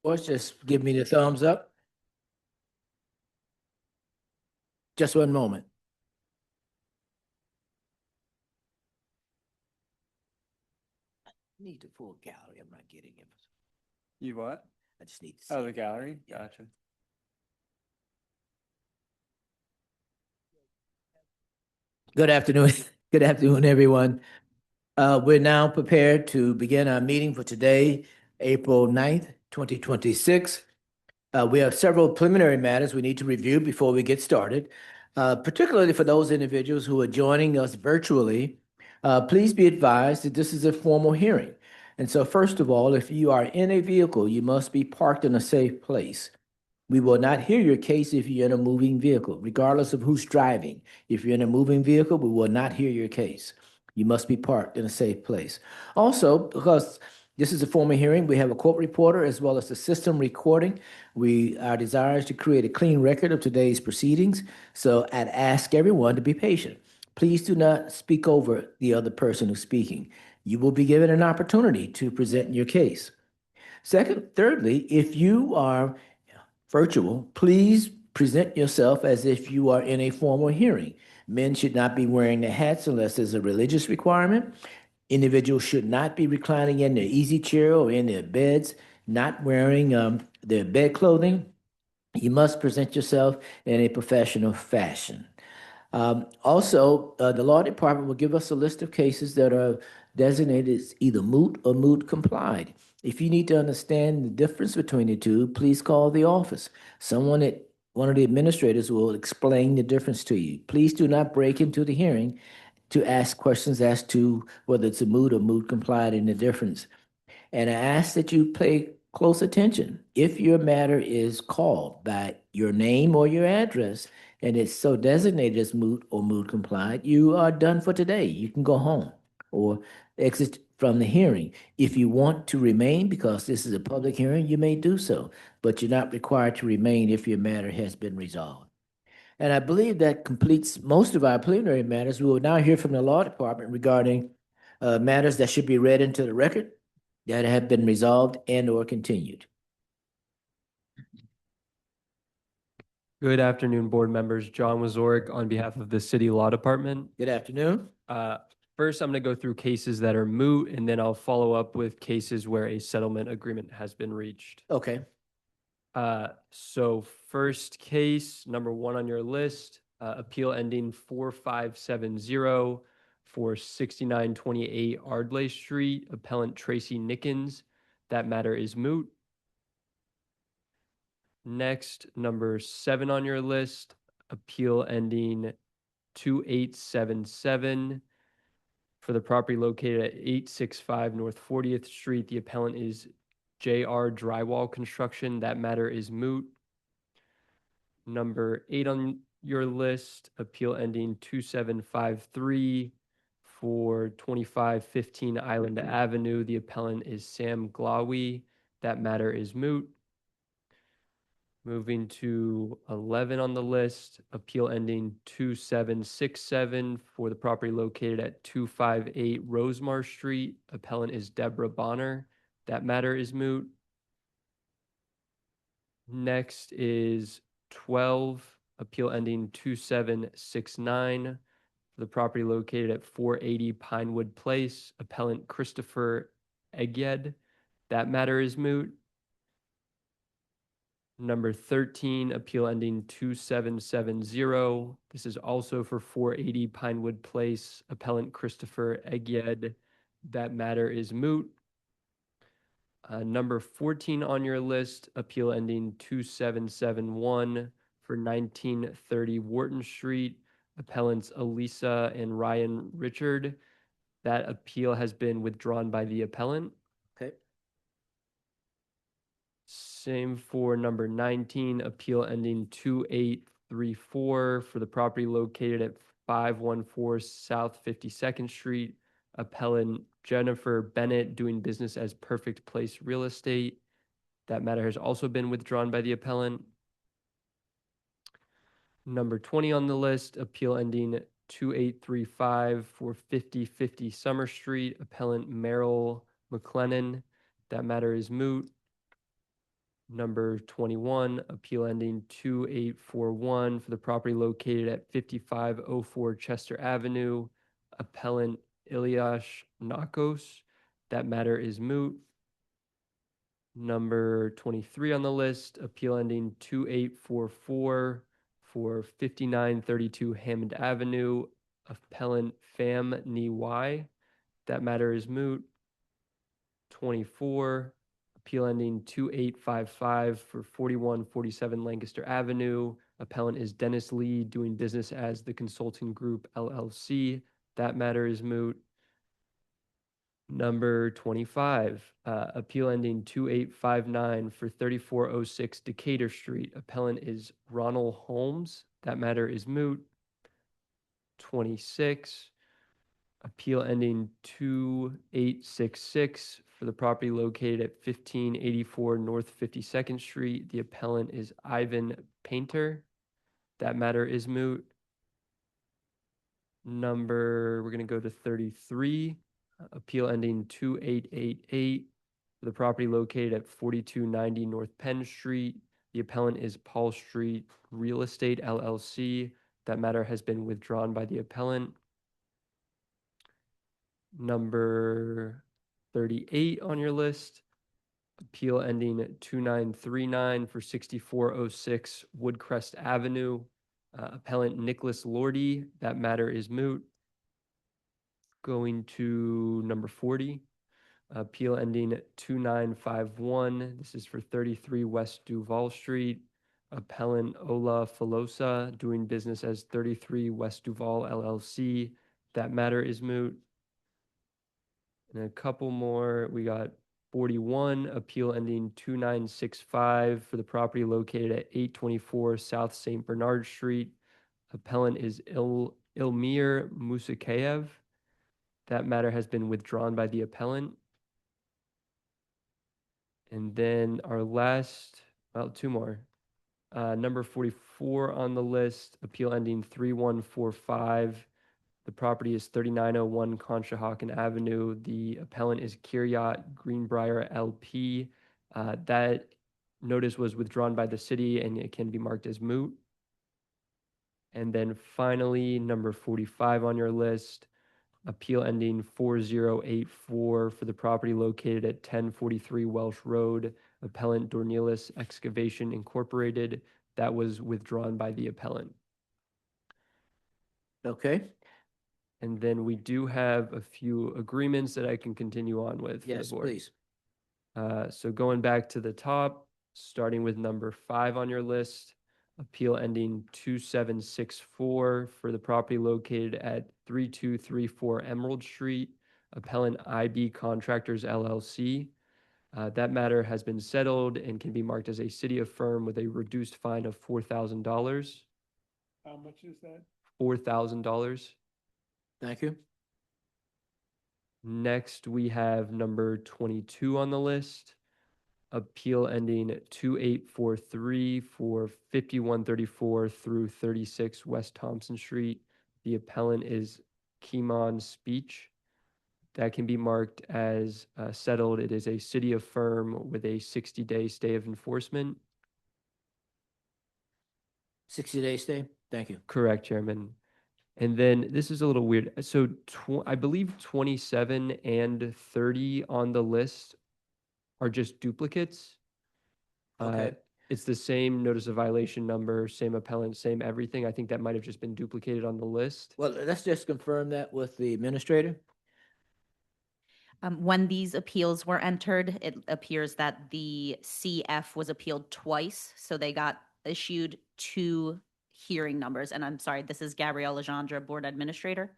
Voice, just give me the thumbs up. Just one moment. Need the full gallery. I'm not getting it. You what? I just need to see. Oh, the gallery? Yeah. Gotcha. Good afternoon. Good afternoon, everyone. We're now prepared to begin our meeting for today, April 9th, 2026. We have several preliminary matters we need to review before we get started, particularly for those individuals who are joining us virtually. Please be advised that this is a formal hearing. And so, first of all, if you are in a vehicle, you must be parked in a safe place. We will not hear your case if you're in a moving vehicle, regardless of who's driving. If you're in a moving vehicle, we will not hear your case. You must be parked in a safe place. Also, because this is a formal hearing, we have a court reporter as well as the system recording. Our desire is to create a clean record of today's proceedings, so I'd ask everyone to be patient. Please do not speak over the other person who's speaking. You will be given an opportunity to present your case. Thirdly, if you are virtual, please present yourself as if you are in a formal hearing. Men should not be wearing their hats unless there's a religious requirement. Individuals should not be reclining in their easy chair or in their beds, not wearing their bed clothing. You must present yourself in a professional fashion. Also, the law department will give us a list of cases that are designated as either moot or moot complied. If you need to understand the difference between the two, please call the office. One of the administrators will explain the difference to you. Please do not break into the hearing to ask questions as to whether it's a moot or moot complied and the difference. And I ask that you pay close attention. If your matter is called by your name or your address, and it's so designated as moot or moot complied, you are done for today. You can go home or exit from the hearing. If you want to remain, because this is a public hearing, you may do so, but you're not required to remain if your matter has been resolved. And I believe that completes most of our preliminary matters. We will now hear from the law department regarding matters that should be read into the record that have been resolved and or continued. Good afternoon, board members. John Wazorek on behalf of the City Law Department. Good afternoon. First, I'm going to go through cases that are moot, and then I'll follow up with cases where a settlement agreement has been reached. Okay. So first case, number 1 on your list, appeal ending 4570 for 6928 Ardley Street, appellant Tracy Nickens. That matter is moot. Next, number 7 on your list, appeal ending 2877 for the property located at 865 North 40th Street. The appellant is JR Drywall Construction. That matter is moot. Number 8 on your list, appeal ending 2753 for 2515 Island Avenue. The appellant is Sam Glawi. That matter is moot. Moving to 11 on the list, appeal ending 2767 for the property located at 258 Rosemar Street. Appellant is Deborah Bonner. That matter is moot. Next is 12, appeal ending 2769 for the property located at 480 Pinewood Place. Appellant Christopher Egyed. That matter is moot. Number 13, appeal ending 2770. This is also for 480 Pinewood Place. Appellant Christopher Egyed. That matter is moot. Number 14 on your list, appeal ending 2771 for 1930 Wharton Street. Appellants Elisa and Ryan Richard. That appeal has been withdrawn by the appellant. Okay. Same for number 19, appeal ending 2834 for the property located at 514 South 52nd Street. Appellant Jennifer Bennett, doing business as Perfect Place Real Estate. That matter has also been withdrawn by the appellant. Number 20 on the list, appeal ending 2835 for 5050 Summer Street. Appellant Merrill McLennan. That matter is moot. Number 21, appeal ending 2841 for the property located at 5504 Chester Avenue, appellant Ilyash Nakos. That matter is moot. Number 23 on the list, appeal ending 2844 for 5932 Hammond Avenue, appellant Pham Ni Y. That matter is moot. 24, appeal ending 2855 for 4147 Lancaster Avenue. Appellant is Dennis Lee, doing business as the Consulting Group LLC. That matter is moot. Number 25, appeal ending 2859 for 3406 Decatur Street. Appellant is Ronald Holmes. That matter is moot. 26, appeal ending 2866 for the property located at 1584 North 52nd Street. The appellant is Ivan Painter. That matter is moot. We're going to go to 33, appeal ending 2888 for the property located at 4290 North Penn Street. The appellant is Paul Street Real Estate LLC. That matter has been withdrawn by the appellant. Number 38 on your list, appeal ending 2939 for 6406 Woodcrest Avenue. Appellant Nicholas Lordy. That matter is moot. Going to number 40, appeal ending 2951. This is for 33 West Duval Street. Appellant Ola Filosa, doing business as 33 West Duval LLC. That matter is moot. And a couple more. We got 41, appeal ending 2965 for the property located at 824 South St. Bernard Street. Appellant is Ilmir Musakayev. That matter has been withdrawn by the appellant. And then our last, well, two more. Number 44 on the list, appeal ending 3145. The property is 3901 Conshohocken Avenue. The appellant is Kiryat Greenbrier LP. That notice was withdrawn by the city and it can be marked as moot. And then finally, number 45 on your list, appeal ending 4084 for the property located at 1043 Welsh Road, appellant Dornelis Excavation Incorporated. That was withdrawn by the appellant. Okay, And then we do have a few agreements that I can continue on with. for the yes, board. please. So going back to the top, starting with number 5 on your list, appeal ending 2764 for the property located at 3234 Emerald Street, appellant IB Contractors LLC. That matter has been settled and can be marked as a city affirm with a reduced fine of $4,000. How much is that? $4,000. Thank you. Next, we have number 22 on the list. Appeal ending 2843 for 5134 through 36 West Thompson Street. The appellant is Kimon Speech. That can be marked as settled. It is a city affirm with a 60-day stay of enforcement. 60-day stay. Thank you. Correct, Chairman. And then this is a little weird. So I believe 27 and 30 on the list are just duplicates. Okay. It's the same notice of violation number, same appellant, same everything. I think that might have just been duplicated on the list. Well, let's just confirm that with the administrator. When these appeals were entered, it appears that the CF was appealed twice, so they got issued 2 hearing numbers. And I'm sorry, this is Gabrielle Legendre, Board Administrator.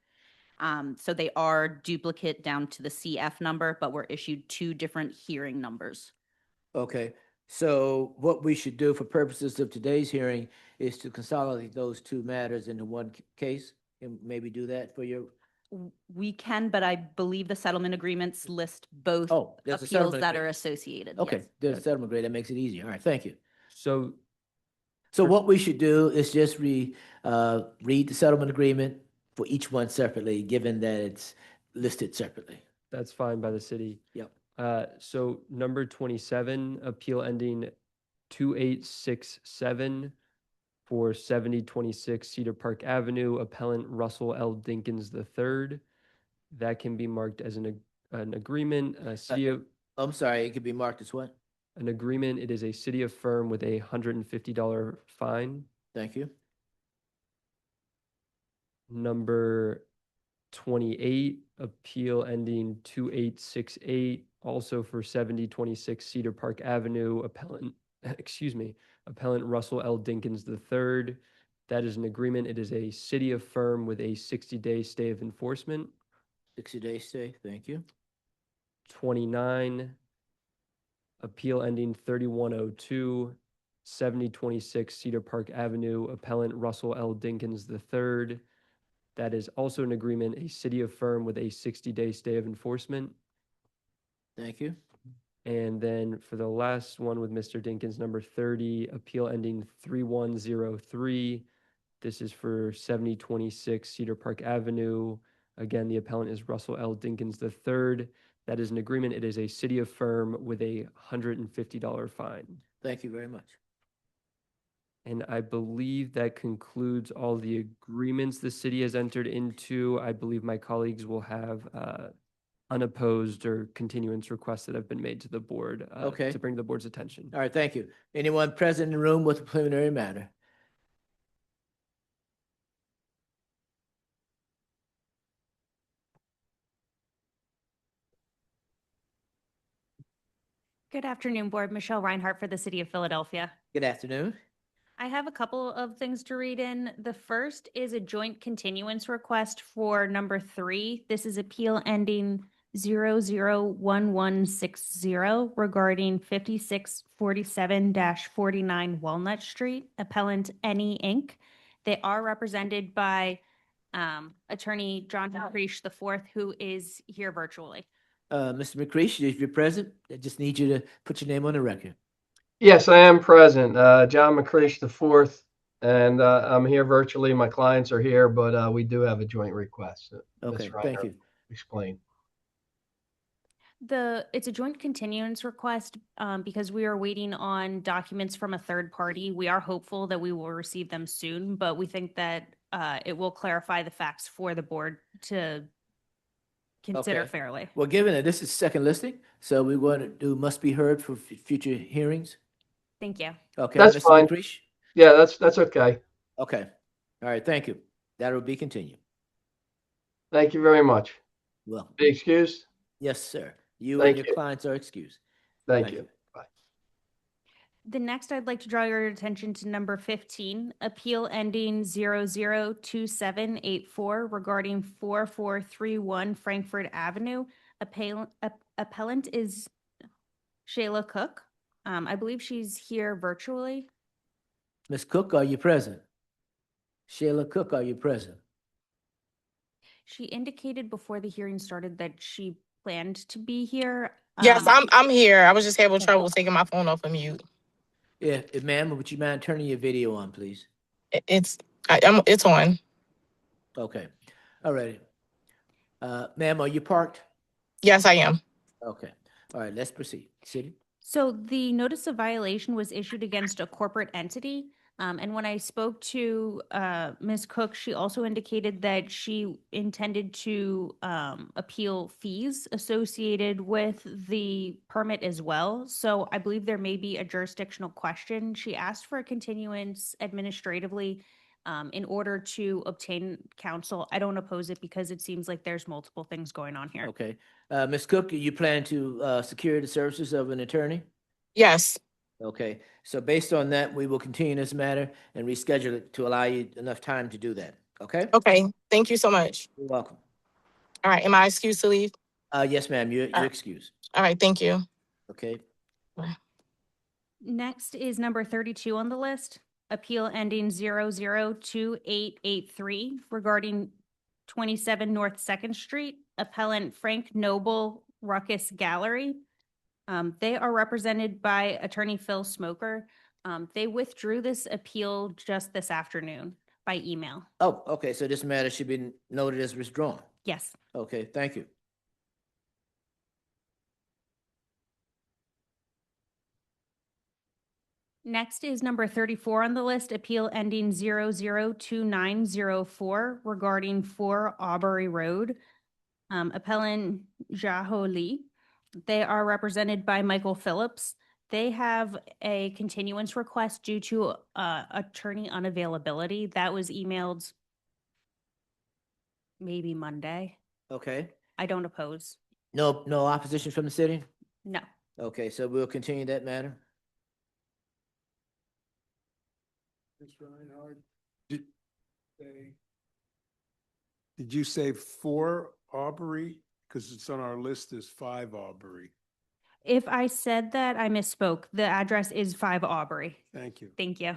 So they are duplicate down to the CF number, but were issued 2 different hearing numbers. Okay, so what we should do for purposes of today's hearing is to consolidate those 2 matters into one case and maybe do that for your, We can, but I believe the settlement agreements list both oh, there's a appeals settlement that are agreement. associated. Okay, yes. there's a settlement agreement. That makes it easier. All right, thank you. So So what we should do is just read the settlement agreement for each one separately, given that it's listed separately. that's fine by the city. Yep. So number 27, appeal ending 2867 for 7026 Cedar Park Avenue, appellant Russell L. Dinkins III. That can be marked as an agreement, a city of, I'm sorry, it could be marked as what? an agreement. It is a city affirm with a $150 fine. Thank you. Number 28, appeal ending 2868, also for 7026 Cedar Park Avenue, appellant, excuse me, appellant Russell L. Dinkins III. That is an agreement. It is a city affirm with a 60-day stay of enforcement. 60-day stay, thank you. 29, appeal ending 3102, 7026 Cedar Park Avenue, appellant Russell L. Dinkins III. That is also an agreement, a city affirm with a 60-day stay of enforcement. Thank you. And then for the last one with Mr. Dinkins, number 30, appeal ending 3103. This is for 7026 Cedar Park Avenue. Again, the appellant is Russell L. Dinkins III. That is an agreement. It is a city affirm with a $150 fine. Thank you very much. And I believe that concludes all the agreements the city has entered into. I believe my colleagues will have unopposed or continuance requests that have been made to the board Okay. to bring to the board's attention. All right, thank you. Anyone present in the room with a preliminary matter? Good afternoon, Board. Michelle Reinhardt for the City of Philadelphia. Good afternoon. I have a couple of things to read in. The first is a joint continuance request for number 3. This is appeal ending 001160 regarding 5647-49 Walnut Street, appellant Any Inc. They are represented by attorney John McCreish IV, who is here virtually. Mr. McCreesh, if you're present, I just need you to put your name on the record. Yes, I am present. John McCreish IV, and I'm here virtually. My clients are here, but we do have a joint request. Okay, Ms. thank Reinhardt you. Explain. It's a joint continuance request because we are waiting on documents from a third party. We are hopeful that we will receive them soon, but we think that it will clarify the facts for the board to consider Okay. fairly. Well, given that this is second listing, so we want to do must be heard for future hearings. Thank you. Okay, That's Mr. fine. McCreish? Yeah, that's okay. Okay. All right, thank you. That will be continued. Thank you very much. Well, Be excused. yes, sir. You Thank and your you. clients are excused. Thank you. The next, I'd like to draw your attention to number 15, appeal ending 002784 regarding 4431 Frankfurt Avenue. Appellant is Shayla Cook. I believe she's here virtually. Ms. Cook, are you present? Sheila Cook, are you present? She indicated before the hearing started that she planned to be here. Yes, I'm here. I was just having trouble taking my phone off of mute. Yeah, ma'am, would you mind turning your video on, please? It's on. Okay. All righty. Ma'am, are you parked? Yes, I am. Okay. All right, let's proceed. City? So the notice of violation was issued against a corporate entity. And when I spoke to Ms. Cook, she also indicated that she intended to appeal fees associated with the permit as well. So I believe there may be a jurisdictional question. She asked for a continuance administratively in order to obtain counsel. I don't oppose it because it seems like there's multiple things going on here. Okay. Ms. Cook, you plan to secure the services of an attorney? Yes. Okay. So based on that, we will continue this matter and reschedule it to allow you enough time to do that. Okay? Okay. Thank you so much. You're welcome. All right. Am I excused to leave? Yes, ma'am, you're right. excused. All right. Thank you. Okay. Next is number 32 on the list, appeal ending 002883 regarding 27 North 2nd Street, appellant Frank Noble, Ruckus Gallery. They are represented by attorney Phil Smoker. They withdrew this appeal just this afternoon by email. Oh, okay. So this matter should be noted as withdrawn. Yes. Okay, thank you. Next is number 34 on the list, appeal ending 002904 regarding 4 Aubrey Road. Appellant Jaho Lee. They are represented by Michael Phillips. They have a continuance request due to attorney unavailability. That was emailed maybe Monday. Okay. I don't oppose. No opposition from the city? No. Okay, so we'll continue that matter. Ms. Reinhardt, did you say 4 Aubrey? Because it's on our list as 5 Aubrey. If I said that, I misspoke. The address is 5 Aubrey. Thank you. Thank you.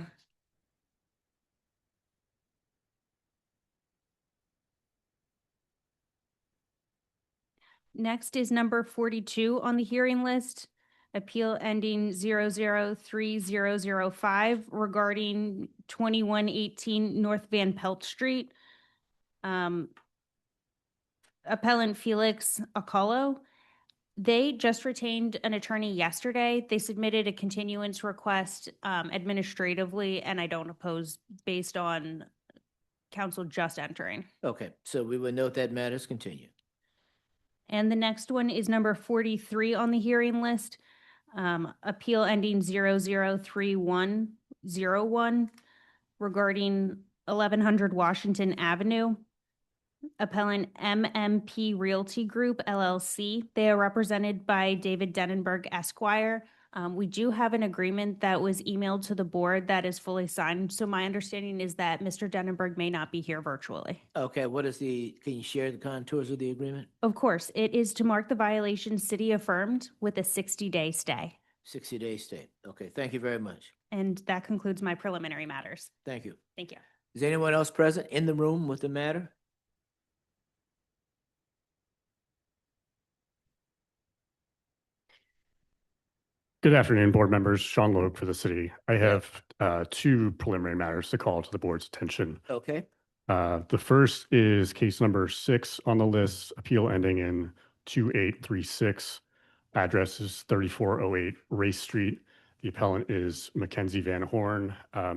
Next is number 42 on the hearing list, appeal ending 003005 regarding 2118 North Van Pelt Street. Appellant Felix Acolo. They just retained an attorney yesterday. They submitted a continuance request administratively, and I don't oppose based on council just entering. Okay, so we will note that matters continue. And the next one is number 43 on the hearing list, appeal ending 003101 regarding 1100 Washington Avenue. Appellant MMP Realty Group LLC. They are represented by David Denenberg Esquire. We do have an agreement that was emailed to the board that is fully signed. So my understanding is that Mr. Denenberg may not be here virtually. Okay, can you share the contours of the agreement? Of course, it is to mark the violation city affirmed with a 60-day stay. 60-day stay. Okay, thank you very much. And that concludes my preliminary matters. Thank you. Thank you. Is anyone else present in the room with the matter? Good afternoon, board members. Sean Logue for the city. I have 2 preliminary matters to call to the board's attention. Okay, The first is case number 6 on the list, appeal ending in 2836. Address is 3408 Race Street. The appellant is Mackenzie Van Horn,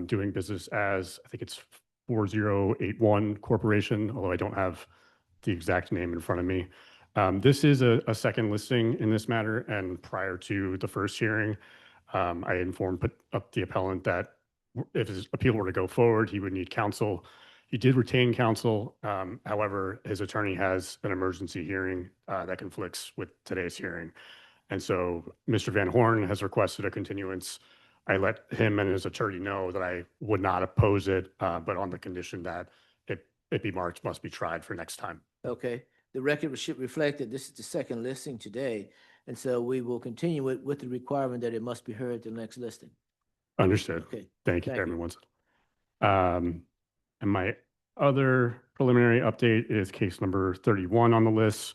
doing business as, I think it's 4081 Corporation, although I don't have the exact name in front of me. This is a second listing in this matter, and prior to the first hearing, I informed the appellant that if his appeal were to go forward, he would need counsel. He did retain counsel. However, his attorney has an emergency hearing that conflicts with today's hearing. And so Mr. Van Horn has requested a continuance. I let him and his attorney know that I would not oppose it, but on the condition that it be marked must be tried for next time. okay. The record should reflect that this is the second listing today, and so we will continue it with the requirement that it must be heard at the next listing. Understood. Okay, Thank you, thank you. Chairman Winston. And my other preliminary update is case number 31 on the list.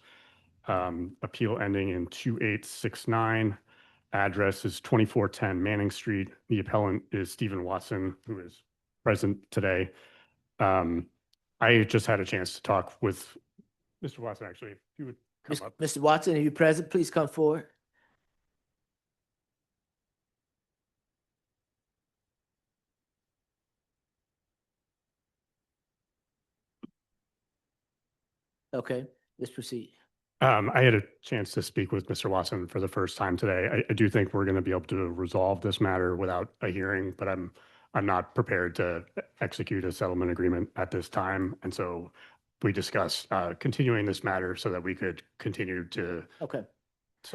Appeal ending in 2869. Address is 2410 Manning Street. The appellant is Stephen Watson, who is present today. I just had a chance to talk with Mr. Watson, actually, if you would come up. Mr. Watson, are you present? Please come forward. Okay, let's proceed. I had a chance to speak with Mr. Watson for the first time today. I do think we're going to be able to resolve this matter without a hearing, but I'm not prepared to execute a settlement agreement at this time. And so we discussed continuing this matter so that we could continue to Okay.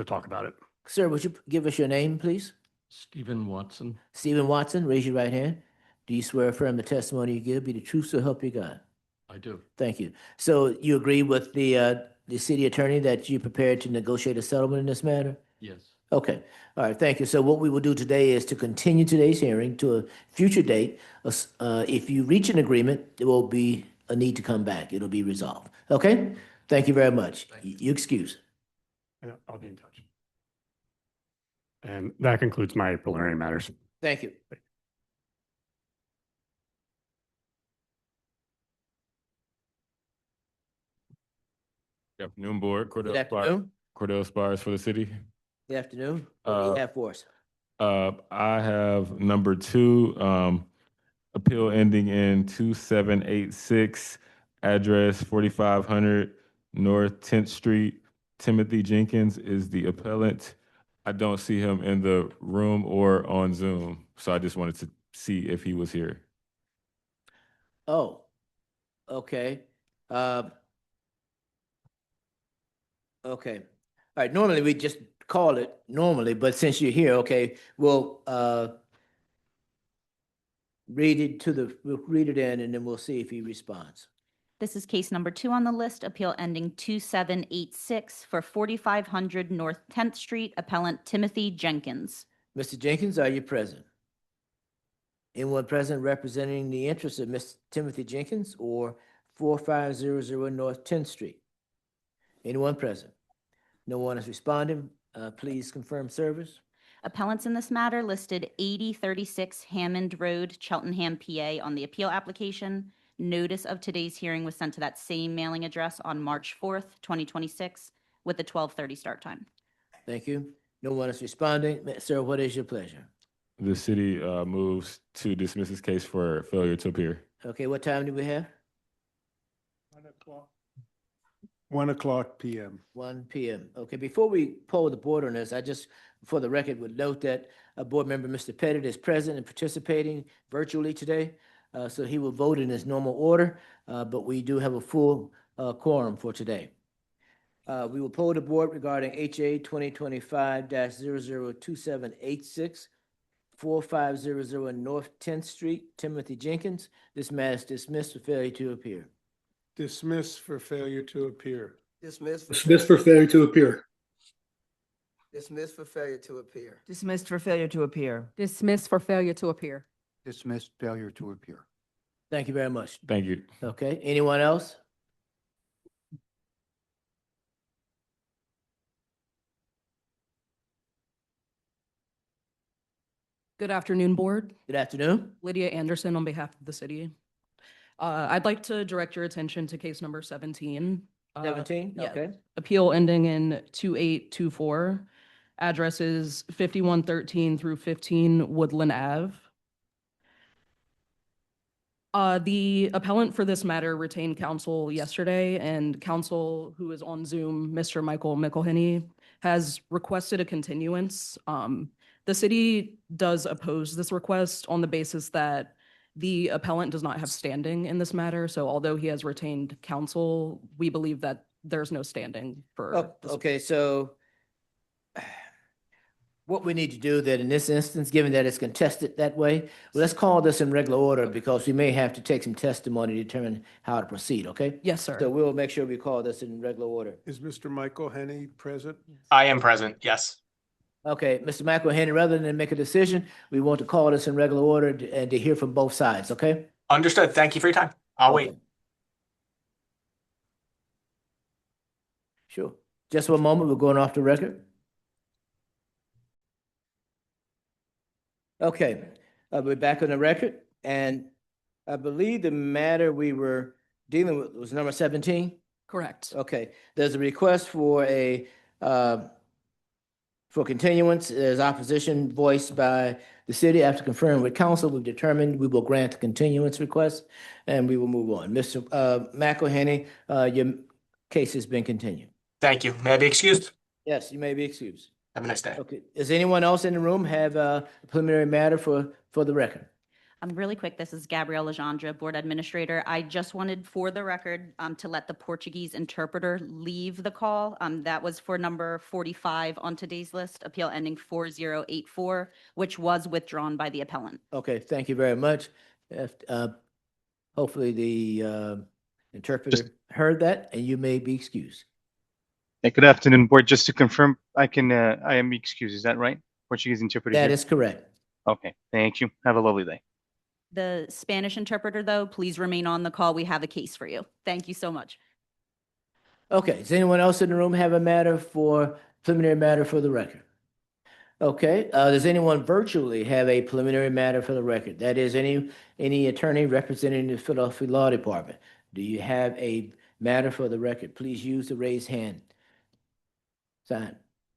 talk about it. Sir, would you give us your name, please? Stephen Watson. Stephen Watson, raise your right hand. Do you swear affirm the testimony you give be the truth so help you God? I do. Thank you. So you agree with the city attorney that you're prepared to negotiate a settlement in this matter? Yes. Okay, all right, thank you. So what we will do today is to continue today's hearing to a future date. If you reach an agreement, there will be a need to come back. It'll be resolved. Okay? Thank you very much. You excuse. Yeah, I'll be in touch. And that concludes my preliminary matters. Thank you. Good afternoon, board. Good afternoon. Cordell Spires for the city. Good afternoon. What do you Uh, have for us? I have number two, appeal ending in 2786, address 4500 North 10th Street. Timothy Jenkins is the appellant. I don't see him in the room or on Zoom, so I just wanted to see if he was here. Oh, okay. Okay. All right. Normally we just call it normally, but since you're here, okay, we'll we'll read it in and then we'll see if he responds. This is case number 2 on the list, appeal ending 2786 for 4500 North 10th Street, appellant Timothy Jenkins. Mr. Jenkins, are you present? Anyone present representing the interests of Mr. Timothy Jenkins or 4500 North 10th Street? Anyone present? No one is responding. Please confirm service. Appellants in this matter listed 8036 Hammond Road, Cheltenham, PA on the appeal application. Notice of today's hearing was sent to that same mailing address on March 4th, 2026, with a 12:30 start time. Thank you. No one is responding. Sir, what is your pleasure? The city moves to dismiss this case for failure to appear. Okay, what time do we have? 1 o'clock PM. 1 p.m. Okay, before we poll the board on this, I just, for the record, would note that a board member, Mr. Pettit, is present and participating virtually today. So he will vote in his normal order, but we do have a full quorum for today. We will poll the board regarding HA 2025-002786, 4500 North 10th Street, Timothy Jenkins. This matter is dismissed for failure to appear. Dismiss for failure to appear. Dismissed Dismissed for failure to appear. Dismissed for failure to appear. Dismissed for failure to appear. Dismissed for failure to appear. Dismissed failure to appear. Thank you very much. Thank you. Okay, anyone else? Good afternoon, Board. Good afternoon. Lydia Anderson on behalf of the city. I'd like to direct your attention to case number 17. 17, yeah. okay. Appeal ending in 2824. Addresses 5113 through 15 Woodland Ave. The appellant for this matter retained counsel yesterday, and counsel who is on Zoom, Mr. Michael McElhenney, has requested a continuance. The city does oppose this request on the basis that the appellant does not have standing in this matter. So although he has retained counsel, we believe that there's no standing for. Oh, okay, so what we need to do then in this instance, given that it's contested that way, let's call this in regular order because we may have to take some testimony to determine how to proceed, okay? Yes, sir. So we'll make sure we call this in regular order. Is Mr. Michael Henny present? I am present, yes. Okay, Mr. McElhenney, rather than make a decision, we want to call this in regular order and to hear from both sides, okay? Understood. Thank you for your time. I'll wait. Okay. Sure. Just one moment, we're going off the record. Okay, we're back on the record, and I believe the matter we were dealing with was number 17? Correct. Okay, there's a request for a, for continuance. There's opposition voiced by the city. After conferring with council, we've determined we will grant the continuance request, and we will move on. Mr. McElhenney, your case has been continued. Thank you. May I be excused? Yes, you may be excused. Have a nice day. Okay, does anyone else in the room have a preliminary matter for the record? Really quick, this is Gabrielle Legendre, Board Administrator. I just wanted, for the record, to let the Portuguese interpreter leave the call. That was for number 45 on today's list, appeal ending 4084, which was withdrawn by the appellant. Okay, thank you very much. Hopefully the interpreter heard that, and you may be excused. Hey, good afternoon, Board. Just to confirm, I am excused. Is that right? Portuguese interpreter. That here? is correct. Okay, thank you. Have a lovely day. The Spanish interpreter, though, please remain on the call. We have a case for you. Thank you so much. Okay, does anyone else in the room have a preliminary matter for the record? Okay, does anyone virtually have a preliminary matter for the record? That is, any attorney representing the Philadelphia Law Department. Do you have a matter for the record? Please use the raise hand sign.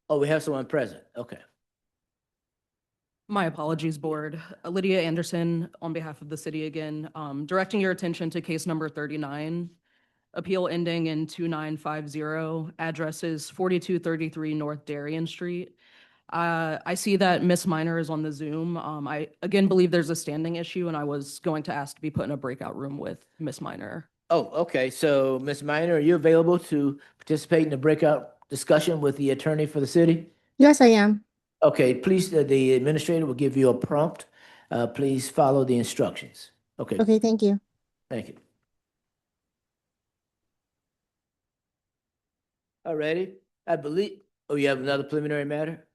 Oh, we have someone present. Okay. My apologies, Board. Lydia Anderson, on behalf of the city again, directing your attention to case number 39, appeal ending in 2950, address is 4233 North Darien Street. I see that Miss Minor is on the Zoom. I again believe there's a standing issue, and I was going to ask to be put in a breakout room with Miss Minor. Oh, okay. So, Ms. Minor, are you available to participate in the breakout discussion with the attorney for the city? Yes, I am. Okay, please, the administrator will give you a prompt. Please follow the instructions. Okay, Okay, thank you. thank you. All righty. I believe, oh, you have another preliminary matter?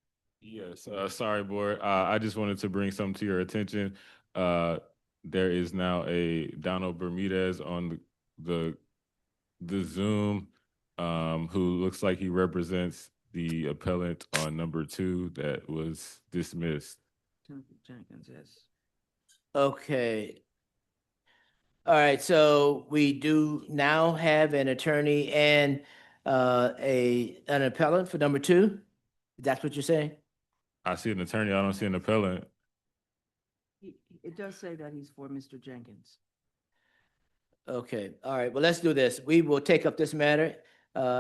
Yes, sorry, board. I just wanted to bring something to your attention. There is now a Donald Bermudez on the Zoom, who looks like he represents the appellant on number 2 that was dismissed. Jenkins, yes. Okay. All right, so we do now have an attorney and an appellant for number 2? That's what you're saying? I see an attorney, I don't see an appellant. It does say that he's for Mr. Jenkins. Okay, all right, well, let's do this. We will take up this matter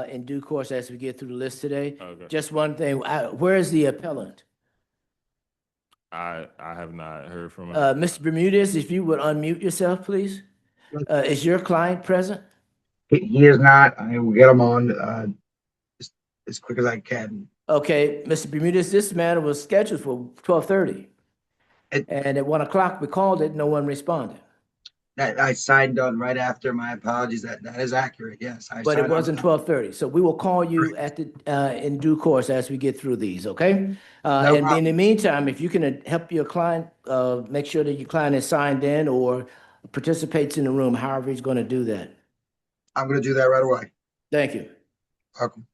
in due course as we get through the list today. Okay. Just one thing, where is the appellant? I have not heard from him. Mr. Bermudez, if you would unmute yourself, please. Is your client present? He is not. I will get him on as quick as I can. Okay, Mr. Bermudez, this matter was scheduled for 12:30. And at 1 o'clock, we called it, no one responded. I signed on right after. My apologies. That is accurate. Yes, But it wasn't 12:30, so we will call you at the in due course as we get through these, okay? And in the meantime, if you can help your client, make sure that your client is signed in or participates in the room, however he's going to do that. I'm going to do that right away. Thank you. Welcome.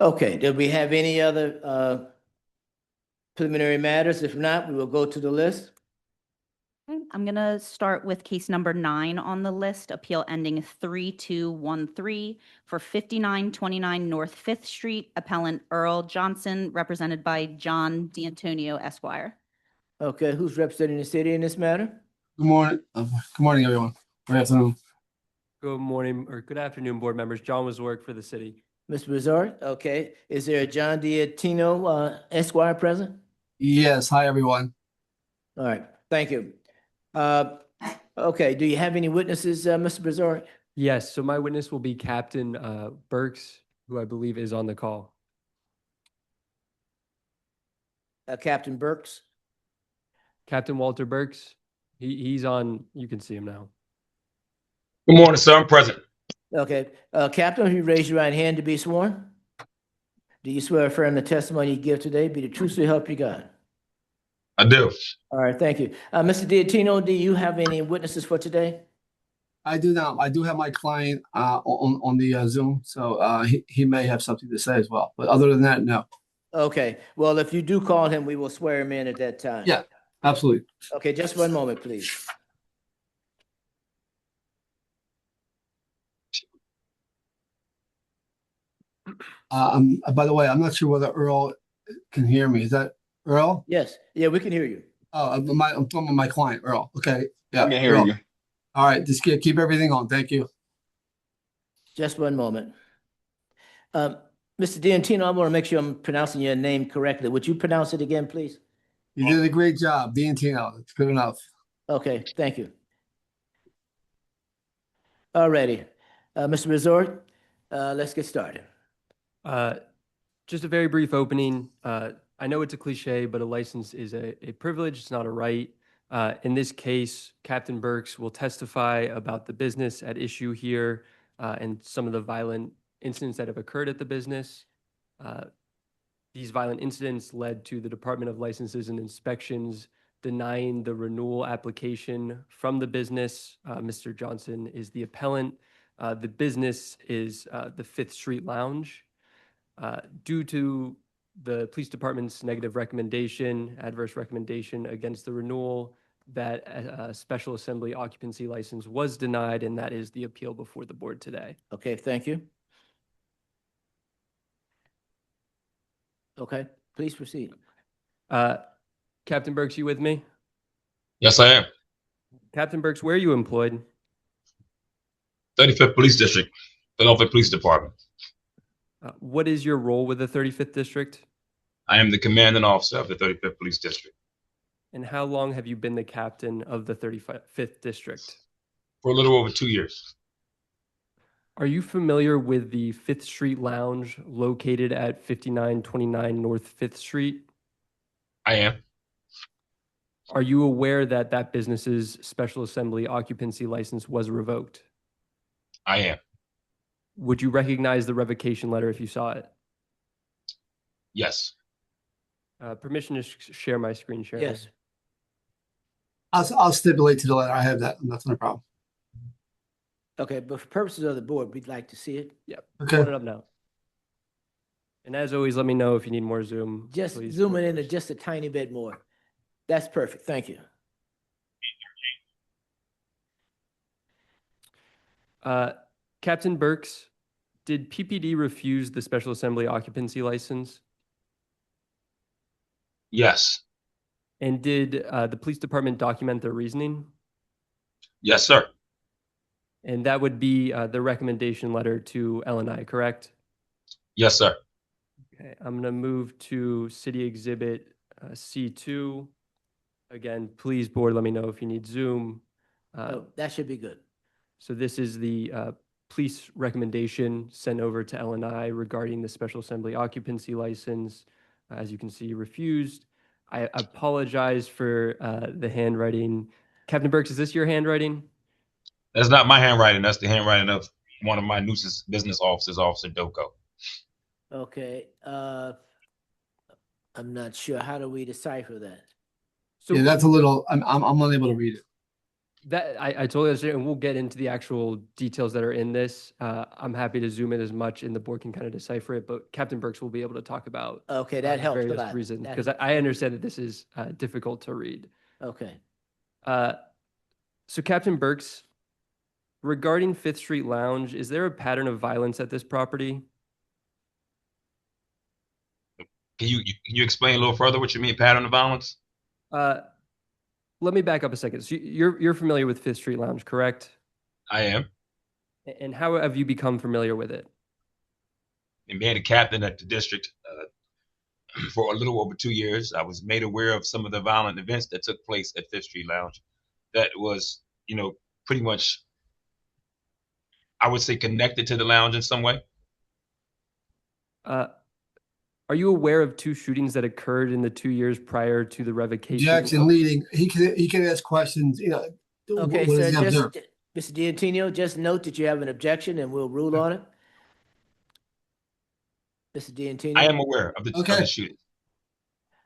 Okay, do we have any other preliminary matters? If not, we will go to the list. Okay, I'm going to start with case number 9 on the list, appeal ending 3213 for 5929 North 5th Street, appellant Earl Johnson, represented by John D'Antonio Esquire. Okay, who's representing the city in this matter? Good morning. Good morning, everyone. Good afternoon. Good morning or good afternoon, board members. John Wazorek for the city. Mr. Resort, okay. Is there a John D'Antonio Esquire present? Yes. Hi, everyone. All right, thank you. Okay, do you have any witnesses, Mr. Resort? Yes, so my witness will be Captain Burks, who I believe is on the call. Captain Burks? Captain Walter Burks, he's on, you can see him now. Good morning, sir. I'm present. Okay, Captain, you raise your right hand to be sworn. Do you swear or affirm the testimony you give today be the truth so help you God? I do. All right, thank you. Mr. D'Antonio, do you have any witnesses for today? I do now. I do have my client on the Zoom, so he may have something to say as well. But other than that, no. Okay, well, if you do call him, we will swear him in at that time. Yeah, absolutely. Okay, just one moment, please. By the way, I'm not sure whether Earl can hear me. Is that Earl? Yes. Yeah, we can hear you. Oh, I'm talking about my client, Earl. Okay. Yeah. I can hear Earl. you. All right. Just keep everything on. Thank you. Just one moment. Mr. D'Antonio, I want to make sure I'm pronouncing your name correctly. Would you pronounce it again, please? You did a great job, D'Antonio. It's good enough. Okay, thank you. All righty. Mr. Resort, let's get started. Just a very brief opening. I know it's a cliche, but a license is a privilege. It's not a right. In this case, Captain Burks will testify about the business at issue here and some of the violent incidents that have occurred at the business. These violent incidents led to the Department of Licenses and Inspections denying the renewal application from the business. Mr. Johnson is the appellant. The business is the 5th Street Lounge. Due to the police department's negative recommendation, adverse recommendation against the renewal, that special assembly occupancy license was denied, and that is the appeal before the board today. Okay, thank you. Okay, please proceed. Captain Burks, you with me? Yes, I am. Captain Burks, where are you employed? 35th Police District, Philadelphia Police Department. What is your role with the 35th District? I am the commanding officer of the 35th Police District. And how long have you been the captain of the 35th District? For a little over 2 years. Are you familiar with the 5th Street Lounge located at 5929 North 5th Street? I am. Are you aware that that business's Special Assembly occupancy license was revoked? I am. Would you recognize the revocation letter if you saw it? Yes. Permission to share my screen share? Yes. I'll stipulate to the letter. I have that. That's no problem. Okay, but for purposes of the board, we'd like to see it. Yep. Okay. Put it up now. And as always, let me know if you need more Zoom. Just please. zoom it in just a tiny bit more. That's perfect. Thank you. Captain Burks, did PPD refuse the Special Assembly occupancy license? Yes. And did the police department document their reasoning? Yes, sir. And that would be the recommendation letter to LNI, correct? Yes, sir. Okay, I'm going to move to City Exhibit C2. Again, please, board, let me know if you need Zoom. Oh, that should be good. So this is the police recommendation sent over to LNI regarding the Special Assembly occupancy license. As you can see, refused. I apologize for the handwriting. Captain Burks, is this your handwriting? That's not my handwriting. That's the handwriting of one of my nuisance business officers, Officer Doko. Okay, I'm not sure. How do we decipher that? So Yeah, that's a little. I'm unable to read it. that I totally understand, and we'll get into the actual details that are in this. I'm happy to zoom in as much, and the board can kind of decipher it. But Captain Burks will be able to talk about Okay, that helps a various lot. reasons That- because I understand that this is difficult to read. Okay. So Captain Burks, regarding 5th Street Lounge, is there a pattern of violence at this property? Can you explain a little further what you mean, pattern of violence? Let me back up a second. So you're familiar with 5th Street Lounge, correct? I am. And how have you become familiar with it? And being a captain at the district for a little over 2 years, I was made aware of some of the violent events that took place at 5th Street Lounge. That was, pretty much, I would say, connected to the lounge in some way. Are you aware of 2 shootings that occurred in the 2 years prior to the revocation? Jackson leading. He can ask questions. Okay, what sir, does he observe? Mr. D'Antonio, just note that you have an objection and we'll rule on it. Mr. D'Antonio? I am aware of the shooting.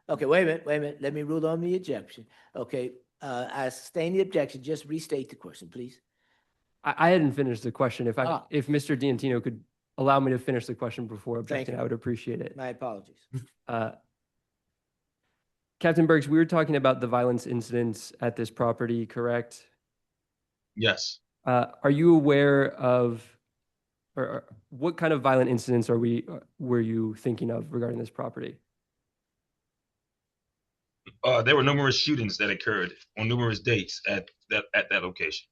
Okay, wait a minute. Let me rule on the objection. Okay, I sustain the objection. Just restate the question, please. I hadn't finished the question. If Mr. D'Antino could allow me to finish the question before objecting, I would appreciate it. My apologies. Captain Burks, we were talking about the violence incidents at this property, correct? Yes. Are you aware of, or what kind of violent incidents were you thinking of regarding this property? There were numerous shootings that occurred on numerous dates at that location.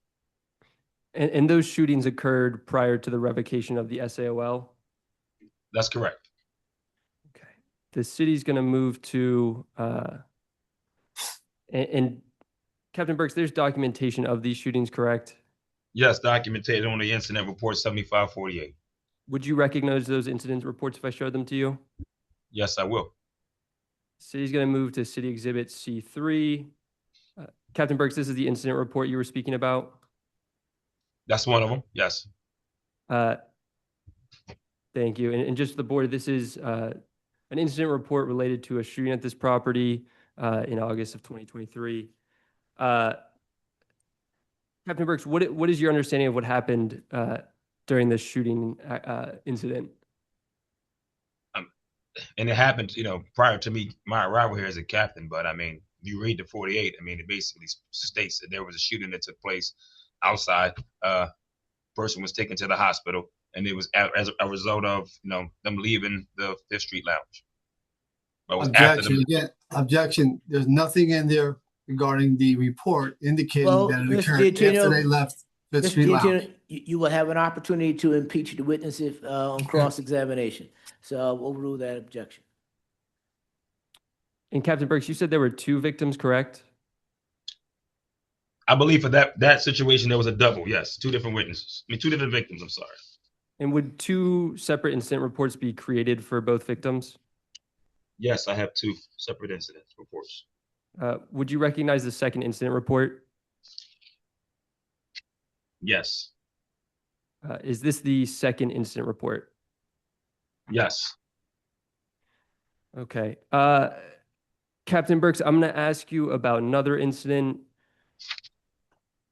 And those shootings occurred prior to the revocation of the SAOL? That's correct. Okay. The city's going to move to, and Captain Burks, there's documentation of these shootings, correct? Yes, documented on the incident report 7548. Would you recognize those incident reports if I showed them to you? Yes, I will. City's going to move to City Exhibit C3. Captain Burks, this is the incident report you were speaking about? That's one of them, yes. Thank you. And just the board, this is an incident report related to a shooting at this property in August of 2023. Captain Burks, what is your understanding of what happened during this shooting incident? And it happened, prior to my arrival here as a captain. But I mean, you read the 48. I mean, it basically states that there was a shooting that took place outside. Person was taken to the hospital, and it was as a result of them leaving the 5th Street Lounge. But it was after Objection, the, again, objection. There's nothing in there regarding the report indicating Well, that it Mr. occurred after D'Antonio, they left Fifth Mr. Street Lounge. D'Antonio, you will have an opportunity to impeach the witness if, on cross-examination. So I'll overrule that objection. And Captain Burks, you said there were 2 victims, correct? I believe for that situation, there was a double. Yes, 2 different witnesses. I mean, 2 different victims. I'm sorry. And would 2 separate incident reports be created for both victims? Yes, I have 2 separate incident reports. Would you recognize the second incident report? Yes. Is this the second incident report? Yes. Okay. Captain Burks, I'm going to ask you about another incident.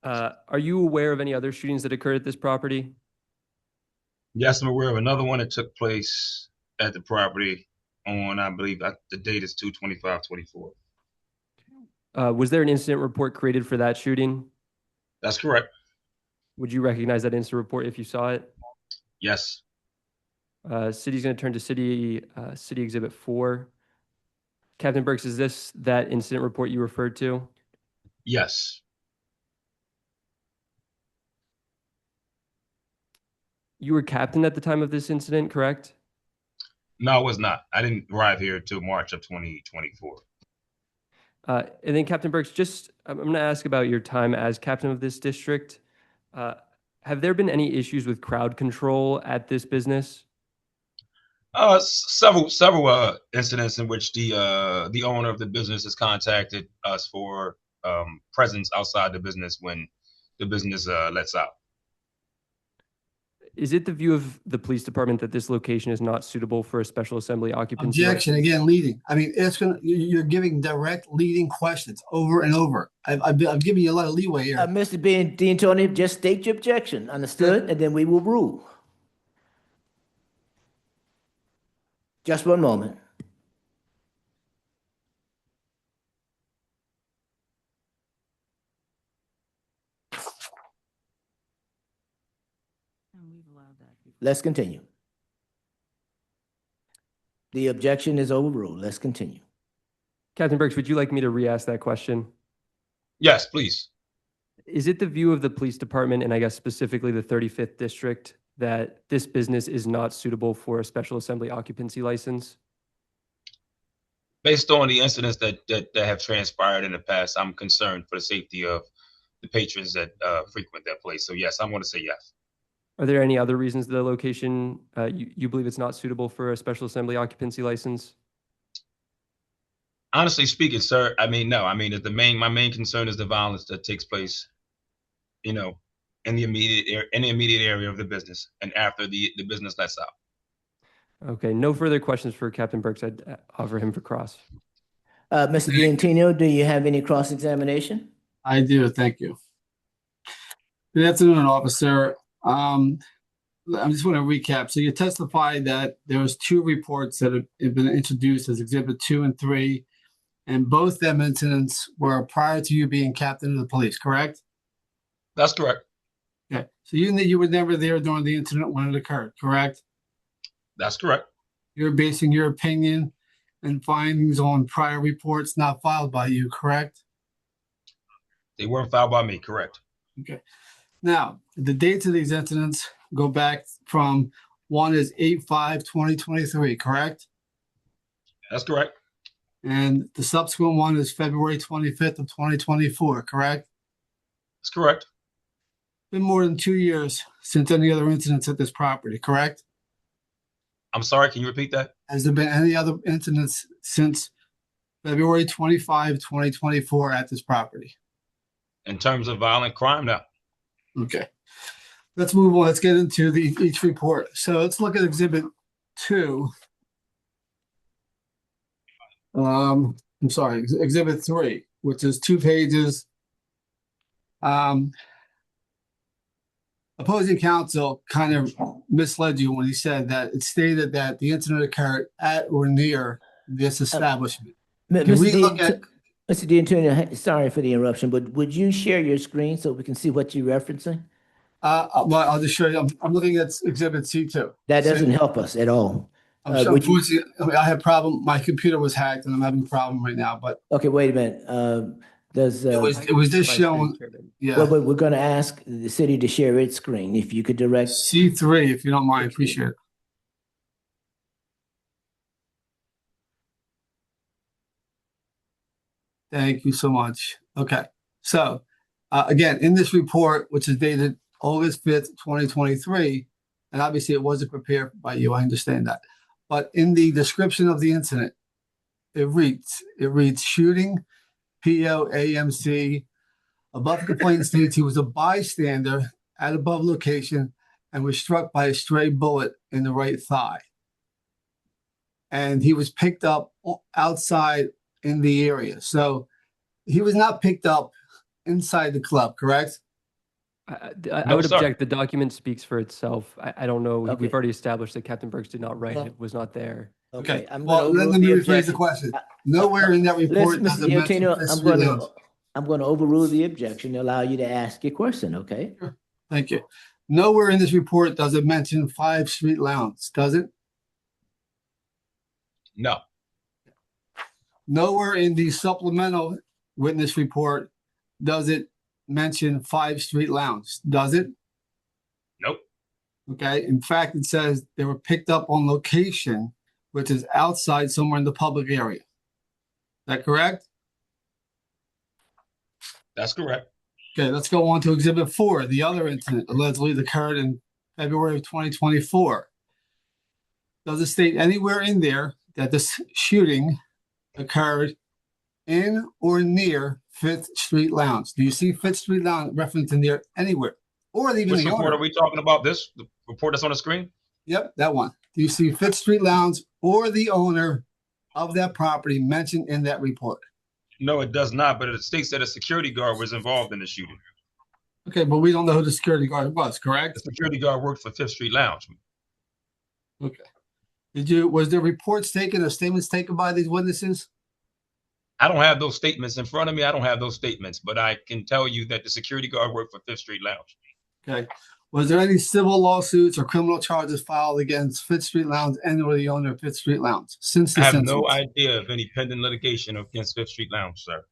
Are you aware of any other shootings that occurred at this property? Yes, I'm aware of another one that took place at the property on, I believe, the date is 2/25/24. Was there an incident report created for that shooting? That's correct. Would you recognize that incident report if you saw it? Yes. City's going to turn to City Exhibit 4. Captain Burks, is this that incident report you referred to? Yes. You were captain at the time of this incident, correct? No, I was not. I didn't arrive here until March of 2024. And then Captain Burks, I'm going to ask about your time as captain of this district. Have there been any issues with crowd control at this business? Several incidents in which the owner of the business has contacted us for presence outside the business when the business lets out. Is it the view of the police department that this location is not suitable for a special assembly occupancy? Objection, again, leading. I mean, you're giving direct leading questions over and over. I've given you a lot of leeway here. Mr. D'Antonio, just state your objection, understood? And then we will rule. Just one moment. Let's continue. The objection is overruled. Let's continue. Captain Burks, would you like me to re-ask that question? Yes, please. Is it the view of the police department, and I guess specifically the 35th district, that this business is not suitable for a special assembly occupancy license? Based on the incidents that have transpired in the past, I'm concerned for the safety of the patrons that frequent that place. So yes, I'm going to say yes. Are there any other reasons the location, you believe it's not suitable for a special assembly occupancy license? Honestly speaking, sir, I mean, no. I mean, my main concern is the violence that takes place, in the immediate area of the business and after the business lets out. Okay, no further questions for Captain Burks. I'd offer him for cross. Mr. D'Antonio, do you have any cross-examination? I do, thank you. Good afternoon, officer. I just want to recap. So you testified that there was 2 reports that have been introduced as Exhibit 2 and 3, and both them incidents were prior to you being captain of the police, correct? That's correct. Okay. So you were never there during the incident when it occurred, correct? That's correct. You're basing your opinion and findings on prior reports not filed by you, correct? They weren't filed by me, correct? Okay. Now, the dates of these incidents go back from, one is 8/5/2023, correct? That's correct. And the subsequent one is February 25th of 2024, correct? That's correct. Been more than 2 years since any other incidents at this property, correct? I'm sorry, can you repeat that? Has there been any other incidents since February 25, 2024 at this property? In terms of violent crime, no. Okay. Let's move on. Let's get into each report. So let's look at Exhibit 2. I'm sorry, Exhibit 3, which is 2 pages. Opposing counsel kind of misled you when he said that it stated that the incident occurred at or near this establishment. Can we look at... Mr. D'Antonio, sorry for the interruption, but would you share your screen so we can see what you're referencing? Well, I'll just show you. I'm looking at Exhibit C2. That doesn't help us at all. Would you- Unfortunately, I had problem. My computer was hacked, and I'm having a problem right now. But Okay, wait a minute. Does, it was just Vice showing. Chairman. Yeah, well, we're going to ask the city to share its screen. If you could direct, C3, if you don't mind, appreciate it. Thank you so much. Okay, so again, in this report, which is dated August 5th, 2023, and obviously it wasn't prepared by you, I understand that. But in the description of the incident, it reads shooting, POAMC. Above the complaint states he was a bystander at above location and was struck by a stray bullet in the right thigh. And he was picked up outside in the area. So he was not picked up inside the club, correct? I No, would sir. object. The document speaks for itself. I don't know. Okay. We've already established that Captain Burks did not write Well- it, was not there. okay, I'm Well, going to let me overrule the rephrase the objection. question. Nowhere in that report Listen, does Mr. it mention D'Antonio, Fifth I'm Street going Lounge. to, I'm going to overrule the objection, allow you to ask your question, okay? Thank you. Nowhere in this report does it mention 5 Street Lounge, does it? No, Nowhere in the supplemental witness report does it mention 5 Street Lounge, does it? nope. Okay. In fact, it says they were picked up on location, which is outside somewhere in the public area. Is that correct? That's correct. Okay, let's go on to Exhibit 4, the other incident allegedly occurred in February of 2024. Does it state anywhere in there that this shooting occurred in or near Fifth Street Lounge? Do you see Fifth Street Lounge referenced in there anywhere? Or even Which the report owner? are we talking about? This the report that's on the screen? Yep, that one. Do you see Fifth Street Lounge or the owner of that property mentioned in that report? No, it does not, but it states that a security guard was involved in the shooting. Okay, but we don't know who the security guard was, correct? The security guard worked for Fifth Street Lounge. Okay. Was there reports taken or statements taken by these witnesses? I don't have those statements in front of me. I don't have those statements, but I can tell you that the security guard worked for Fifth Street Lounge. Okay. Was there any civil lawsuits or criminal charges filed against Fifth Street Lounge and or the owner of Fifth Street Lounge since I this have no incident? idea of any pending litigation against Fifth Street Lounge, sir.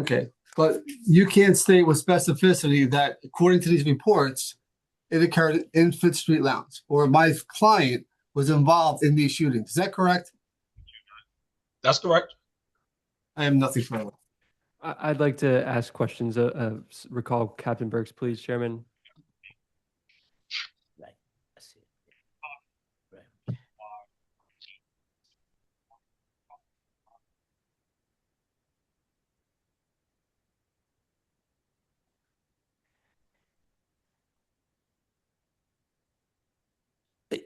Okay, but you can't state with specificity that according to these reports, it occurred in Fifth Street Lounge or my client was involved in these shootings. Is that correct? That's correct. I have nothing further. I'd like to ask questions. Recall Captain Burks, please, Chairman. Right. I see it.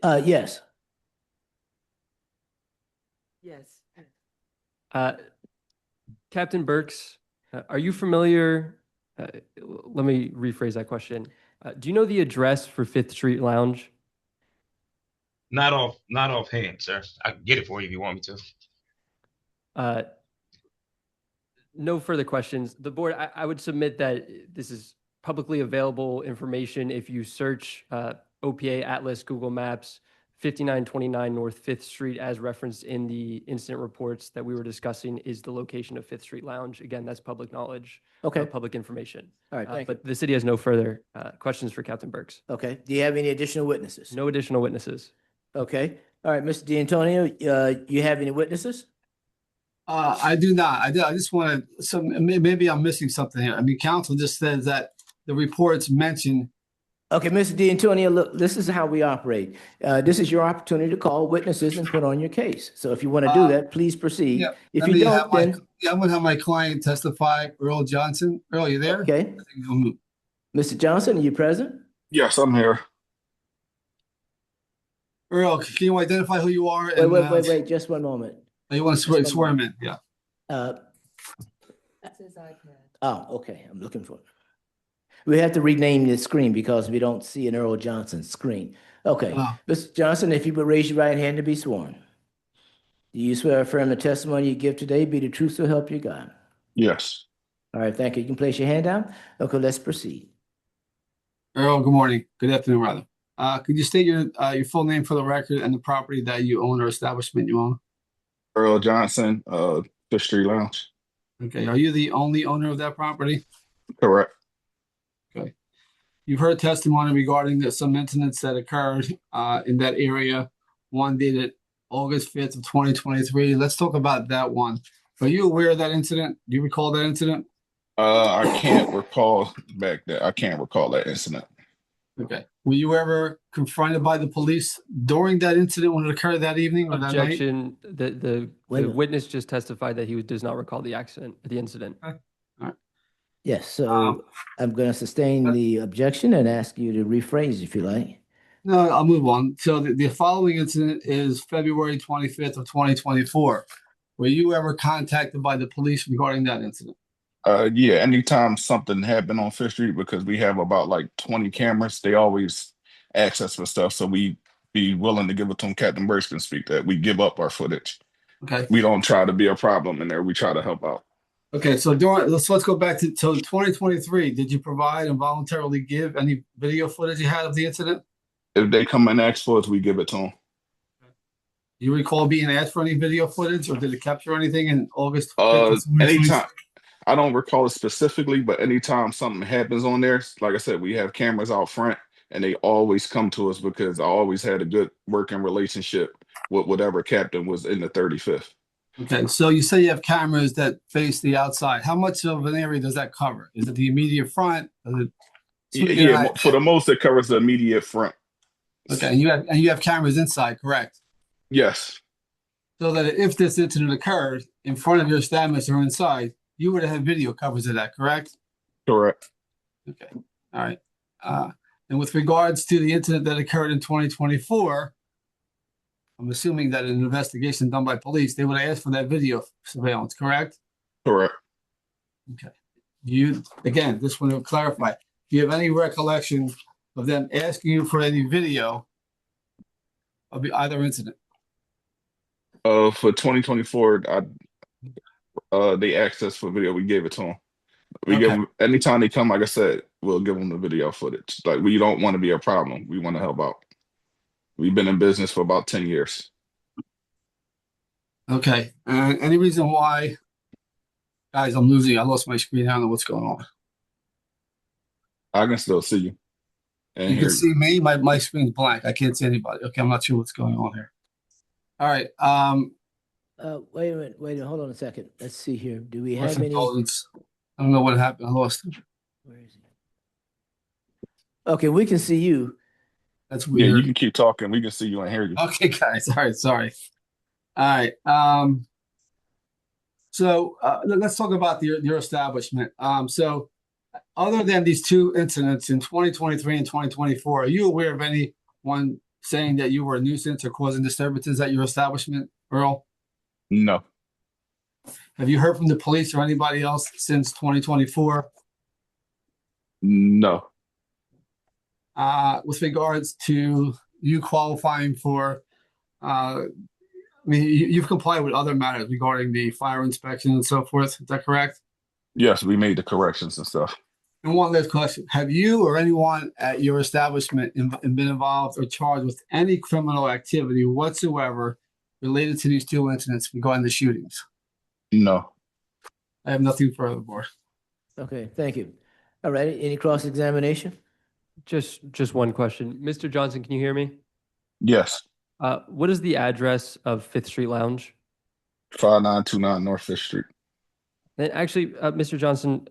Right. Yes. Yes. Captain Burks, are you familiar? Let me rephrase that question. Do you know the address for Fifth Street Lounge? Not offhand, sir. I can get it for you if you want me to. No further questions. The board, I would submit that this is publicly available information. If you search OPA Atlas Google Maps, 5929 North 5th Street, as referenced in the incident reports that we were discussing, is the location of Fifth Street Lounge. Again, that's public knowledge, Okay. public information. All right, thank you. But the city has no further questions for Captain Burks. Okay. Do you have any additional witnesses? No additional witnesses. Okay. All right, Mr. D'Antonio, you have any witnesses? I do not. I just want to, maybe I'm missing something here. I mean, counsel just says that the reports mention. Okay, Mr. D'Antonio, look, this is how we operate. This is your opportunity to call witnesses and put on your case. So if you want to do that, please proceed. Yeah, If let you me don't, have my- then, Yeah, I'm going to have my client testify, Earl Johnson. Earl, you there? okay. Mr. Johnson, are you present? Yes, I'm here. Earl, can you identify who you are? Wait, and, wait, just one moment. You want to Just swear one him in? Yeah. That's his iPad. Oh, okay, I'm looking for it. We have to rename the screen because we don't see an Earl Johnson screen. Okay, Oh. Mr. Johnson, if you would raise your right hand to be sworn. Do you swear or affirm the testimony you give today be the truth so help you God? Yes. All right, thank you. You can place your hand down. Okay, let's proceed. Earl, good morning. Good afternoon, rather. Could you state your full name for the record and the property that you own or establishment you own? Earl Johnson, Fifth Street Lounge. Okay, are you the only owner of that property? Correct. Okay. You've heard testimony regarding some incidents that occurred in that area. One dated August 5th of 2023. Let's talk about that one. Are you aware of that incident? Do you recall that incident? I can't recall back there. I can't recall that incident. Okay. Were you ever confronted by the police during that incident when it occurred that evening or that night? Objection, the witness just testified that he does not recall the incident. Yes, so I'm going to sustain the objection and ask you to rephrase if you like. No, I'll move on. So the following incident is February 25th of 2024. Were you ever contacted by the police regarding that incident? Yeah, anytime something happened on Fifth Street, because we have about like 20 cameras, they always ask us for stuff. So we be willing to give it to them. Captain Burks can speak that. We give up our footage. Okay. We don't try to be a problem in there. We try to help out. Okay, so let's go back to 2023. Did you provide and voluntarily give any video footage you had of the incident? If they come and ask for us, we give it to them. You recall being asked for any video footage, or did it capture anything in August? Anytime. I don't recall it specifically, but anytime something happens on there, like I said, we have cameras out front, and they always come to us because I always had a good working relationship with whatever captain was in the 35th. Okay, so you say you have cameras that face the outside. How much of an area does that cover? Is it the immediate front? Yeah, for the most, it covers the immediate front. Okay, and you have cameras inside, correct? Yes. So that if this incident occurred in front of your establishment or inside, you would have had video covers of that, correct? Correct. Okay, all right. And with regards to the incident that occurred in 2024, I'm assuming that an investigation done by police, they would have asked for that video surveillance, correct? Correct. Okay. Again, this one will clarify. Do you have any recollection of them asking you for any video of either incident? For 2024, they asked us for video. We gave it to them. We give them anytime they come. Like I said, we'll give them the video footage. Like, we don't want to be a problem. We want to help out. We've been in business for about 10 years. Okay. Any reason why? Guys, I lost my screen. I don't know what's going on. I can still see you. And you can see me. My screen's blank. I can't see anybody. Okay, I'm not sure what's going on here. All right. Wait a minute. Hold on a second. Let's see here. Do we have any? I don't know what happened. I lost it. Where is he? Okay, we can see you. That's weird. Yeah, you can keep talking. We can see you and hear you. Okay, guys. All right. Sorry. All right. So let's talk about your establishment. So other than these two incidents in 2023 and 2024, are you aware of anyone saying that you were a nuisance or causing disturbances at your establishment, Earl? No. Have you heard from the police or anybody else since 2024? No. With regards to you qualifying for, you've complied with other matters regarding the fire inspection and so forth. Is that correct? Yes, we made the corrections and stuff. And one last question. Have you or anyone at your establishment been involved or charged with any criminal activity whatsoever related to these two incidents regarding the shootings? No. I have nothing further, board. Okay, thank you. All right, any cross-examination? Just one question. Mr. Johnson, can you hear me? Yes. What is the address of Fifth Street Lounge? 5929 North Fifth Street. And actually, Mr. Johnson,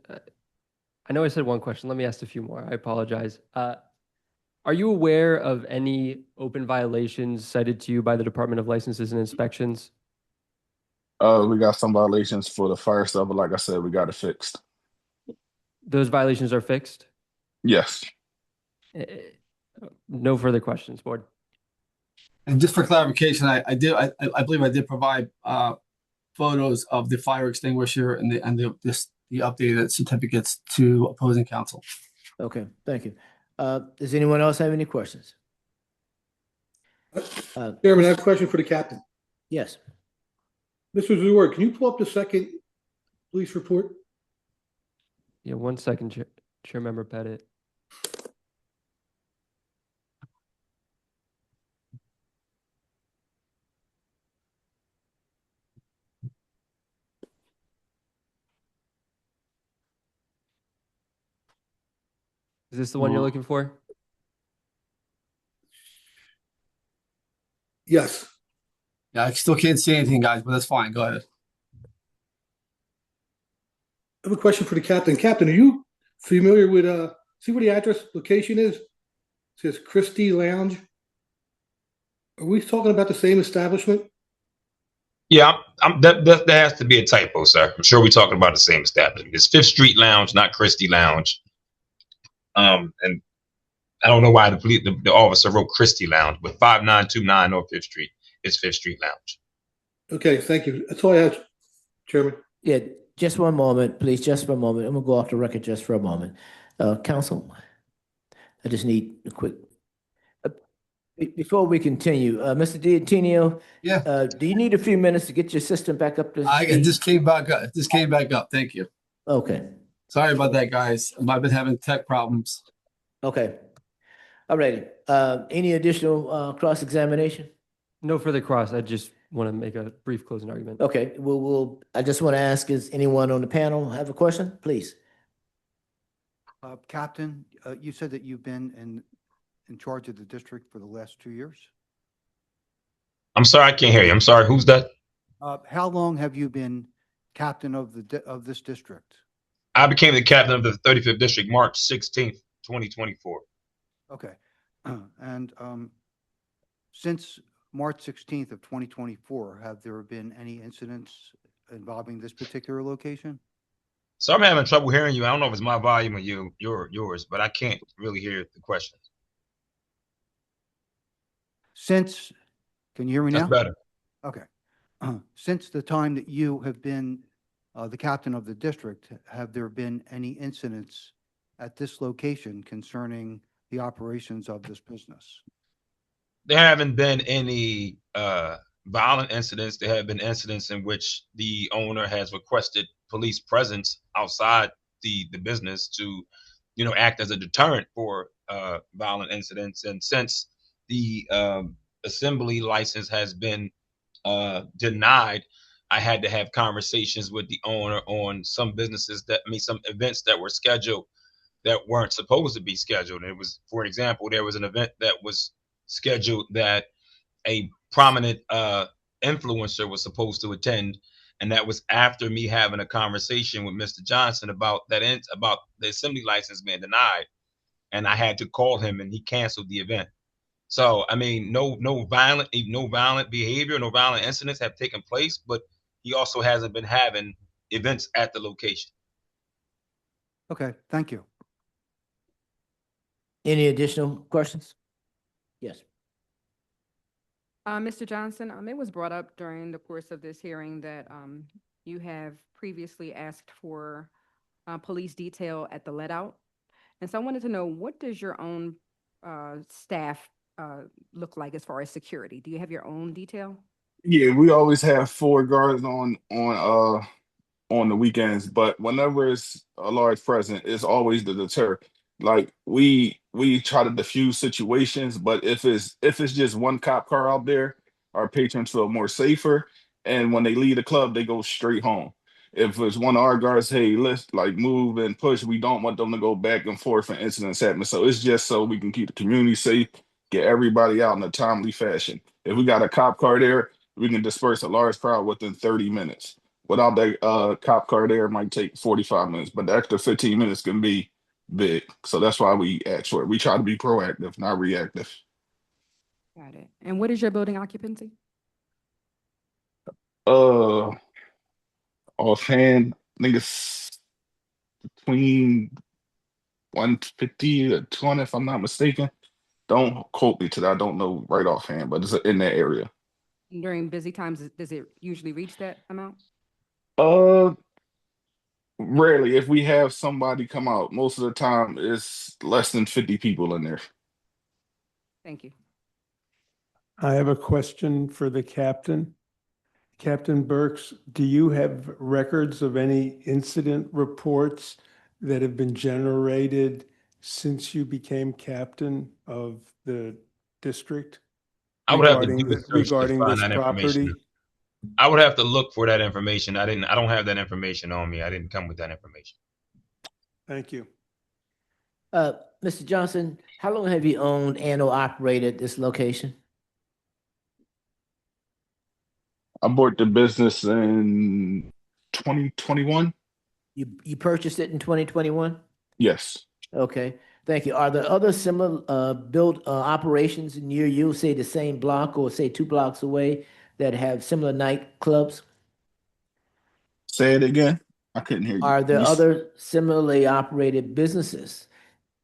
I know I said one question. Let me ask a few more. I apologize. Are you aware of any open violations cited to you by the Department of Licenses and Inspections? We got some violations for the fire stuff, but like I said, we got it fixed. Those violations are fixed? Yes. No further questions, board. And just for clarification, I believe I did provide photos of the fire extinguisher and the updated certificates to opposing counsel. Okay, thank you. Does anyone else have any questions? Chairman, I have a question for the captain. Yes. Mr. Zewar, can you pull up the second police report? Yeah, 1 second, Chair Member Pettit. Is this the one you're looking for? Yes. Yeah, I still can't see anything, guys, but that's fine. Go ahead. I have a question for the captain. Captain, are you familiar with, see where the address location is? It says Christie Lounge. Are we talking about the same establishment? Yeah, that has to be a typo, sir. I'm sure we're talking about the same establishment. It's Fifth Street Lounge, not Christie Lounge. And I don't know why the officer wrote Christie Lounge, but 5929 North Fifth Street is Fifth Street Lounge. Okay, thank you. That's all I have, Chairman. Yeah, just one moment, please, just for a moment. I'm gonna go off the record just for a moment. Counsel, I just need a quick, before we continue, Mr. D'Antonio. Yeah. Do you need a few minutes to get your system back up to It speed? just came back up. Just came back up. Thank you. Okay, Sorry about that, guys. I've been having tech problems. okay. All righty. Any additional cross-examination? No further cross. I just want to make a brief closing argument. Okay, I just want to ask, is anyone on the panel have a question? Please. Captain, you said that you've been in charge of the district for the last 2 years. I'm sorry, I can't hear you. I'm sorry. Who's that? How long have you been captain of this district? I became the captain of the 35th District March 16th, 2024. Okay. And since March 16th of 2024, have there been any incidents involving this particular location? So I'm having trouble hearing you. I don't know if it's my volume or yours, but I can't really hear the question. Can you hear me now? That's better. Okay. Since the time that you have been the captain of the district, have there been any incidents at this location concerning the operations of this business? There haven't been any violent incidents. There have been incidents in which the owner has requested police presence outside the business to, act as a deterrent for violent incidents. And since the assembly license has been denied, I had to have conversations with the owner on some some events that were scheduled that weren't supposed to be scheduled. And it was, for example, there was an event that was scheduled that a prominent influencer was supposed to attend, and that was after me having a conversation with Mr. Johnson about about the assembly license being denied, and I had to call him, and he canceled the event. So I mean, no violent behavior, no violent incidents have taken place, but he also hasn't been having events at the location. Okay, thank you. Any additional questions? Yes. Mr. Johnson, it was brought up during the course of this hearing that you have previously asked for police detail at the let out. And so I wanted to know, what does your own staff look like as far as security? Do you have your own detail? Yeah, we always have 4 guards on the weekends, but whenever it's a large present, it's always the deter. Like we try to diffuse situations, but if it's just one cop car out there, our patrons feel more safer, and when they leave the club, they go straight home. If it's one of our guards, hey, let's move and push, we don't want them to go back and forth and incidents happen. So it's just so we can keep the community safe, get everybody out in a timely fashion. If we got a cop car there, we can disperse a large crowd within 30 minutes. Without that cop car there, it might take 45 minutes, but the extra 15 minutes can be big. So that's why we ask for it. We try to be proactive, not reactive. Got it. And what is your building occupancy? Offhand, I think it's between 150 to 200, if I'm not mistaken. Don't quote me to that. I don't know right offhand, but it's in that area. During busy times, does it usually reach that amount? Rarely. If we have somebody come out, most of the time it's less than 50 people in there. Thank you. I have a question for the captain. Captain Burks, do you have records of any incident reports that have been generated since you became captain of the district? I would have to do a search to regarding find this that property? information. I would have to look for that information. I don't have that information on me. I didn't come with that information. Thank you. Mr. Johnson, how long have you owned and/or operated this location? I bought the business in 2021. You purchased it in 2021? Yes. Okay, thank you. Are there other similar built operations near you, say the same block or say 2 blocks away, that have similar nightclubs? Say it again. I couldn't hear you. Are there other similarly operated businesses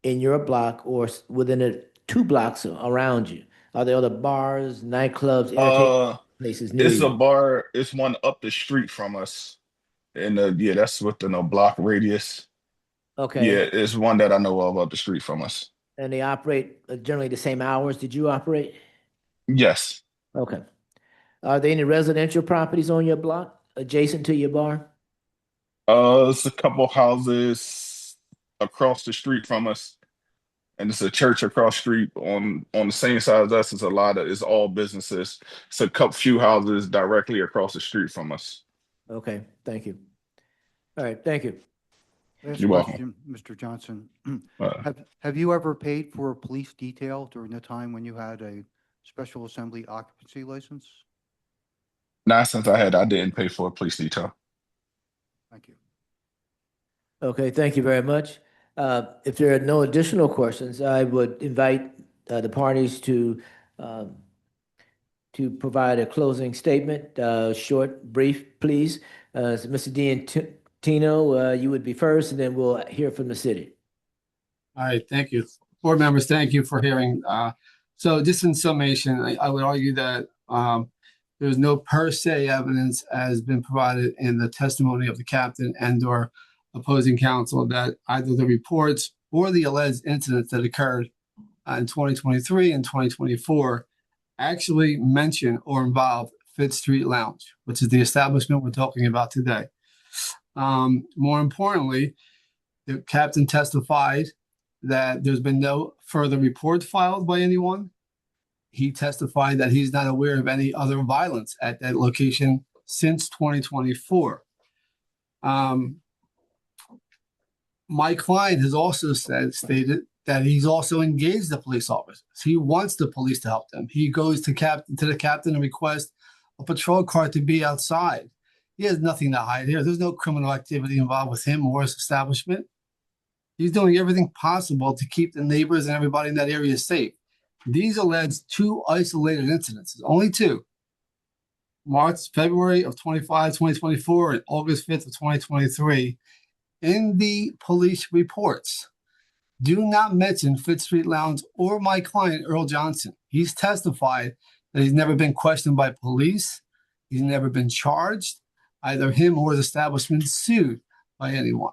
in your block or within the 2 blocks around you? Are there other bars, nightclubs, entertainment places near It's a you? bar. It's one up the street from us, and yeah, that's within a block radius. Okay, Yeah, it's one that I know of up the street from us. and they operate generally the same hours did you operate? Yes. Okay. Are there any residential properties on your block adjacent to your bar? It's a couple houses across the street from us, and it's a church across the street on the same side as us. It's all businesses. It's a couple few houses directly across the street from us. Okay, thank you. All right, thank you. Last You're welcome. question, Mr. Johnson. Uh, Have you ever paid for a police detail during the time when you had a special assembly occupancy license? Not since I didn't pay for a police detail. Thank you. Okay, thank you very much. If there are no additional questions, I would invite the parties to provide a closing statement, short, brief, please. So Mr. Tino, you would be first, and then we'll hear from the city. All right, thank you. Board members, thank you for hearing. So just in summation, I would argue that there's no per se evidence has been provided in the testimony of the captain and/or opposing counsel that either the reports or the alleged incidents that occurred in 2023 and 2024 actually mention or involve Fifth Street Lounge, which is the establishment we're talking about today. More importantly, the captain testified that there's been no further reports filed by anyone. He testified that he's not aware of any other violence at that location since 2024. My client has also stated that he's also engaged the police officers. He wants the police to help them. He goes to the captain and requests a patrol car to be outside. He has nothing to hide here. There's no criminal activity involved with him or his establishment. He's doing everything possible to keep the neighbors and everybody in that area safe. These alleged 2 isolated incidents, only 2, February of 2024 and August 5th of 2023, in the police reports, do not mention Fifth Street Lounge or my client, Earl Johnson. He's testified that he's never been questioned by police. He's never been charged, either him or his establishment sued by anyone.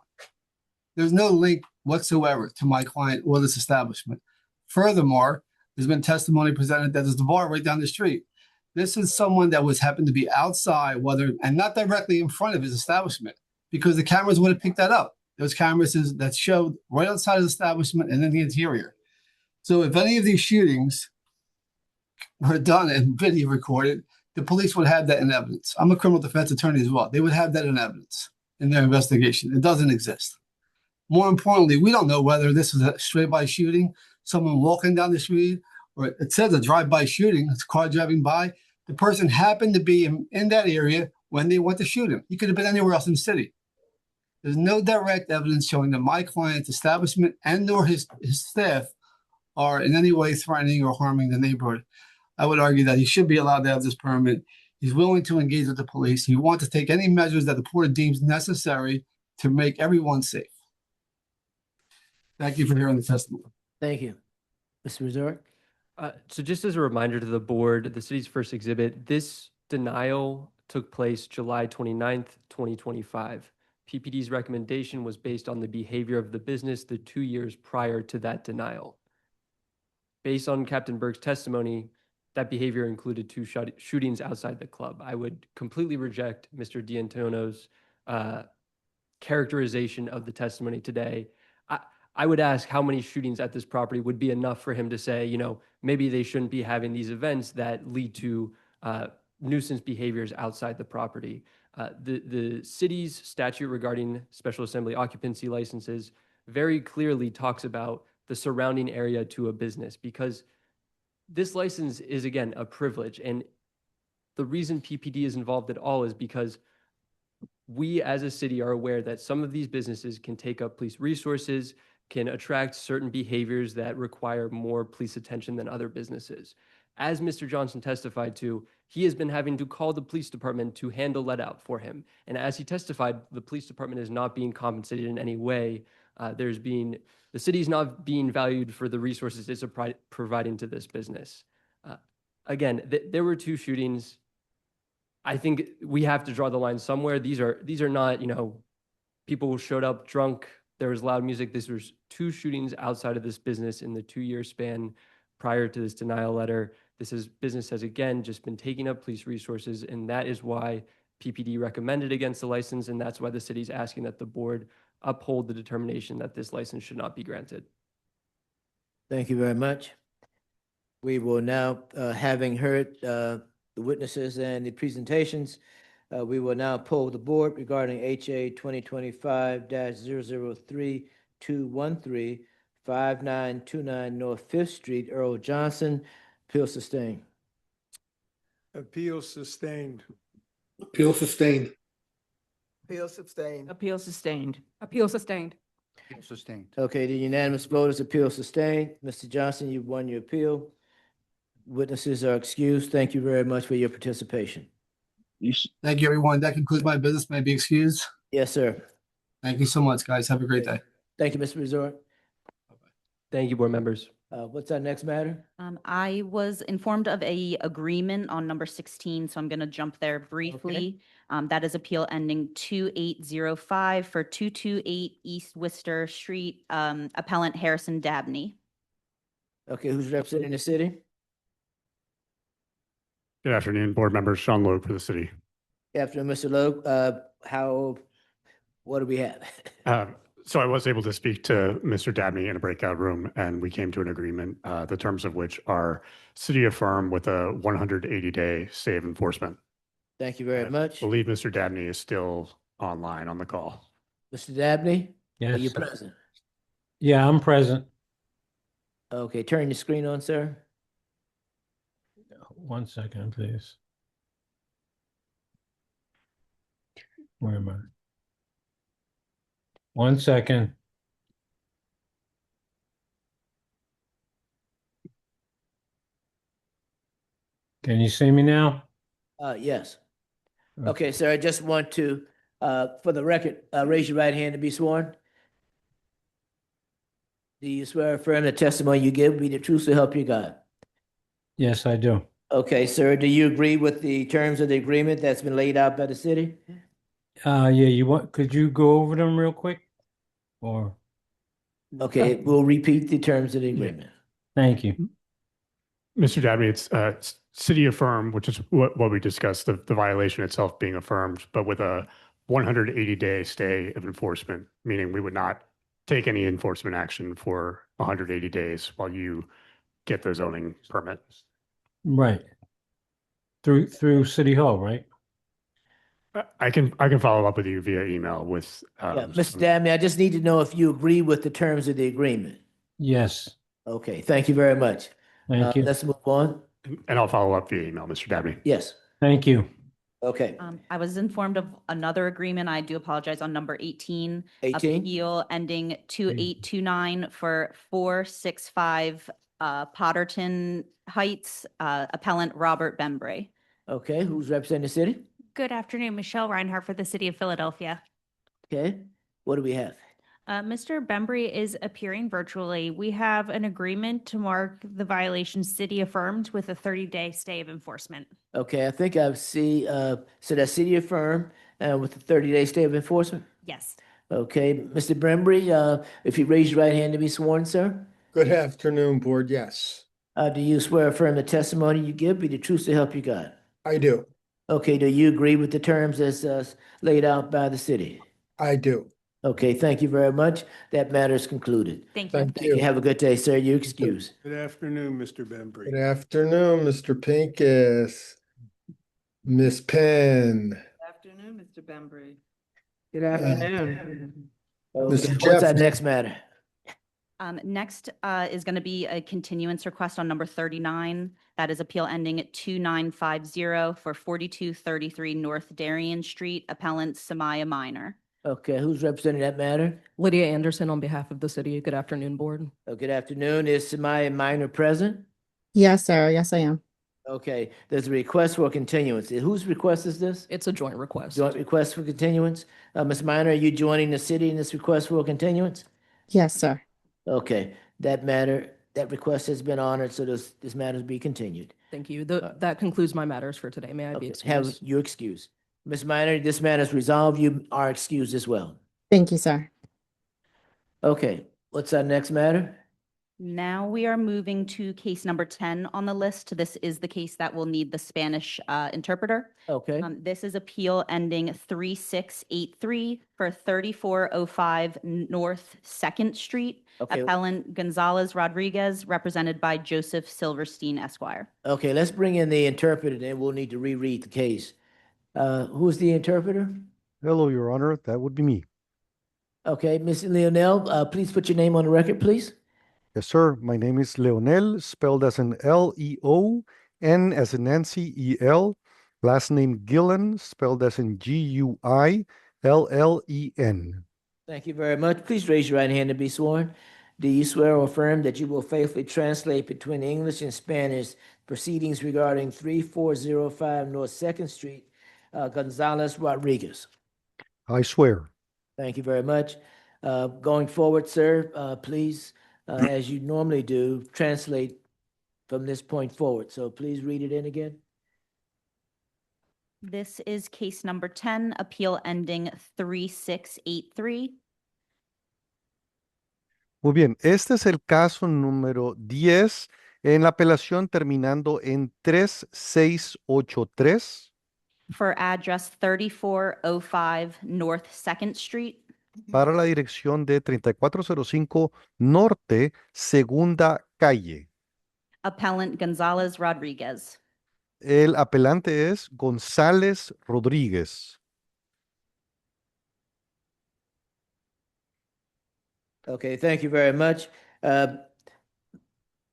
There's no link whatsoever to my client or this establishment. Furthermore, there's been testimony presented that there's the bar right down the street. This is someone that happened to be outside, and not directly in front of his establishment, because the cameras would have picked that up. Those cameras that showed right outside his establishment and in the interior. So if any of these shootings were done and video recorded, the police would have that in evidence. I'm a criminal defense attorney as well. They would have that in evidence in their investigation. It doesn't exist. More importantly, we don't know whether this is a straight-by shooting, someone walking down the street, or it says a drive-by shooting, it's a car driving by. The person happened to be in that area when they went to shoot him. He could have been anywhere else in the city. There's no direct evidence showing that my client's establishment and or his staff are in any way threatening or harming the neighborhood. I would argue that he should be allowed to have this permit. He's willing to engage with the police. He wants to take any measures that the port deems necessary to make everyone safe. Thank you for hearing the testimony. Thank you. Mr. Resort? So just as a reminder to the board, the city's first exhibit, this denial took place July 29th, 2025. PPD's recommendation was based on the behavior of the business the 2 years prior to that denial. Based on Captain Burke's testimony, that behavior included 2 shootings outside the club. I would completely reject Mr. D'Antonio's characterization of the testimony today. I would ask how many shootings at this property would be enough for him to say, maybe they shouldn't be having these events that lead to nuisance behaviors outside the property. The city's statute regarding Special Assembly occupancy licenses very clearly talks about the surrounding area to a business, because this license is, again, a privilege. And the reason PPD is involved at all is because we as a city are aware that some of these businesses can take up police resources, can attract certain behaviors that require more police attention than other businesses. As Mr. Johnson testified to, he has been having to call the police department to handle let out for him. And as he testified, the police department is not being compensated in any way. The city is not being valued for the resources it's providing to this business. Again, there were 2 shootings. I think we have to draw the line somewhere. These are not, people showed up drunk. There was loud music. This was 2 shootings outside of this business in the 2-year span prior to this denial letter. Business has again just been taking up police resources, and that is why PPD recommended against the license, and that's why the city's asking that the board uphold the determination that this license should not be granted. Thank you very much. We will now, having heard the witnesses and the presentations, we will now poll the board regarding HA 2025-003213, 5929 North Fifth Street, Earl Johnson. Appeal sustained. Appeal sustained. Appeal sustained. Appeal sustained. Appeal sustained. Appeal sustained. Appeal sustained. Okay, the unanimous vote is appeal sustained. Mr. Johnson, you've won your appeal. Witnesses are excused. Thank you very much for your participation. Thank you, everyone. That concludes my business. May I be excused? Yes, sir. Thank you so much, guys. Have a great day. Thank you, Mr. Resort. Thank you, board members. What's our next matter? I was informed of a agreement on number 16, so I'm going to jump there briefly. That is appeal ending 2805 for 228 East Worcester Street, appellant Harrison Dabney. Okay, who's representing the city? Good afternoon, board members. Sean Loeb for the city. Good afternoon, Mr. Loeb. What do we have? So I was able to speak to Mr. Dabney in a breakout room, and we came to an agreement, the terms of which are city affirm with a 180-day stay of enforcement. Thank you very much. I believe Mr. Dabney is still online on the call. Mr. Dabney? Yes. Are you present? Yeah, I'm present. Okay, turn your screen on, sir. 1 second, please. Where am I? 1 second. Can you see me now? Yes. Okay, sir, I just want to, for the record, raise your right hand to be sworn. Do you swear or affirm the testimony you give be the truth to help you God? Yes, I do. Okay, sir, do you agree with the terms of the agreement that's been laid out by the city? Yeah, could you go over them real quick? Or, Okay, we'll repeat the terms of the agreement. thank you. Mr. Dabney, it's city affirm, which is what we discussed, the violation itself being affirmed, but with a 180-day stay of enforcement, meaning we would not take any enforcement action for 180 days while you get the zoning permit. Right. Through City Hall, right? I can follow up with you via email with. Yeah, Mr. Dabney, I just need to know if you agree with the terms of the agreement. Yes. Okay, thank you very much. Thank you. Let's move on. And I'll follow up via email, Mr. Dabney. Yes. Thank you. Okay. I was informed of another agreement. I do apologize on number 18. 18? Appeal ending 2829 for 465 Potterton Heights, appellant Robert Bembray. Okay, who's representing the city? Good afternoon, Michelle Reinhardt for the City of Philadelphia. Okay, what do we have? Mr. Bembry is appearing virtually. We have an agreement to mark the violation city affirmed with a 30-day stay of enforcement. Okay, I think I see, so that's city affirmed with a 30-day stay of enforcement? Yes. Okay, Mr. Bembry, if you raise your right hand to be sworn, sir? Good afternoon, board. Yes, Do you swear or affirm the testimony you give be the truth to help you God? I do. Okay, do you agree with the terms as laid out by the city? I do. Okay, thank you very much. That matter is concluded. Thank you. Thank you. Have a good day, sir. You excuse. Good afternoon, Mr. Bembry. Good afternoon, Mr. Pincus. Miss Penn. Good afternoon, Mr. Bembry. Good afternoon. Okay, Mr. what's our Jeff, next matter? Next is going to be a continuance request on number 39. That is appeal ending at 2950 for 4233 North Darien Street, appellant Samaya Minor. Okay, who's representing that matter? Lydia Anderson on behalf of the city. Good afternoon, board. Good afternoon. Is Samaya Minor present? Yes, sir. Yes, I am. Okay, there's a request for continuance. Whose request is this? It's a joint request. Joint request for continuance. Ms. Minor, are you joining the city in this request for continuance? Yes, sir. Okay, that request has been honored, so this matter be continued. Thank you. That concludes my matters for today. May I be Okay, have excused? you excused. Ms. Minor, this matter is resolved. You are excused as well. Thank you, sir. Okay, what's our next matter? Now we are moving to case number 10 on the list. This is the case that will need the Spanish interpreter. Okay, This is appeal ending 3683 for 3405 North 2nd Street. Okay. Appellant Gonzalez Rodriguez, represented by Joseph Silverstein Esquire. okay, let's bring in the interpreter, then we'll need to reread the case. Who's the interpreter? Hello, Your Honor. That would be me. Okay, Ms. Leonel, please put your name on the record, please. Yes, sir. My name is Leonel, spelled as an L-E-O, N as in Nancy, E-L. Last name Gillen, spelled as in G-U-I-L-L-E-N. Thank you very much. Please raise your right hand to be sworn. Do you swear or affirm that you will faithfully translate between English and Spanish proceedings regarding 3405 North 2nd Street, Gonzalez Rodriguez? I swear. Thank you very much. Going forward, sir, please, as you normally do, translate from this point forward. So please read it in again. This is case number 10, appeal ending 3683. Muy bien. Este es el caso número 10 en la apelación terminando en 3683 For address 3405 North 2nd Street. para la dirección de 3405 Norte, Segunda Calle. Appellant Gonzalez Rodriguez. El apelante es González Rodríguez. Okay, thank you very much.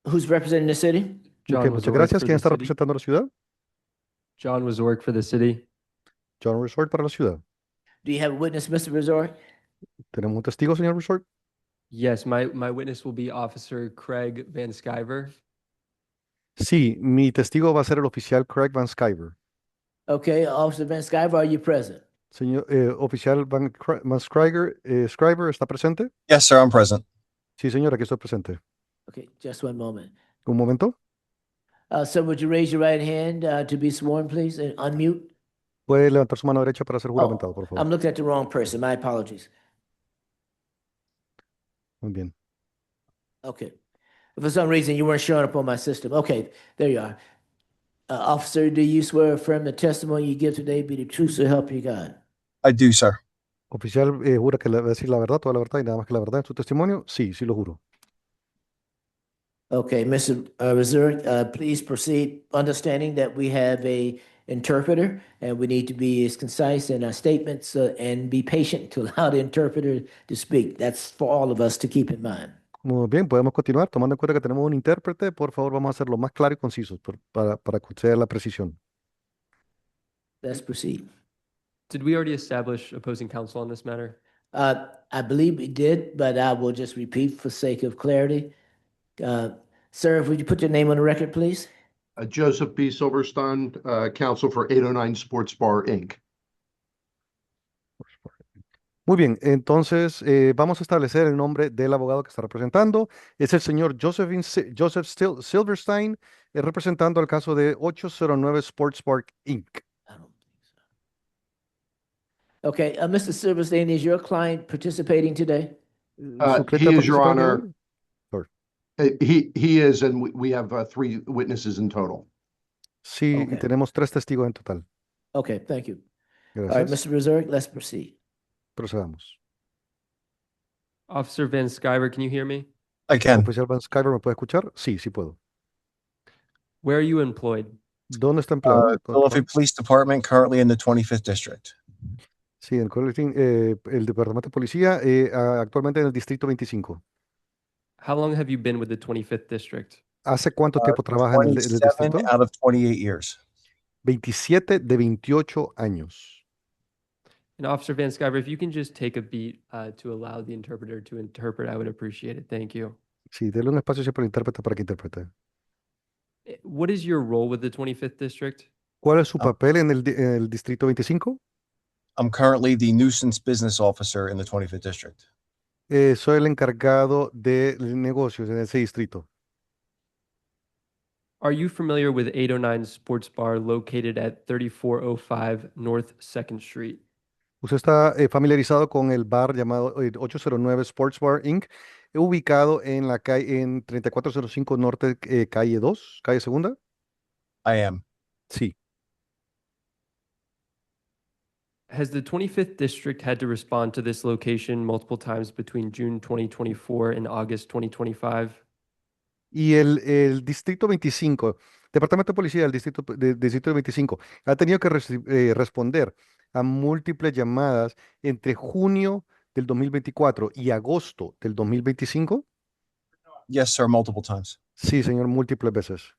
Who's representing the city? Ok, muchas gracias. ¿Quién está representando a la ciudad? John Wazork for the city. John Resort para la ciudad. Do you have a witness, Mr. Resort? ¿Tenemos un testigo, señor Resort? Yes, my witness will be Officer Craig Van Skyver. Sí, mi testigo va a ser el oficial Craig Van Skyver. Okay, Officer Van Skyver, are you present? Señor oficial Van Skyver, Skyver, ¿está presente? Yes, sir, I'm present. Sí, señor, aquí estoy presente. Okay, just one moment. Un momento. Sir, would you raise your right hand to be sworn, please, and unmute? Puede levantar su mano derecha para ser juramentado, por favor. I'm looking at the wrong person. My apologies. Muy bien. Okay. For some reason, you weren't showing up on my system. Okay, there you are. Officer, do you swear or affirm the testimony you give today be the truth so help you God? I do, sir. Oficial, ¿jura que le va a decir la verdad, toda la verdad y nada más que la verdad en su testimonio? Sí, sí lo juro. Okay, Mr. Reserve, please proceed, understanding that we have a interpreter and we need to be as concise in our statements and be patient to allow the interpreter to speak. That's for all of us to keep in mind. Muy bien, podemos continuar. Tomando en cuenta que tenemos un intérprete, por favor, vamos a hacerlo más claro y conciso para que sea la precisión. Let's proceed. Did we already establish opposing counsel on this matter? I believe we did, but I will just repeat for sake of clarity. Sir, would you put your name on the record, please? Joseph B. Silverstein, counsel for 809 Sports Bar, Inc. Muy bien, entonces vamos a establecer el nombre del abogado que está representando. Es el señor Joseph Silverstein, representando el caso de 809 Sports Park, Inc. Okay, Mr. Silverstein, is your client participating today? He is, Your Honor. He is, and we have 3 witnesses in total. Sí, y tenemos 3 testigos en total. Okay, thank you. Gracias. All right, Mr. Reserve, let's proceed. Procedamos. Officer Van Skyver, can you hear me? I can. Oficial Van Skyver, ¿me puede escuchar? Sí, sí puedo. Where are you employed? ¿Dónde está empleado? Philadelphia Police Department, currently in the 25th District. Sí, el Departamento de Policía, actualmente en el Distrito 25. How long have you been with the 25th District? ¿Hace cuánto tiempo trabaja en el 27 distrito? out of 28 years. 27 de 28 años. And Officer Van Sciver, if you can just take a beat to allow the interpreter to interpret, I would appreciate it. Thank you. Sí, déle un espacio siempre al intérprete para que interprete. What is your role with the 25th District? ¿Cuál es su papel en el Distrito 25? I'm currently the nuisance business officer in the 25th District. Soy el encargado de negocios en ese distrito. Are you familiar with 809 Sports Bar located at 3405 North 2nd Street? ¿Usted está familiarizado con el bar llamado 809 Sports Bar Inc., ubicado en la calle en 3405 Norte, calle 2, calle Segunda? I am. Sí. Has the 25th District had to respond to this location multiple times between June 2024 and August 2025? Y el Distrito 25, Departamento de Policía del Distrito 25, ha tenido que responder a múltiples llamadas entre junio del 2024 y agosto del 2025. Yes, sir, multiple times. Sí, señor, múltiples veces.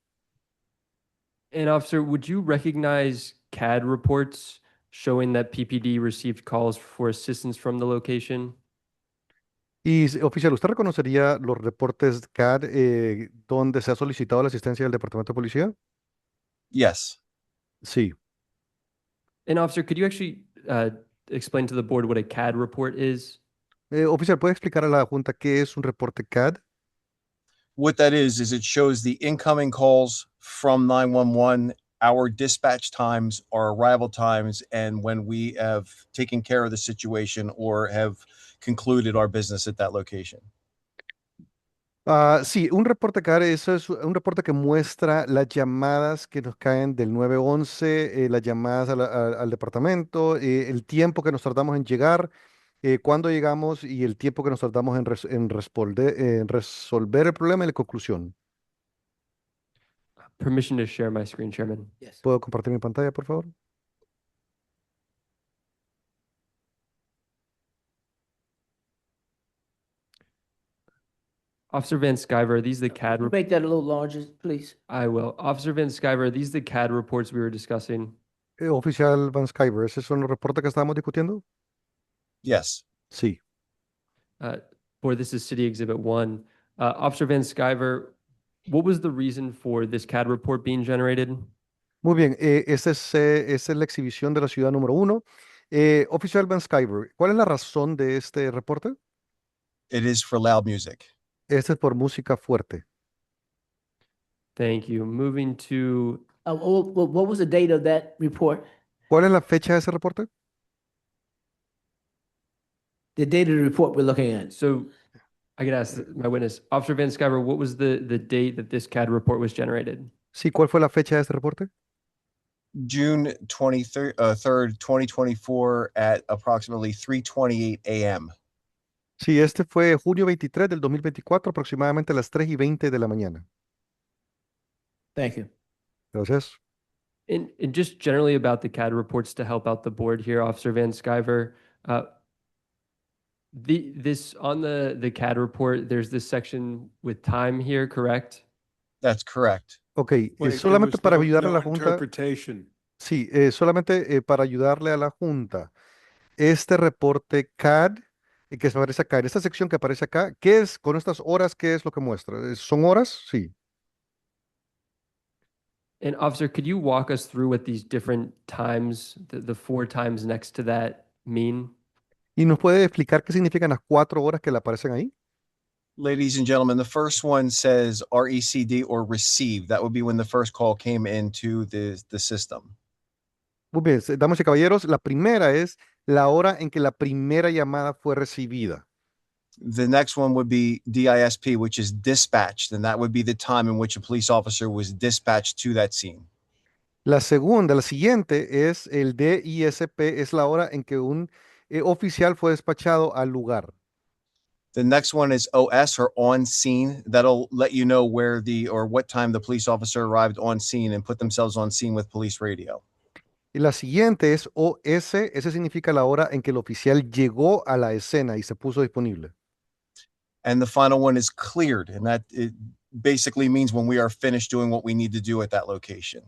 And officer, would you recognize CAD reports showing that PPD received calls for assistance from the location? Y oficial, ¿usted reconocería los reportes CAD donde se ha solicitado la asistencia del Departamento de Policía? Yes. Sí. And officer, could you actually explain to the board what a CAD report is? Oficial, ¿puede explicar a la Junta qué es un reporte CAD? What that is it shows the incoming calls from 911, our dispatch times, our arrival times, and when we have taken care of the situation or have concluded our business at that location. Sí, un reporte CAD eso es un reporte que muestra las llamadas que nos caen del 911, las llamadas al departamento, el tiempo que nos tardamos en llegar, cuándo llegamos y el tiempo que nos tardamos en resolver el problema y la conclusión. Permission to share my screen, Chairman. Yes. ¿Puedo compartir mi pantalla, por favor? Officer Van Sciver, are these the CAD reports? Make that a little larger, please. I will. Officer Van Sciver, are these the CAD reports we were discussing? Oficial Van Sciver, ¿esos son los reportes que estábamos discutiendo? Yes. Sí. Board, this is City Exhibit 1. Officer Van Sciver, what was the reason for this CAD report being generated? Muy bien, esa es la exhibición de la ciudad número 1. Oficial Van Sciver, ¿cuál es la razón de este reporte? It is for loud music. Este es por música fuerte. Thank you. Moving to What was the date of that report? ¿Cuál es la fecha de ese reporte? The date of the report we're looking at. So I could ask my witness, Officer Van Sciver, what was the date that this CAD report was generated? Sí, ¿cuál fue la fecha de este reporte? June 23rd, 2024 at approximately 3:28 a.m. Sí, este fue junio 23 del 2024, aproximadamente a las 3:20 de la mañana. Thank you. Gracias. And just generally about the CAD reports to help out the board here, Officer Van Sciver, this on the CAD report, there's this section with time here, correct? That's correct. Ok, Wait, solamente there was para no- ayudarle a no la Junta. interpretation. Sí, solamente para ayudarle a la Junta. Este reporte CAD, que se aparece acá, en esta sección que aparece acá, ¿qué es con estas horas? ¿Qué es lo que muestra? ¿Son horas? Sí. And officer, could you walk us through what these different times, the 4 times next to that mean? ¿Y nos puede explicar qué significan las 4 horas que le aparecen ahí? Ladies and gentlemen, the first one says RECD or received. That would be when the first call came into the system. Muy bien, damas y caballeros, la primera es la hora en que la primera llamada fue recibida. The next one would be DISP, which is dispatched, and that would be the time in which a police officer was dispatched to that scene. La siguiente es el DISP, es la hora en que un oficial fue despachado al lugar. The next one is OS or on scene. That'll let you know what time the police officer arrived on scene and put themselves on scene with police radio. Y la siguiente es OS, ese significa la hora en que el oficial llegó a la escena y se puso disponible. And the final one is cleared, and that it basically means when we are finished doing what we need to do at that location.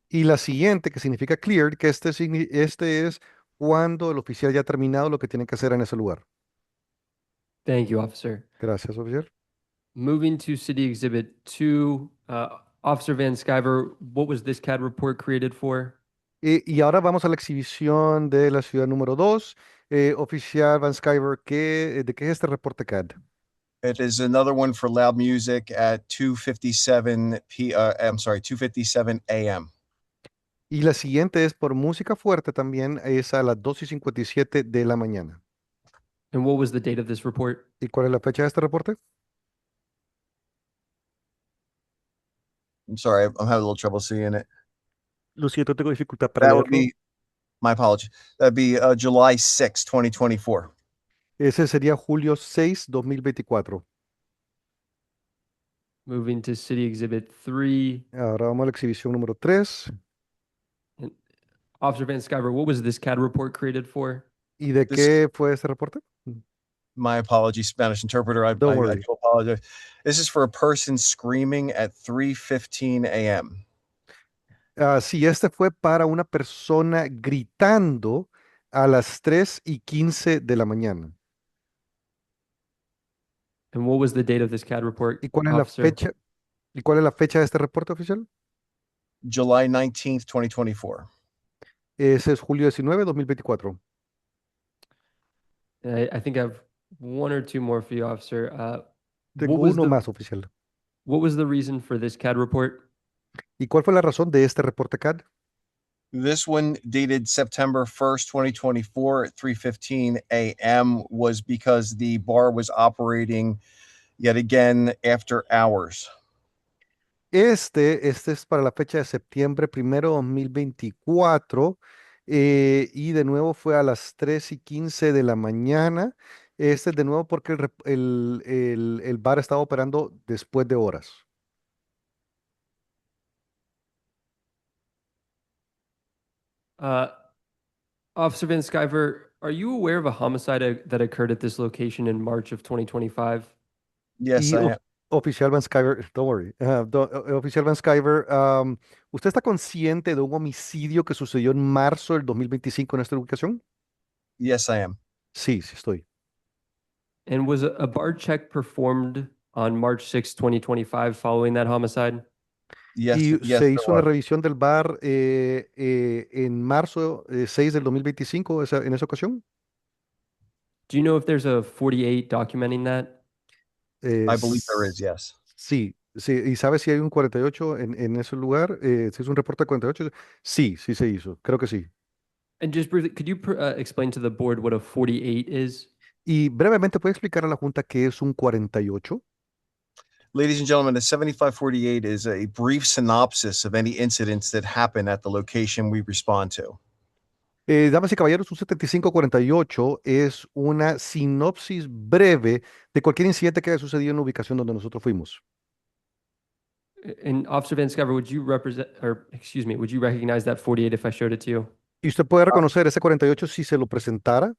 Y la siguiente, que significa cleared, que este es cuando el oficial ya ha terminado lo que tiene que hacer en ese lugar. Thank you, officer. Gracias, oficial. Moving to City Exhibit 2, Officer Van Sciver, what was this CAD report created for? Y ahora vamos a la exhibición de la ciudad número 2. Oficial Van Sciver, ¿de qué es este reporte CAD? It is another one for loud music at 2:57 a.m. Y la siguiente es por música fuerte también, es a las 2:57 de la mañana. And what was the date of this report? ¿Y cuál es la fecha de este reporte? I'm sorry, I'm having a little trouble seeing it. Lo siento, tengo dificultad para That would leerlo. be, my apology. That'd be July 6, 2024. Ese sería julio 6, 2024. Moving to City Exhibit 3, Ahora vamos a la exhibición número 3. Officer Van Sciver, what was this CAD report created for? ¿Y de This- qué fue este reporte? My apologies, Spanish interpreter. I Don't do worry. apologize. This is for a person screaming at 3:15 a.m. Sí, este fue para una persona gritando a las 3:15 de la mañana. And what was the date of this CAD report, ¿Y cuál es la officer? fecha? ¿Y cuál es la fecha de este reporte oficial? July 19th, 2024. Ese es julio 19, 2024. I think I have one or two more for you, officer. Tengo What was uno the más oficial. what was the reason for this CAD report? ¿Y cuál fue la razón de este reporte CAD? This one dated September 1st, 2024 at 3:15 a.m. was because the bar was operating yet again after hours. Este es para la fecha de septiembre 1, 2024 y de nuevo fue a las 3:15 de la mañana. Este de nuevo porque el bar estaba operando después de horas. Officer Van Sciver, are you aware of a homicide that occurred at this location in March of 2025? Yes, Y I am. Oficial Van Sciver, don't worry. Oficial Van Sciver, ¿usted está consciente de un homicidio que sucedió en marzo del 2025 en esta ubicación? Yes, I am. Sí, sí estoy. And was a bar check performed on March 6, 2025 following that homicide? Yes, Y yes, se there hizo una was. revisión del bar en marzo 6 del 2025 en esa ocasión. Do you know if there's a 48 documenting that? I believe there is, yes. Sí, sí. ¿Y sabe si hay un 48 en ese lugar? ¿Se hizo un reporte de 48? Sí, sí se hizo. Creo que sí. And just briefly, could you explain to the board what a 48 is? Y brevemente, ¿puede explicar a la Junta qué es un 48? Ladies and gentlemen, a 7548 is a brief synopsis of any incidents that happen at the location we respond to. Damas y caballeros, un 7548 es una sinopsis breve de cualquier incidente que haya sucedido en la ubicación donde nosotros fuimos. And Officer Van Sciver, would you would you recognize that 48 if I showed it to you? ¿Y usted puede reconocer ese 48 si se lo presentara?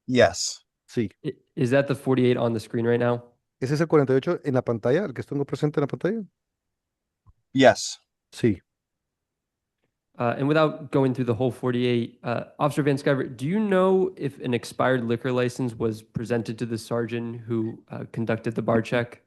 Yes. Sí. Is that the 48 on the screen right now? ¿Ese es el 48 en la pantalla, el que tengo presente en la pantalla? Yes. Sí. And without going through the whole 48, Officer Van Sciver, do you know if an expired liquor license was presented to the sergeant who conducted the bar check?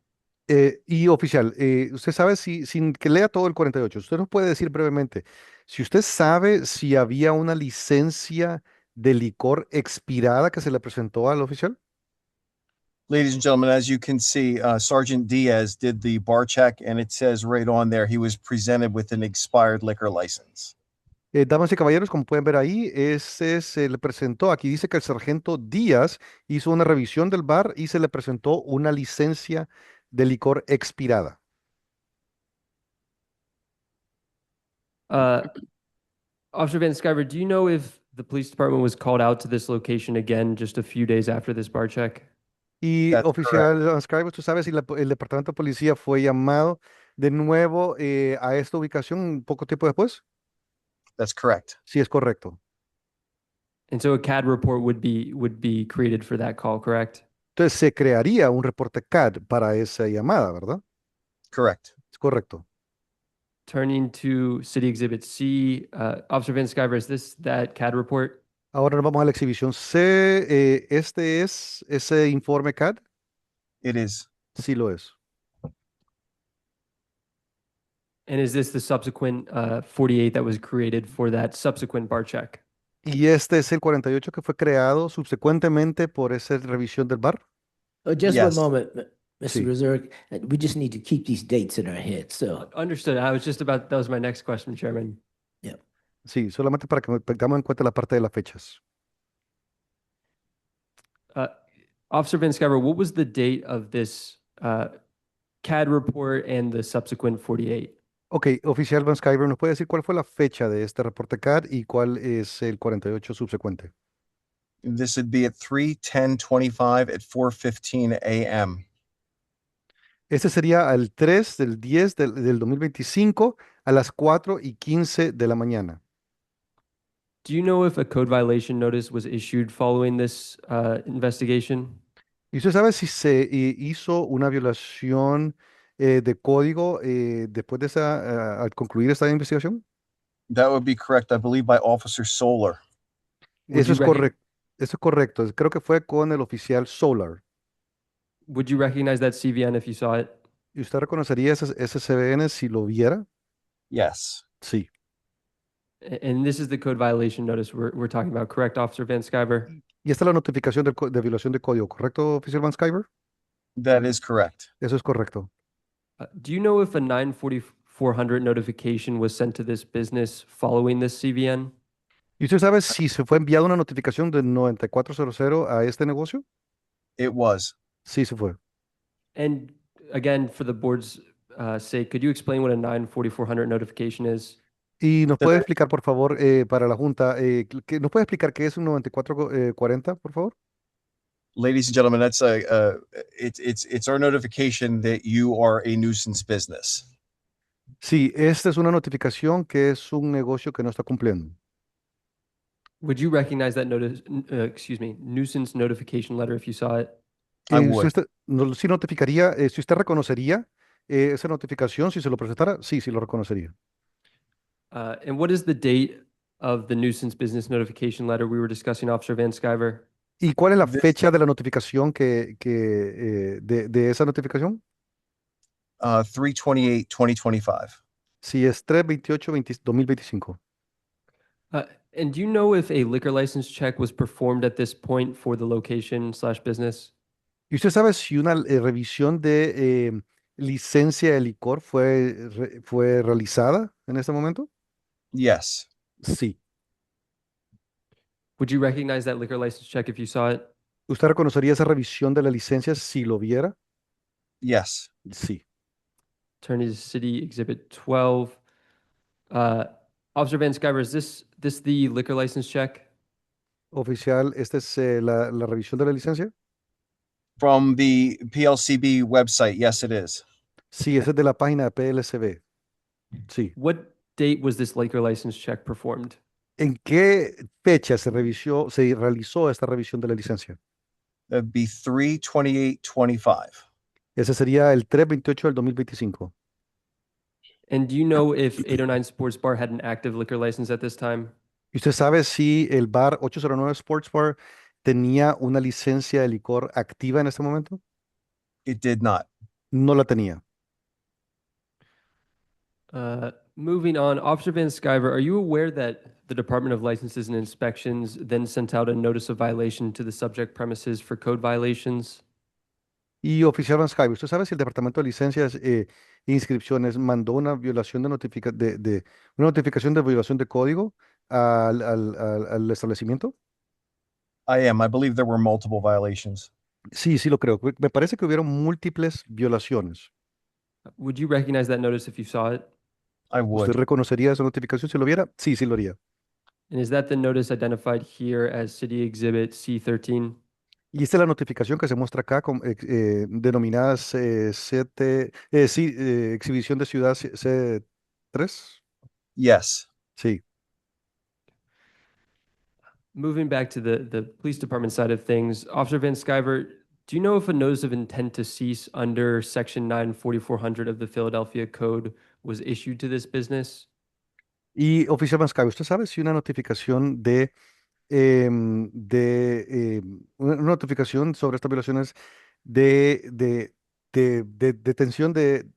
Y oficial, usted sabe sin que lea todo el 48, usted nos puede decir brevemente, si usted sabe si había una licencia de licor expirada que se le presentó al oficial. Ladies and gentlemen, as you can see, Sergeant Diaz did the bar check, and it says right on there he was presented with an expired liquor license. Damas y caballeros, como pueden ver ahí, ese se le presentó, aquí dice que el sargento Díaz hizo una revisión del bar y se le presentó una licencia de licor expirada. Officer Van Sciver, do you know if the police department was called out to this location again just a few days after this bar check? Y That's oficial Van Sciver, ¿tú sabes si el departamento de policía fue llamado de nuevo a esta ubicación un poco tiempo después? That's correct. Sí, es correcto. And so a CAD report would be created for that call, correct? Entonces se crearía un reporte CAD para esa llamada, ¿verdad? Correct. Es correcto. Turning to City Exhibit C, Officer Van Sciver, is this that CAD report? Ahora nos vamos a la exhibición C. ¿Este es ese informe CAD? It is. Sí lo es. And is this the subsequent 48 that was created for that subsequent bar check? ¿Y este es el 48 que fue creado subsecuentemente por esa revisión del bar? Just Yes. one moment, Mr. Sí. Reserve. We just need to keep these dates in our heads. So, Understood. That was my next question, Chairman. Sí, solamente para que tengamos en cuenta la parte de las fechas. Officer Van Sciver, what was the date of this CAD report and the subsequent 48? Ok, oficial Van Sciver, ¿nos puede decir cuál fue la fecha de este reporte CAD y cuál es el 48 subsecuente? This would be at 3/10/25 at 4:15 a.m. Este sería el 3 del 10 del 2025 a las 4:15 de la mañana. Do you know if a code violation notice was issued following this investigation? ¿Y usted sabe si se hizo una violación de código después de al concluir esta investigación? That would be correct, I believe, by Officer Solar. Eso es correcto. Eso es correcto. Creo que fue con el oficial Solar. Would you recognize that CVN if you saw it? ¿Y usted reconocería ese CVN si lo viera? Yes. Sí. And this is the code violation notice we're talking about, correct, Officer Van Sciver? Y esta es la notificación de violación de código, ¿correcto, oficial Van Sciver? That is correct. Eso es correcto. Do you know if a 94400 notification was sent to this business following this CVN? ¿Y usted sabe si se fue enviada una notificación del 9400 a este negocio? It was. Sí, se fue. And again, for the board's sake, could you explain what a 94400 notification is? Y nos puede explicar, por favor, para la Junta, ¿nos puede explicar qué es un 9440, por favor? Ladies and gentlemen, that's it's our notification that you are a nuisance business. Sí, esta es una notificación que es un negocio que no está cumpliendo. Would you recognize that nuisance notification letter if you saw it? I would. Sí notificaría, si usted reconocería esa notificación, si se lo presentara, sí lo reconocería. And what is the date of the nuisance business notification letter we were discussing, Officer Van Sciver? ¿Y cuál es la fecha de la notificación de esa notificación? 3/28/2025. Sí, es 3/28/2025. And do you know if a liquor license check was performed at this point for the location/business? ¿Y usted sabe si una revisión de licencia de licor fue realizada en este momento? Yes. Sí. Would you recognize that liquor license check if you saw it? ¿Usted reconocería esa revisión de la licencia si lo viera? Yes. Sí. Turning to City Exhibit 12. Officer Van Sciver, is this the liquor license check? Oficial, ¿esta es la revisión de la licencia? From the PLCB website, yes, it is. Sí, esa es de la página de PLCB. Sí. What date was this liquor license check performed? ¿En qué fecha se realizó esta revisión de la licencia? That'd be 3/28/25. Ese sería el 3/28 del 2025. And do you know if 809 Sports Bar had an active liquor license at this time? ¿Y usted sabe si el bar 809 Sports Bar tenía una licencia de licor activa en este momento? It did not. No la tenía. Moving on, Officer Van Sciver, are you aware that the Department of Licenses and Inspections then sent out a notice of violation to the subject premises for code violations? Y oficial Van Sciver, ¿usted sabe si el Departamento de Licencias e Inscripciones mandó una violación una notificación de violación de código al establecimiento? I believe there were multiple violations. Sí, lo creo. Me parece que hubieron múltiples violaciones. Would you recognize that notice if you saw it? I would. ¿Usted reconocería esa notificación si lo viera? Sí, lo haría. And is that the notice identified here as City Exhibit C13? Y esta es la notificación que se muestra acá, denominada exhibición de ciudad C3. Yes. Sí. Moving back to the police department side of things, Officer Van Sciver, do you know if a notice of intent to cease under Section 94400 of the Philadelphia Code was issued to this business? Y oficial Manscavio, ¿usted sabe si una notificación una notificación sobre estas violaciones de detención de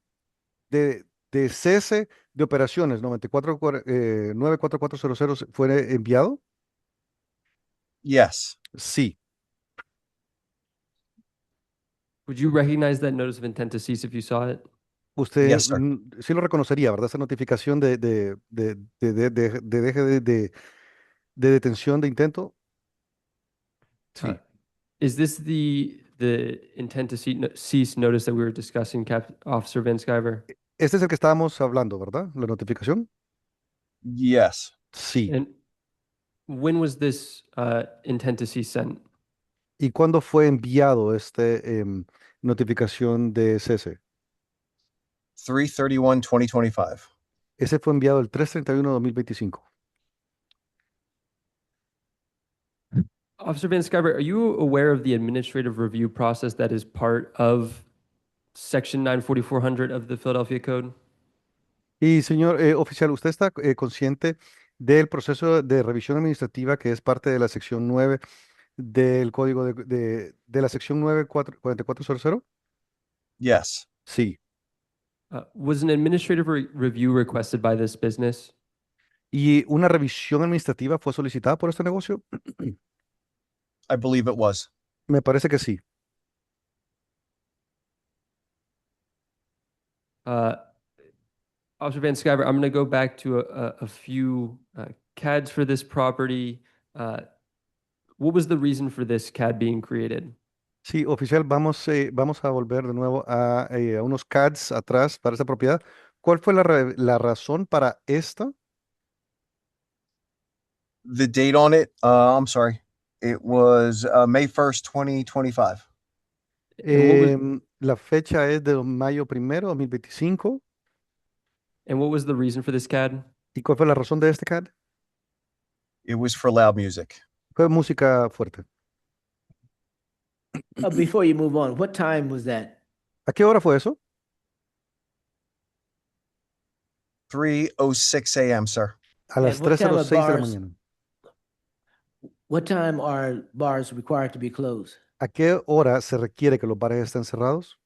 cese de operaciones 94400 fue enviado? Yes. Sí. Would you recognize that notice of intent to cease if you saw it? Usted Yes, sir. sí lo reconocería, ¿verdad? Esa notificación de deje de detención de intento. Sí. Is this the intent to cease notice that we were discussing, Officer Van Sciver? Este es el que estábamos hablando, ¿verdad? La notificación. Yes. Sí. And when was this intent to cease sent? ¿Y cuándo fue enviado este notificación de cese? 3/31/2025. Ese fue enviado el 3/31/2025. Officer Van Sciver, are you aware of the administrative review process that is part of Section 94400 of the Philadelphia Code? Y señor oficial, ¿usted está consciente del proceso de revisión administrativa que es parte de la sección 9 del código de la sección 94400? Yes. Sí. Was an administrative review requested by this business? ¿Y una revisión administrativa fue solicitada por este negocio? I believe it was. Me parece que sí. Officer Van Sciver, I'm going to go back to a few CADs for this property. What was the reason for this CAD being created? Sí, oficial, vamos a volver de nuevo a unos CADs atrás para esta propiedad. ¿Cuál fue la razón para esta? The date on it, I'm sorry. It was May 1st, 2025. La fecha es de mayo 1º, 2025. And what was the reason for this CAD? ¿Y cuál fue la razón de este CAD? It was for loud music. Fue música fuerte. Before you move on, what time was that? ¿A qué hora fue eso? 3:06 a.m., sir. A las And what time are 3:06 de la bars- mañana. What time are bars required to be closed? ¿A qué hora se requiere que los bares estén cerrados?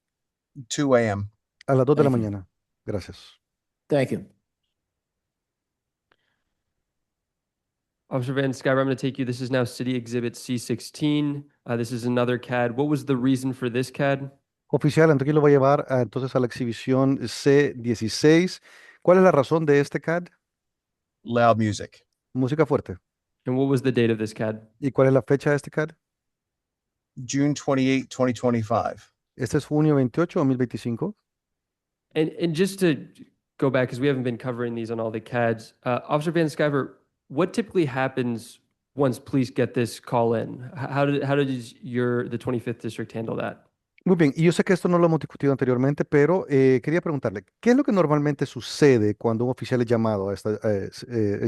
2 a.m. A las 2 de la Thank you. mañana. Gracias. Thank you. Officer Van Sciver, I'm going to take you. This is now City Exhibit C16. This is another CAD. What was the reason for this CAD? Oficial, entonces lo voy a llevar entonces a la exhibición C16. ¿Cuál es la razón de este CAD? Loud music. Música fuerte. And what was the date of this CAD? ¿Y cuál es la fecha de este CAD? June 28, 2025. Este es junio 28, 2025. And just to go back, because we haven't been covering these on all the CADs, Officer Van Sciver, what typically happens once police get this call in? How did the 25th District handle that? Muy bien, y yo sé que esto no lo hemos discutido anteriormente, pero quería preguntarle, ¿qué es lo que normalmente sucede cuando un oficial es llamado es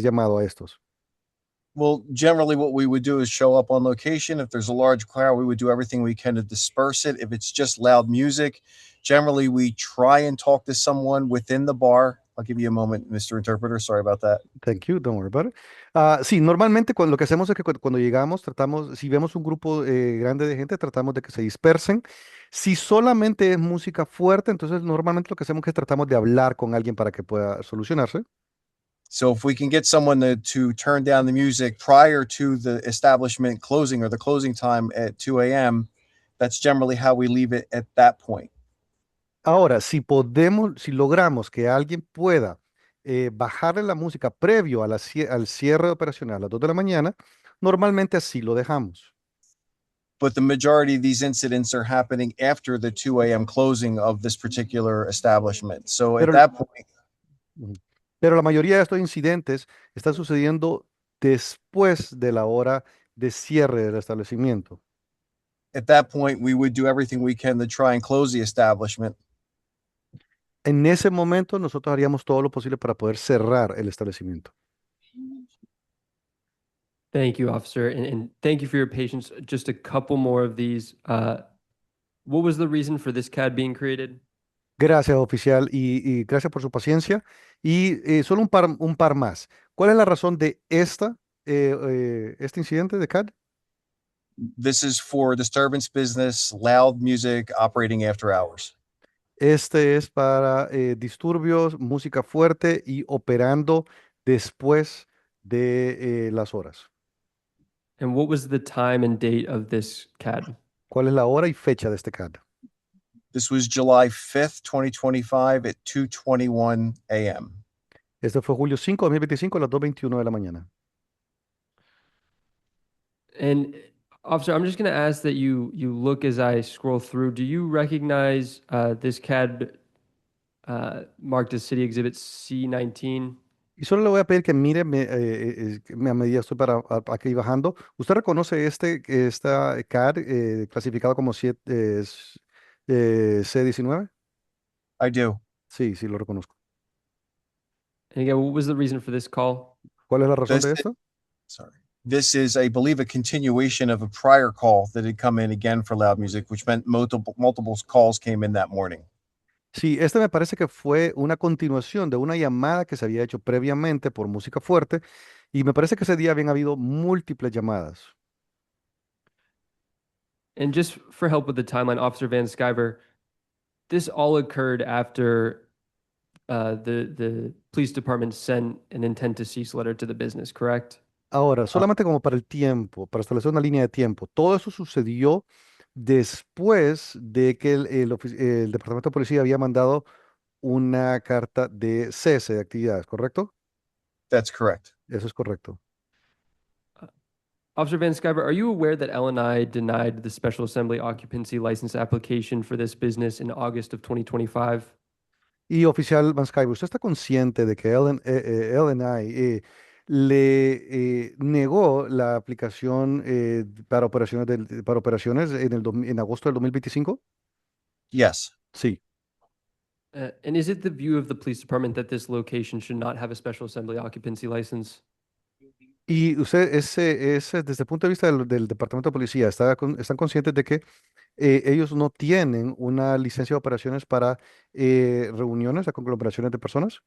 llamado a estos? Well, generally what we would do is show up on location. If there's a large crowd, we would do everything we can to disperse it. If it's just loud music, generally we try and talk to someone within the bar. I'll give you a moment, Mr. Interpreter. Sorry about that. Thank you, don't worry about it. Sí, normalmente lo que hacemos es que cuando llegamos tratamos, si vemos un grupo grande de gente, tratamos de que se dispersen. Si solamente es música fuerte, entonces normalmente lo que hacemos es que tratamos de hablar con alguien para que pueda solucionarse. So if we can get someone to turn down the music prior to the establishment closing or the closing time at 2 a.m., that's generally how we leave it at that point. Ahora, si logramos que alguien pueda bajarle la música previo al cierre operacional a las 2 de la mañana, normalmente así lo dejamos. But the majority of these incidents are happening after the 2 a.m. closing of this particular establishment. So at that point, Pero la mayoría de estos incidentes están sucediendo después de la hora de cierre del establecimiento. at that point, we would do everything we can to try and close the establishment. En ese momento nosotros haríamos todo lo posible para poder cerrar el establecimiento. Thank you, officer, and thank you for your patience. Just a couple more of these. What was the reason for this CAD being created? Gracias, oficial, y gracias por su paciencia. Y solo un par más. ¿Cuál es la razón de este incidente de CAD? This is for disturbance business, loud music, operating after hours. Este es para disturbios, música fuerte y operando después de las horas. And what was the time and date of this CAD? ¿Cuál es la hora y fecha de este CAD? This was July 5th, 2025 at 2:21 a.m. Este fue julio 5 de 2025 a las 2:21 de la mañana. And officer, I'm just going to ask that you look as I scroll through. Do you recognize this CAD marked as City Exhibit C19? Y solo le voy a pedir que mire a medida estoy aquí bajando. ¿Usted reconoce esta CAD clasificado como C19? I do. Sí, sí, lo reconozco. And again, what was the reason for this call? ¿Cuál es la razón This de is- esto? Sorry. This is, I believe, a continuation of a prior call that had come in again for loud music, which meant multiple calls came in that morning. Sí, este me parece que fue una continuación de una llamada que se había hecho previamente por música fuerte y me parece que ese día habían habido múltiples llamadas. And just for help with the timeline, Officer Van Sciver, this all occurred after the police department sent an intent to cease letter to the business, correct? Ahora, solamente como para el tiempo, para establecer una línea de tiempo, todo eso sucedió después de que el Departamento de Policía había mandado una carta de cese de actividades, ¿correcto? That's correct. Eso es correcto. Officer Van Sciver, are you aware that LNI denied the Special Assembly occupancy license application for this business in August of 2025? Y oficial Van Sciver, ¿usted está consciente de que LNI le negó la aplicación para operaciones en agosto del 2025? Yes. Sí. And is it the view of the police department that this location should not have a Special Assembly occupancy license? Y usted, desde el punto de vista del Departamento de Policía, ¿están conscientes de que ellos no tienen una licencia de operaciones para reuniones, conglomeraciones de personas?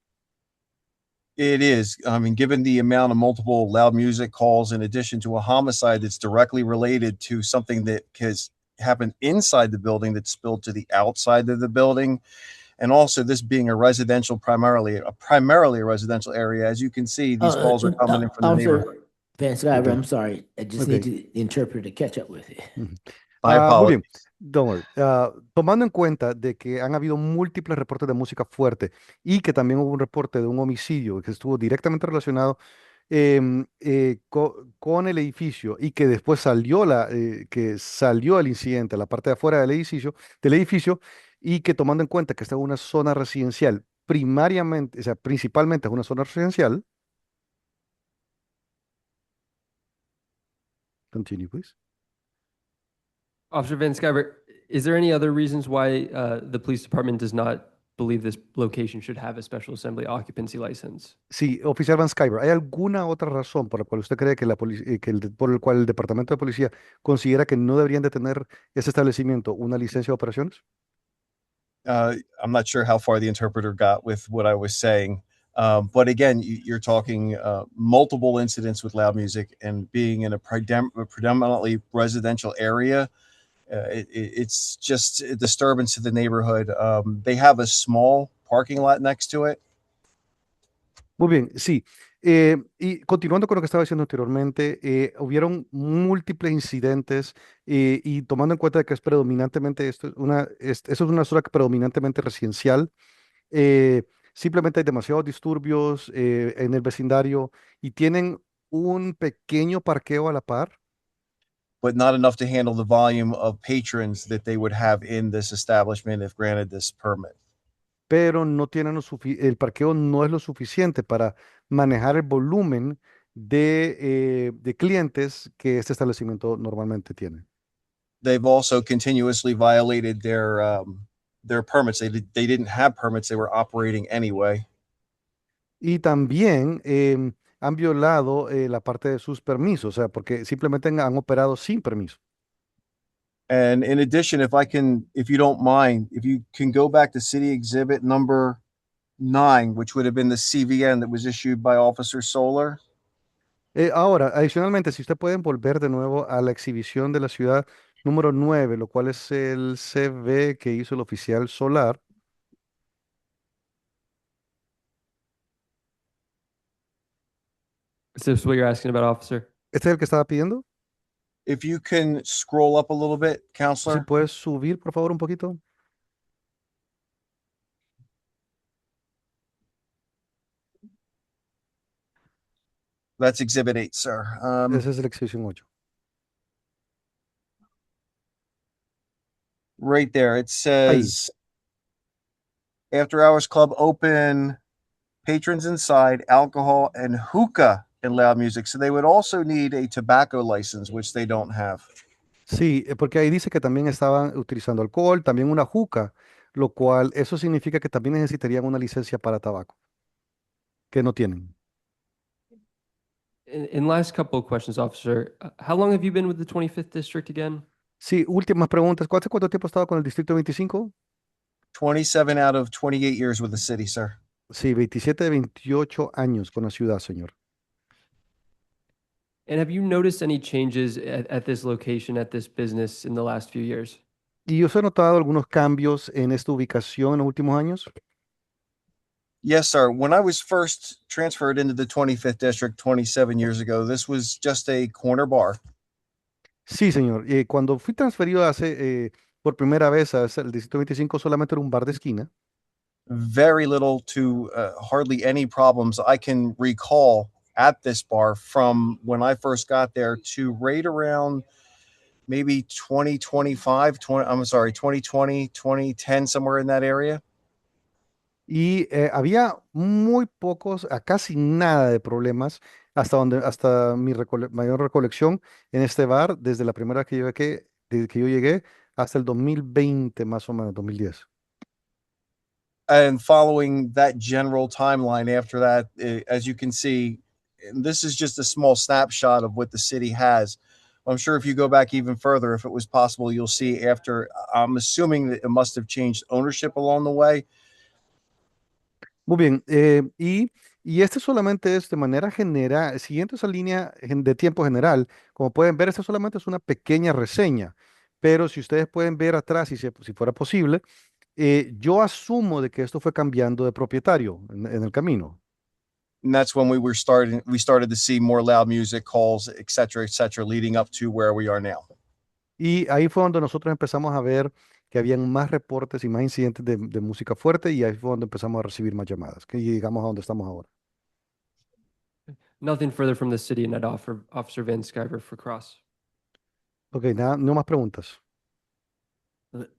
It is. I mean, given the amount of multiple loud music calls in addition to a homicide that's directly related to something that has happened inside the building that spilled to the outside of the building, and also this being primarily a residential area, as you can see, these calls are coming in from the Officer neighborhood. Van Sciver, Okay. I'm sorry. I just need the interpreter to catch up with you. My Muy bien, apologies. don't worry. Tomando en cuenta de que han habido múltiples reportes de música fuerte y que también hubo un reporte de un homicidio que estuvo directamente relacionado con el edificio y que después que salió el incidente a la parte de afuera del edificio y que tomando en cuenta que esta es una zona residencial, primariamente, o sea, principalmente es una zona residencial. Continue, please. Officer Van Sciver, is there any other reasons why the police department does not believe this location should have a Special Assembly occupancy license? Sí, oficial Van Sciver, ¿hay alguna otra razón por la cual usted cree que por el cual el Departamento de Policía considera que no deberían de tener ese establecimiento una licencia de operaciones? I'm not sure how far the interpreter got with what I was saying. But again, you're talking multiple incidents with loud music and being in a predominantly residential area. It's just a disturbance to the neighborhood. They have a small parking lot next to it. Muy bien, sí. Y continuando con lo que estaba diciendo anteriormente, hubieron múltiples incidentes y tomando en cuenta que es predominantemente, eso es una zona predominantemente residencial, simplemente hay demasiados disturbios en el vecindario y tienen un pequeño parqueo a la par. But not enough to handle the volume of patrons that they would have in this establishment if granted this permit. Pero no tienen el parqueo no es lo suficiente para manejar el volumen de clientes que este establecimiento normalmente tiene. They've also continuously violated their permits. They didn't have permits. They were operating anyway. Y también han violado la parte de sus permisos, o sea, porque simplemente han operado sin permiso. And in addition, if you don't mind, if you can go back to city exhibit number 9, which would have been the CVN that was issued by Officer Solar. Ahora, adicionalmente, si usted pueden volver de nuevo a la exhibición de la ciudad número 9, lo cual es el CV que hizo el oficial Solar. Is this what you're asking about, officer? ¿Este es el que estaba pidiendo? If you can scroll up a little bit, Si Counselor. puedes subir, por favor, un poquito. That's exhibit 8, sir. Esa es la exhibición 8. Right there, it says After Hours Club open, patrons inside, alcohol and hookah and loud music. So they would also need a tobacco license, which they don't have. Sí, porque ahí dice que también estaban utilizando alcohol, también una juca, lo cual eso significa que también necesitarían una licencia para tabaco, que no tienen. In last couple of questions, officer, how long have you been with the 25th District again? Sí, últimas preguntas. ¿Cuánto tiempo ha estado con el Distrito 25? 27 out of 28 years with the city, sir. Sí, 27 de 28 años con la ciudad, señor. And have you noticed any changes at this location, at this business in the last few years? ¿Y usted ha notado algunos cambios en esta ubicación en los últimos años? Yes, sir. When I was first transferred into the 25th District 27 years ago, this was just a corner bar. Sí, señor. Cuando fui transferido por primera vez al Distrito 25, solamente era un bar de esquina. Very little to hardly any problems I can recall at this bar from when I first got there to right around maybe 2020, 2010, somewhere in that area. Y había muy pocos, a casi nada de problemas hasta mi mayor recolección en este bar desde la primera desde que yo llegué hasta el 2020 más o menos, 2010. And following that general timeline after that, as you can see, this is just a small snapshot of what the city has. I'm sure if you go back even further, if it was possible, you'll see after, I'm assuming that it must have changed ownership along the way. Muy bien, y este solamente es de manera general, siguiendo esa línea de tiempo general, como pueden ver, esta solamente es una pequeña reseña, pero si ustedes pueden ver atrás, si fuera posible, yo asumo de que esto fue cambiando de propietario en el camino. And that's when we started to see more loud music calls, et cetera, leading up to where we are now. Y ahí fue donde nosotros empezamos a ver que habían más reportes y más incidentes de música fuerte, y ahí fue donde empezamos a recibir más llamadas, que llegamos a donde estamos ahora. Nothing further from the city, and I'd offer Officer Van Sciver for cross. Ok, nada, no más preguntas.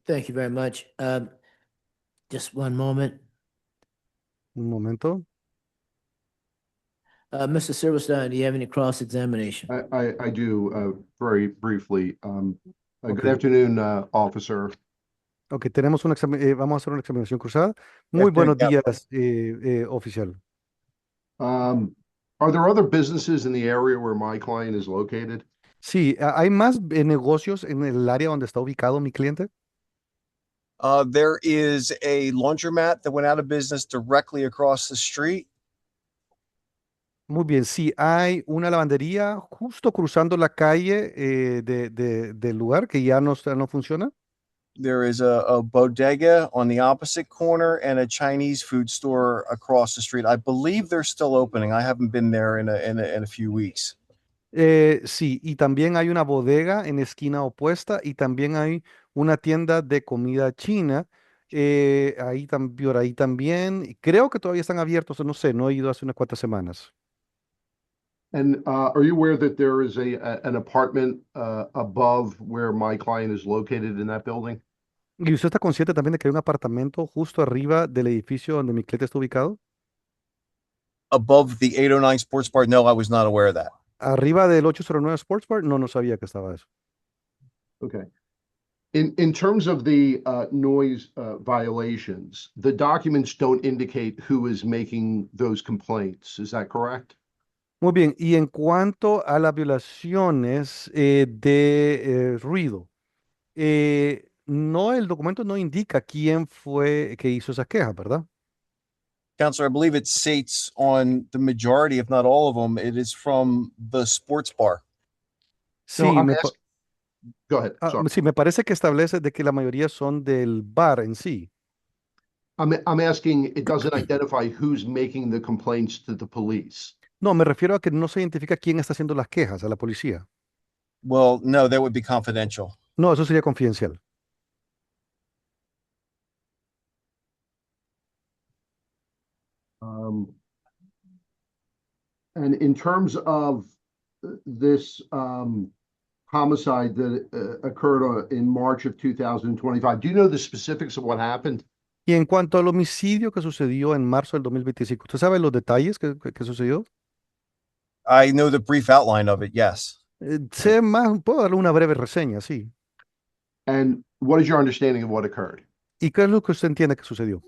Thank you very much. Just one moment. Un momento. Mr. Silverstein, do you have any cross-examination? I do, very briefly. Good Okay. afternoon, officer. Ok, tenemos vamos a hacer una examinación cruzada. Muy buenos días, oficial. Are there other businesses in the area where my client is located? Sí, ¿hay más negocios en el área donde está ubicado mi cliente? There is a laundromat that went out of business directly across the street. Muy bien, sí, hay una lavandería justo cruzando la calle del lugar que ya no funciona. There is a bodega on the opposite corner and a Chinese food store across the street. I believe they're still opening. I haven't been there in a few weeks. Sí, y también hay una bodega en esquina opuesta y también hay una tienda de comida china por ahí también. Y creo que todavía están abiertos, no sé, no he ido hace unas cuantas semanas. And are you aware that there is an apartment above where my client is located in that building? ¿Y usted está consciente también de que hay un apartamento justo arriba del edificio donde mi cliente está ubicado? Above the 809 Sports Bar? No, I was not aware of that. Arriba del 809 Sports Bar, no sabía que estaba eso. Okay. In terms of the noise violations, the documents don't indicate who is making those complaints. Is that correct? Muy bien, y en cuanto a las violaciones de ruido, no, el documento no indica quién fue que hizo esas quejas, ¿verdad? Counselor, I believe it states on the majority, if not all of them, it is from the sports bar. No, Sí, I'm asking, go ahead, sorry. sí, me parece que establece de que la mayoría son del bar en sí. I'm asking, it doesn't identify who's making the complaints to the police. No, me refiero a que no se identifica quién está haciendo las quejas a la policía. Well, no, that would be confidential. No, eso sería confidencial. And in terms of this homicide that occurred in March of 2025, do you know the specifics of what happened? Y en cuanto al homicidio que sucedió en marzo del 2025, ¿usted sabe los detalles que sucedió? I know the brief outline of it, yes. Sé más, puedo darle una breve reseña, sí. And what is your understanding of what occurred? ¿Y qué es lo que usted entiende que sucedió?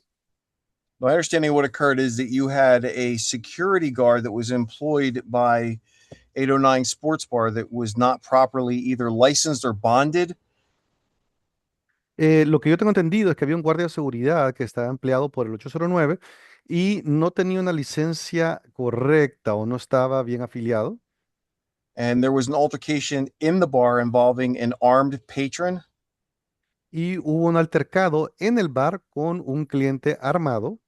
My understanding of what occurred is that you had a security guard that was employed by 809 Sports Bar that was not properly either licensed or bonded. Lo que yo tengo entendido es que había un guardia de seguridad que estaba empleado por el 809 y no tenía una licencia correcta o no estaba bien afiliado. And there was an altercation in the bar involving an armed patron. Y hubo un altercado en el bar con un cliente armado.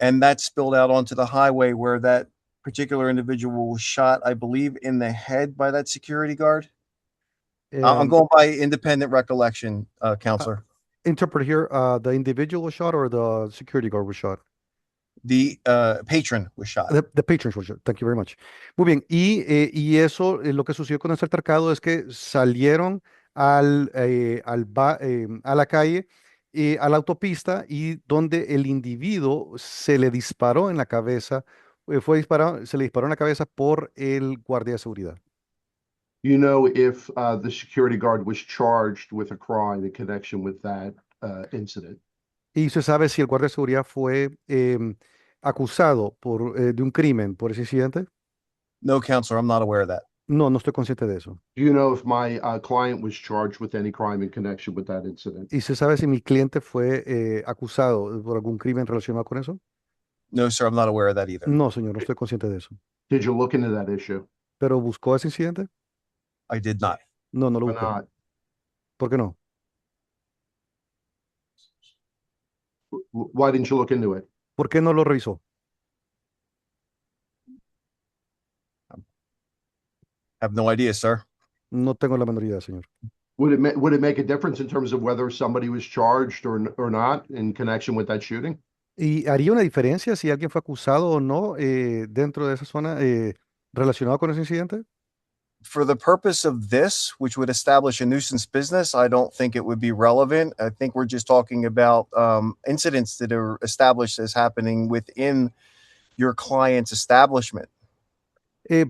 And that spilled out onto the highway where that particular individual was shot, I believe, in the head by that security guard. I'm going by independent recollection, Counselor. Interpret here, the individual was shot or the security guard was shot? The patron was shot. The patron was shot. Thank you very much. Muy bien. Y eso, lo que sucedió con ese altercado es que salieron a la calle, a la autopista, y donde el individuo se le disparó en la cabeza, se le disparó en la cabeza por el guardia de seguridad. You know if the security guard was charged with a crime in connection with that incident? ¿Y se sabe si el guardia de seguridad fue acusado de un crimen por ese incidente? No, Counselor, I'm not aware of that. No, no estoy consciente de eso. Do you know if my client was charged with any crime in connection with that incident? ¿Y se sabe si mi cliente fue acusado por algún crimen relacionado con eso? No, sir, I'm not aware of that either. No, señor, no estoy consciente de eso. Did you look into that issue? ¿Pero buscó ese incidente? I did not. No, no lo Why busqué. not? ¿Por qué no? Why didn't you look into it? ¿Por qué no lo revisó? I have no idea, sir. No tengo la menor idea, señor. Would it make a difference in terms of whether somebody was charged or not in connection with that shooting? ¿Y haría una diferencia si alguien fue acusado o no dentro de esa zona relacionado con ese incidente? For the purpose of this, which would establish a nuisance business, I don't think it would be relevant. I think we're just talking about incidents that are established as happening within your client's establishment.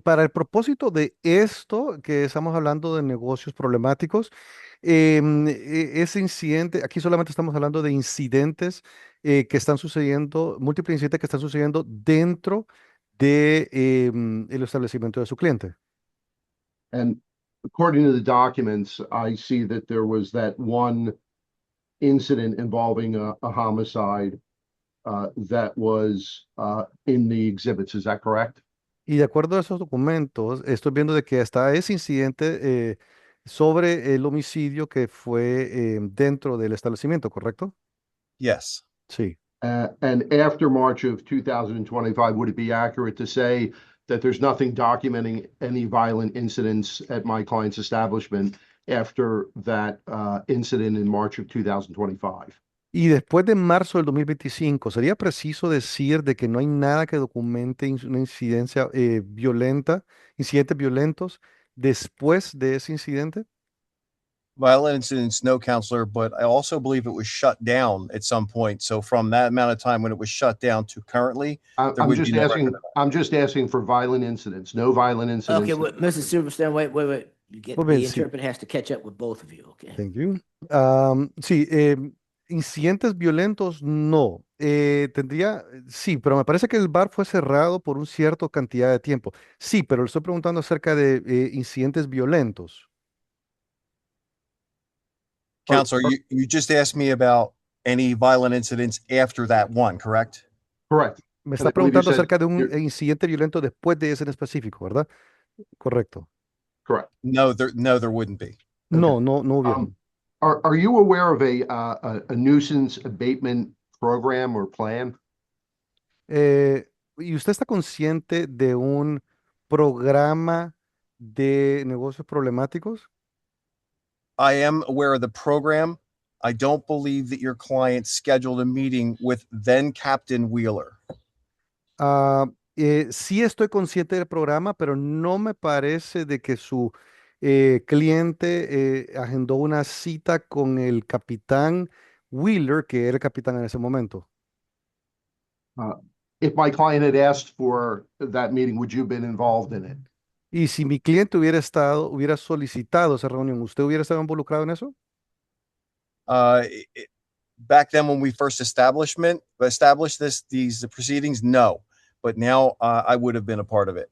Para el propósito de esto, que estamos hablando de negocios problemáticos, ese incidente, aquí solamente estamos hablando de incidentes que están sucediendo, múltiples incidentes que están sucediendo dentro de el establecimiento de su cliente. And according to the documents, I see that there was that one incident involving a homicide that was in the exhibits. Is that correct? Y de acuerdo a esos documentos, estoy viendo de que hasta ese incidente sobre el homicidio que fue dentro del establecimiento, ¿correcto? Yes. Sí. And after March of 2025, would it be accurate to say that there's nothing documenting any violent incidents at my client's establishment after that incident in March of 2025? Y después de marzo del 2025, ¿sería preciso decir de que no hay nada que documente una incidencia violenta, incidentes violentos después de ese incidente? Violent incidents, no, Counselor, but I also believe it was shut down at some point. So from that amount of time when it was shut down to currently, there I'm would just be no asking. record of I'm just asking for violent incidents. No violent incidents. Okay, well, Mrs. Silverstein, wait. You get, Muy the bien, sí. interpreter has to catch up with both of you, okay? Thank you. Sí, incidentes violentos no. Sí, pero me parece que el bar fue cerrado por un cierto cantidad de tiempo. Sí, pero le estoy preguntando acerca de incidentes violentos. Counselor, you just asked me about any violent incidents after that one, correct? Correct. Me And está I believe you preguntando said acerca de un you're incidente violento después de ese en específico, ¿verdad? Correcto. correct. No, there wouldn't be. No, no hubieron. Are you aware of a nuisance abatement program or plan? ¿Y usted está consciente de un programa de negocios problemáticos? I am aware of the program. I don't believe that your client scheduled a meeting with then Captain Wheeler. Sí estoy consciente del programa, pero no me parece de que su cliente agendó una cita con el capitán Wheeler, que era el capitán en ese momento. If my client had asked for that meeting, would you have been involved in it? Y si mi cliente hubiera solicitado esa reunión, ¿usted hubiera estado involucrado en eso? Back then when we first established these proceedings, no. But now I would have been a part of it.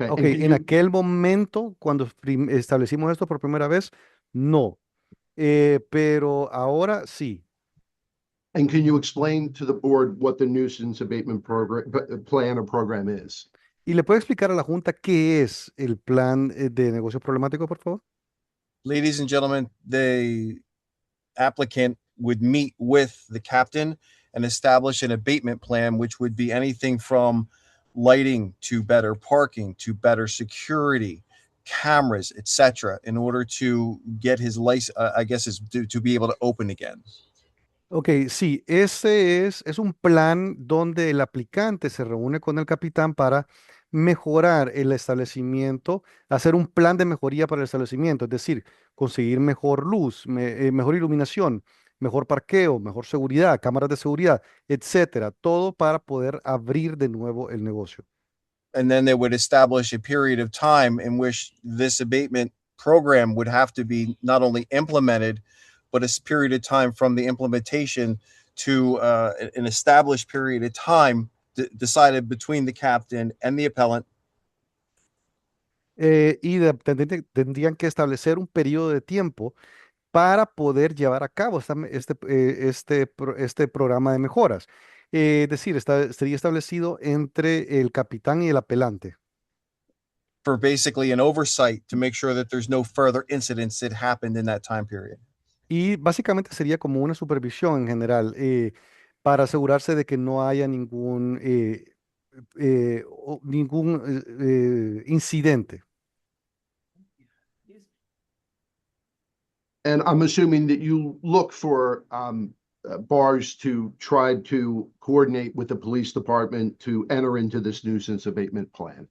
Ok, en aquel momento, cuando establecimos esto por primera vez, no. Pero ahora sí. And can you explain to the board what the nuisance abatement plan or program is? ¿Y le puede explicar a la Junta qué es el plan de negocios problemáticos, por favor? Ladies and gentlemen, the applicant would meet with the captain and establish an abatement plan, which would be anything from lighting to better parking to better security, cameras, etc., in order to get his license, to be able to open again. Ok, sí, ese es un plan donde el aplicante se reúne con el capitán para mejorar el establecimiento, hacer un plan de mejoría para el establecimiento, es decir, conseguir mejor luz, mejor iluminación, mejor parqueo, mejor seguridad, cámaras de seguridad, etcétera, todo para poder abrir de nuevo el negocio. And then they would establish a period of time in which this abatement program would have to be not only implemented, but a period of time from the implementation to an established period of time decided between the captain and the appellant. Tendrían que establecer un periodo de tiempo para poder llevar a cabo este programa de mejoras. Es decir, sería establecido entre el capitán y el apelante. For basically an oversight to make sure that there's no further incidents that happened in that time period. Y básicamente sería como una supervisión en general para asegurarse de que no haya ningún incidente. And I'm assuming that you look for bars to try to coordinate with the police department to enter into this nuisance abatement plan.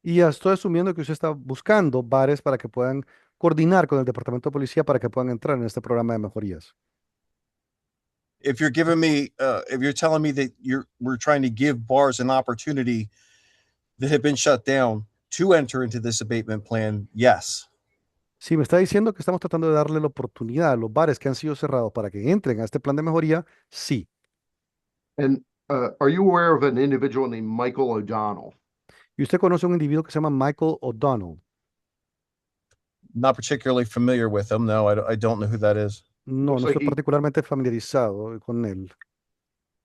Y ya estoy asumiendo que usted está buscando bares para que puedan coordinar con el Departamento de Policía para que puedan entrar en este programa de mejorías. If you're telling me that we're trying to give bars an opportunity that have been shut down to enter into this abatement plan, yes. Si me está diciendo que estamos tratando de darle la oportunidad a los bares que han sido cerrados para que entren a este plan de mejoría, sí. And are you aware of an individual named Michael O'Donnell? ¿Y usted conoce a un individuo que se llama Michael O'Donnell? Not particularly familiar with him. No, I don't know who that is. No, no estoy particularmente familiarizado con él.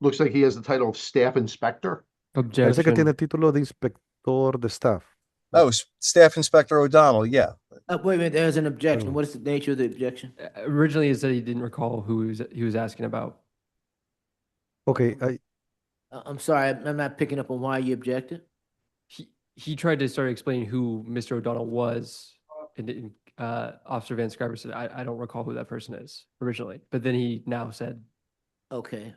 Looks like he has the title of staff inspector. Parece que tiene el título de inspector de staff. Oh, Staff Inspector O'Donnell, yeah. Wait a minute, there's an objection. What is the nature of the objection? Originally, he said he didn't recall who he was asking about. Okay, I'm sorry, I'm not picking up on why you objected. He tried to start explaining who Mr. O'Donnell was, and Officer Van Scriber said, I don't recall who that person is originally, but then he now said. Okay.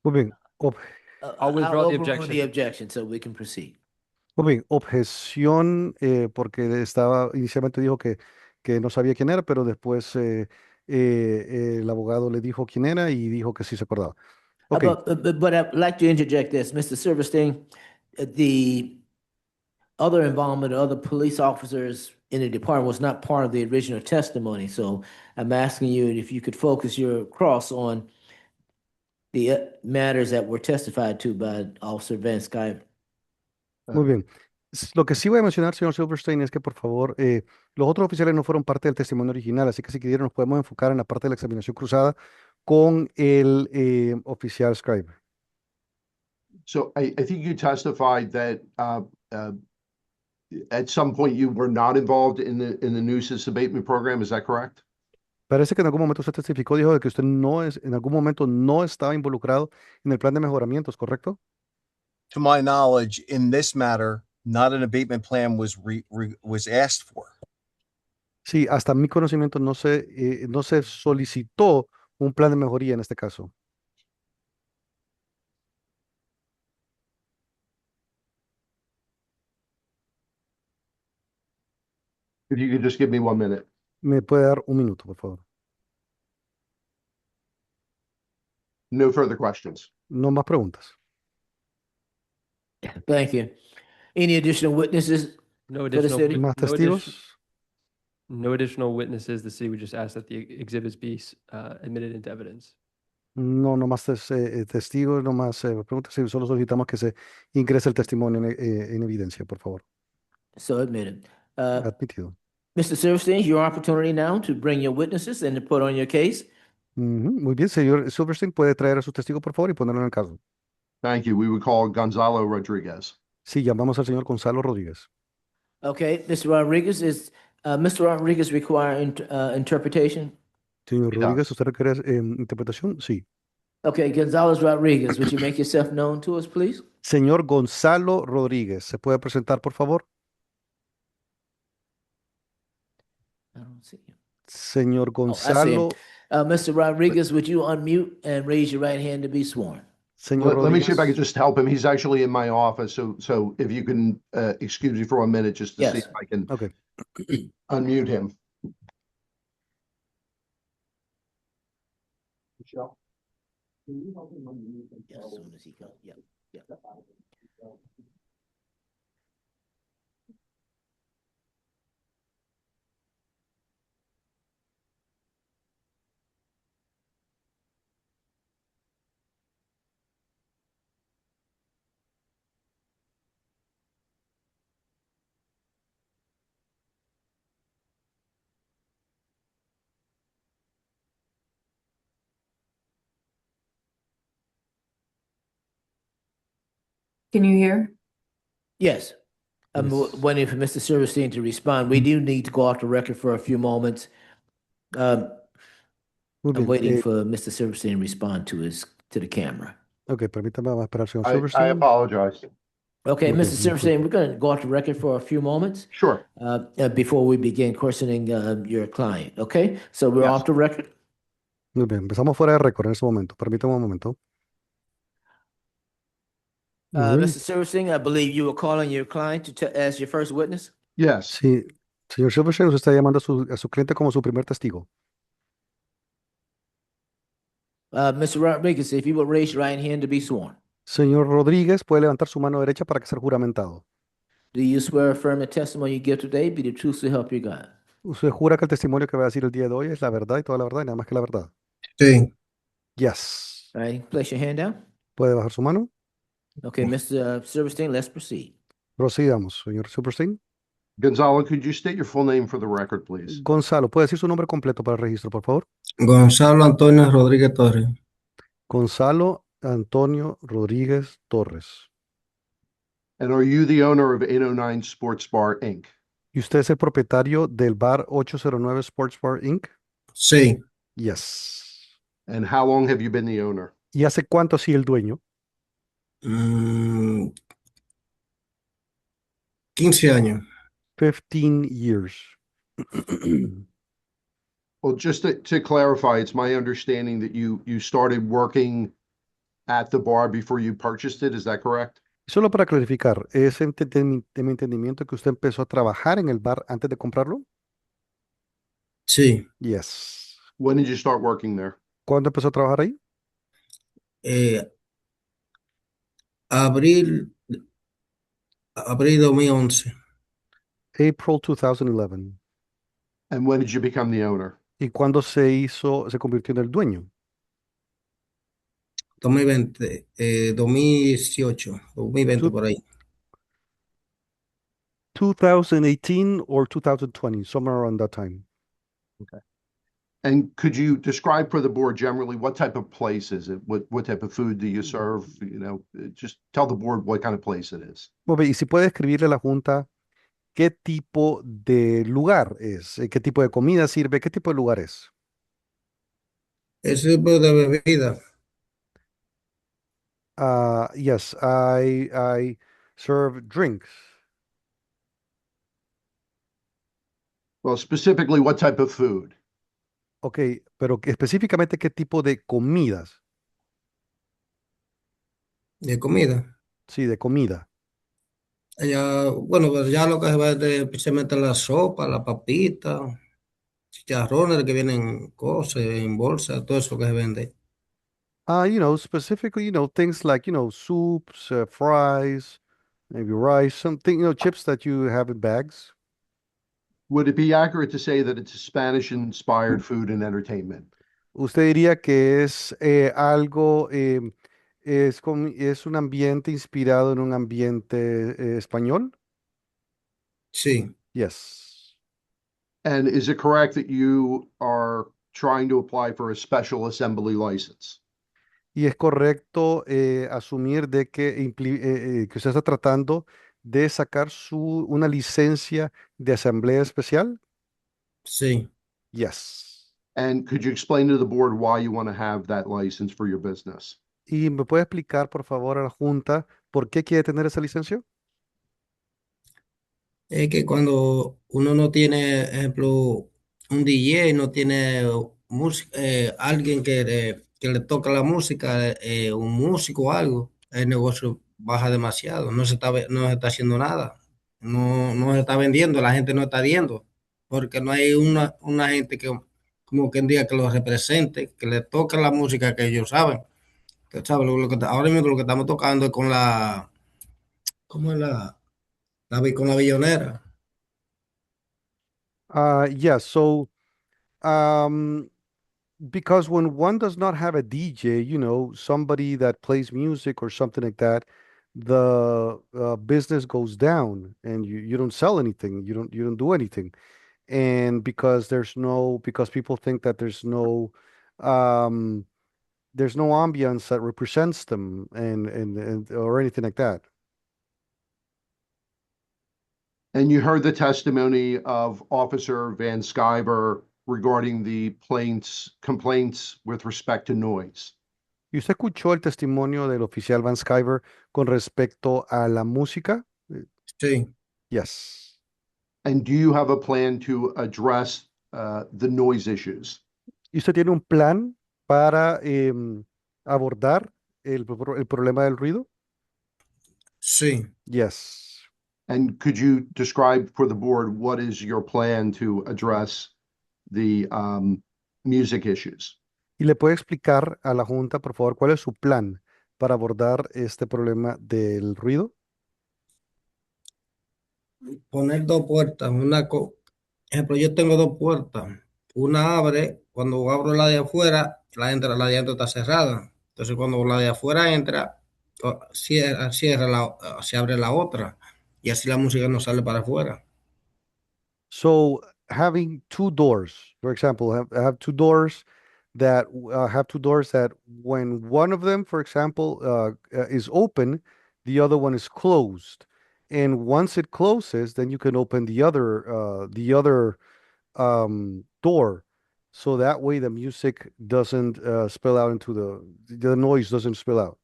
Muy bien. I'll withdraw the overrule objection. the objection so we can proceed. Muy bien, objeción, porque inicialmente dijo que no sabía quién era, pero después el abogado le dijo quién era y dijo que sí se acordaba. Okay. But I'd like to interject this, Mr. Silverstein. The other involvement of other police officers in the department was not part of the original testimony. So I'm asking you if you could focus your cross on the matters that were testified to by Officer Van Skyver. Muy bien. Lo que sí voy a mencionar, señor Silverstein, es que por favor, los otros oficiales no fueron parte del testimonio original, así que si quieren nos podemos enfocar en la parte de la examinación cruzada con el oficial Scribe. So I think you testified that at some point you were not involved in the nuisance abatement program. Is that correct? Parece que en algún momento usted testificó, dijo de que usted en algún momento no estaba involucrado en el plan de mejoramientos, ¿correcto? To my knowledge, in this matter, not an abatement plan was asked for. Sí, hasta mi conocimiento no se solicitó un plan de mejoría en este caso. If you could just give me 1 minute. ¿Me puede dar un minuto, por favor? No further questions. No más preguntas. Thank you. Any additional witnesses No for the additional, city? ¿Más no testigos? no additional witnesses. The city would just ask that the exhibits be admitted into evidence. No, no más testigos, no más preguntas. Sí, solo solicitamos que se ingrese el testimonio en evidencia, por favor. So admitted. Admitido. Mr. Silverstein, your opportunity now to bring your witnesses and to put on your case. Ujú, muy bien, señor Silverstein, puede traer a su testigo, por favor, y ponerlo en el caso. Thank you. We would call Gonzalo Rodriguez. Sí, llamamos al señor Gonzalo Rodríguez. Okay, Mr. Rodriguez, is Mr. Rodriguez require interpretation? Señor He Rodríguez, does. ¿usted requiere interpretación? Sí. Okay, Gonzalez Rodriguez, would you make yourself known to us, please? Señor Gonzalo Rodríguez, ¿se puede presentar, por favor? I don't see you. Señor Oh, I see him. Gonzalo, Mr. Rodriguez, would you unmute and raise your right hand to be sworn? señor Let me see if I Rodríguez. could just help him. He's actually in my office. So if you can excuse me for 1 minute just to see Yes. if I can Ok. unmute him. Michelle? Can you help him unmute As soon as he comes, yeah, yeah. Can you hear? Yes. I'm Yes. waiting for Mr. Silverstein to respond. We do need to go off the record for a few moments. Muy I'm bien. waiting for Mr. Silverstein to respond to the camera. Ok, permítame, vamos a esperar al señor I Silverstein. apologize. Okay, Okay, Mr. Silverstein, we're going to go off the record for a few moments Sure. before we begin questioning your client. Okay, so we're Yes. off the record. Muy bien, empezamos fuera de récord en este momento. Permítame un momento. Muy bien. Mr. Silverstein, I believe you were calling your client as your first witness. Yes. Sí, señor Silverstein, usted está llamando a su cliente como su primer testigo. Mr. Rodriguez, if you will raise your right hand to be sworn. Señor Rodríguez, puede levantar su mano derecha para que sea juramentado. Do you swear or affirm the testimony you give today be the truth to help you God? ¿Usted jura que el testimonio que va a decir el día de hoy es la verdad y toda la verdad y nada más que la verdad? Sí. Yes. All right, place your hand down. ¿Puede bajar su mano? Okay, Mr. Silverstein, let's proceed. Procedamos, señor Silverstein. Gonzalo, could you state your full name for the record, please? Gonzalo, ¿puede decir su nombre completo para el registro, por favor? Gonzalo Antonio Rodríguez Torres. Gonzalo Antonio Rodríguez Torres. And are you the owner of 809 Sports Bar, Inc.? ¿Y usted es el propietario del bar 809 Sports Bar Inc.? Sí. Yes. And how long have you been the owner? ¿Y hace cuánto sí el dueño? 15 años. 15 years. Well, just to clarify, it's my understanding that you started working at the bar before you purchased it. Is that correct? Solo para clarificar, ¿es de mi entendimiento que usted empezó a trabajar en el bar antes de comprarlo? Sí. Yes. When did you start working there? ¿Cuándo empezó a trabajar ahí? Abril 2011. April 2011. And when did you become the owner? ¿Y cuándo se convirtió en el dueño? 2020, 2018, 2020 Two- por ahí. 2018 or 2020, somewhere around that time. And could you describe for the board generally, what type of place is it? What type of food do you serve? You know, just tell the board what kind of place it is. Muy bien, y si puede escribirle a la Junta qué tipo de lugar es, qué tipo de comida sirve, qué tipo de lugar es. Ese tipo de bebida. Yes, I serve drinks. Well, specifically, what type of food? Ok, pero específicamente qué tipo de comidas. De comida. Sí, de comida. Ya, bueno, pues ya lo que se va de especialmente la sopa, la papita, chicharrones que vienen cosas en bolsa, todo eso que se vende. Specifically, things like, soups, fries, maybe rice, something, chips that you have in bags. Would it be accurate to say that it's a Spanish-inspired food and entertainment? ¿Usted diría que es algo, es un ambiente inspirado en un ambiente español? Sí, Yes. And is it correct that you are trying to apply for a special assembly license? Y es correcto asumir de que usted está tratando de sacar una licencia de asamblea especial. sí. Yes. And could you explain to the board why you want to have that license for your business? ¿Y me puede explicar, por favor, a la Junta por qué quiere tener esa licencia? Es que cuando uno no tiene, ejemplo, un DJ, no tiene alguien que le toca la música, un músico o algo, el negocio baja demasiado, no se está haciendo nada, no se está vendiendo, la gente no está viendo, porque no hay una gente que, como quien diga, que lo represente, que le toque la música que ellos saben. Que, ¿sabe? Ahora mismo lo que estamos tocando es con ¿cómo es con la billonera? Yeah, so um, because when one does not have a DJ, somebody that plays music or something like that, the business goes down and you don't sell anything, you don't do anything. And because people think that um, there's no ambience that represents them and or anything like that. And you heard the testimony of Officer Van Sciver regarding the complaints with respect to noise. ¿Y usted escuchó el testimonio del oficial Van Sciver con respecto a la música? Sí. Yes. And do you have a plan to address the noise issues? ¿Y usted tiene un plan para abordar el problema del ruido? Sí. Yes. And could you describe for the board what is your plan to address the music issues? ¿Y le puede explicar a la Junta, por favor, cuál es su plan para abordar este problema del ruido? Poner dos puertas, ejemplo, yo tengo dos puertas, una abre, cuando abro la de afuera, la de adentro está cerrada, entonces cuando la de afuera entra, se abre la otra, y así la música no sale para afuera. So having two doors, for example, have two doors that when one of them, for example, is open, the other one is closed. And once it closes, then you can open the other door. So that way the music doesn't spill out into the noise doesn't spill out.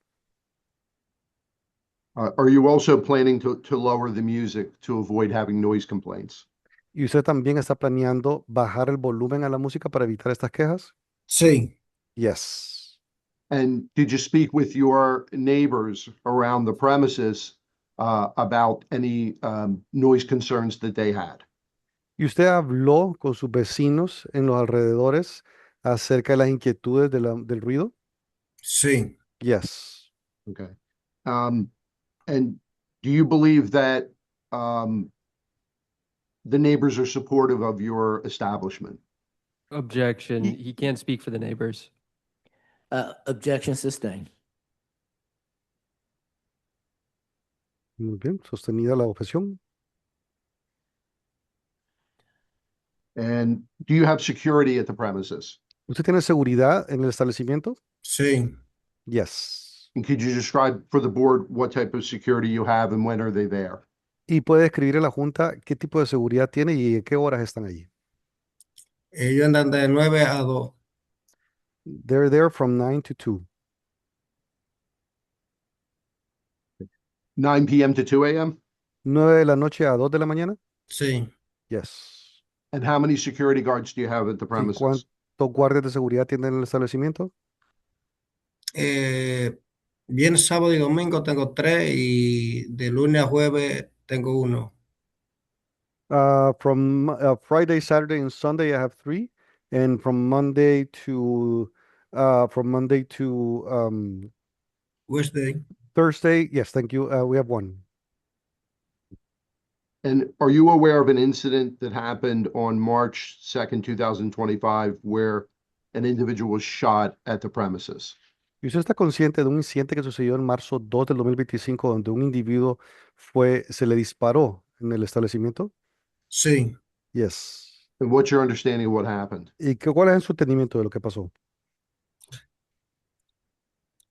Are you also planning to lower the music to avoid having noise complaints? ¿Y usted también está planeando bajar el volumen a la música para evitar estas quejas? Sí. Yes. And did you speak with your neighbors around the premises about any noise concerns that they had? ¿Y usted habló con sus vecinos en los alrededores acerca de las inquietudes del ruido? Sí. Yes. Okay. And do you believe that the neighbors are supportive of your establishment? Objection. He can't speak for the neighbors. Objection sustained. Muy bien, sostenida la objeción. And do you have security at the premises? ¿Usted tiene seguridad en el establecimiento? Sí. Yes. And could you describe for the board what type of security you have and when are they there? ¿Y puede describir a la Junta qué tipo de seguridad tiene y en qué horas están allí? Ellos andan de 9 a 2. They're there from 9 to 2. 9 p.m. to 2 a.m.? 9 de la noche a 2 de la mañana? Sí. Yes. And how many security guards do you have at the ¿Y premises? cuántos guardias de seguridad tienen en el establecimiento? Viernes, sábado y domingo tengo 3 y de lunes a jueves tengo 1. From Friday, Saturday, and Sunday, I have 3, and from Monday to Wednesday. Thursday, yes, thank you. We have 1. And are you aware of an incident that happened on March 2nd, 2025, where an individual was shot at the premises? ¿Y usted está consciente de un incidente que sucedió en marzo 2 del 2025 donde un individuo se le disparó en el establecimiento? Sí. Yes. And what's your understanding of what happened? ¿Y cuál es su entendimiento de lo que pasó?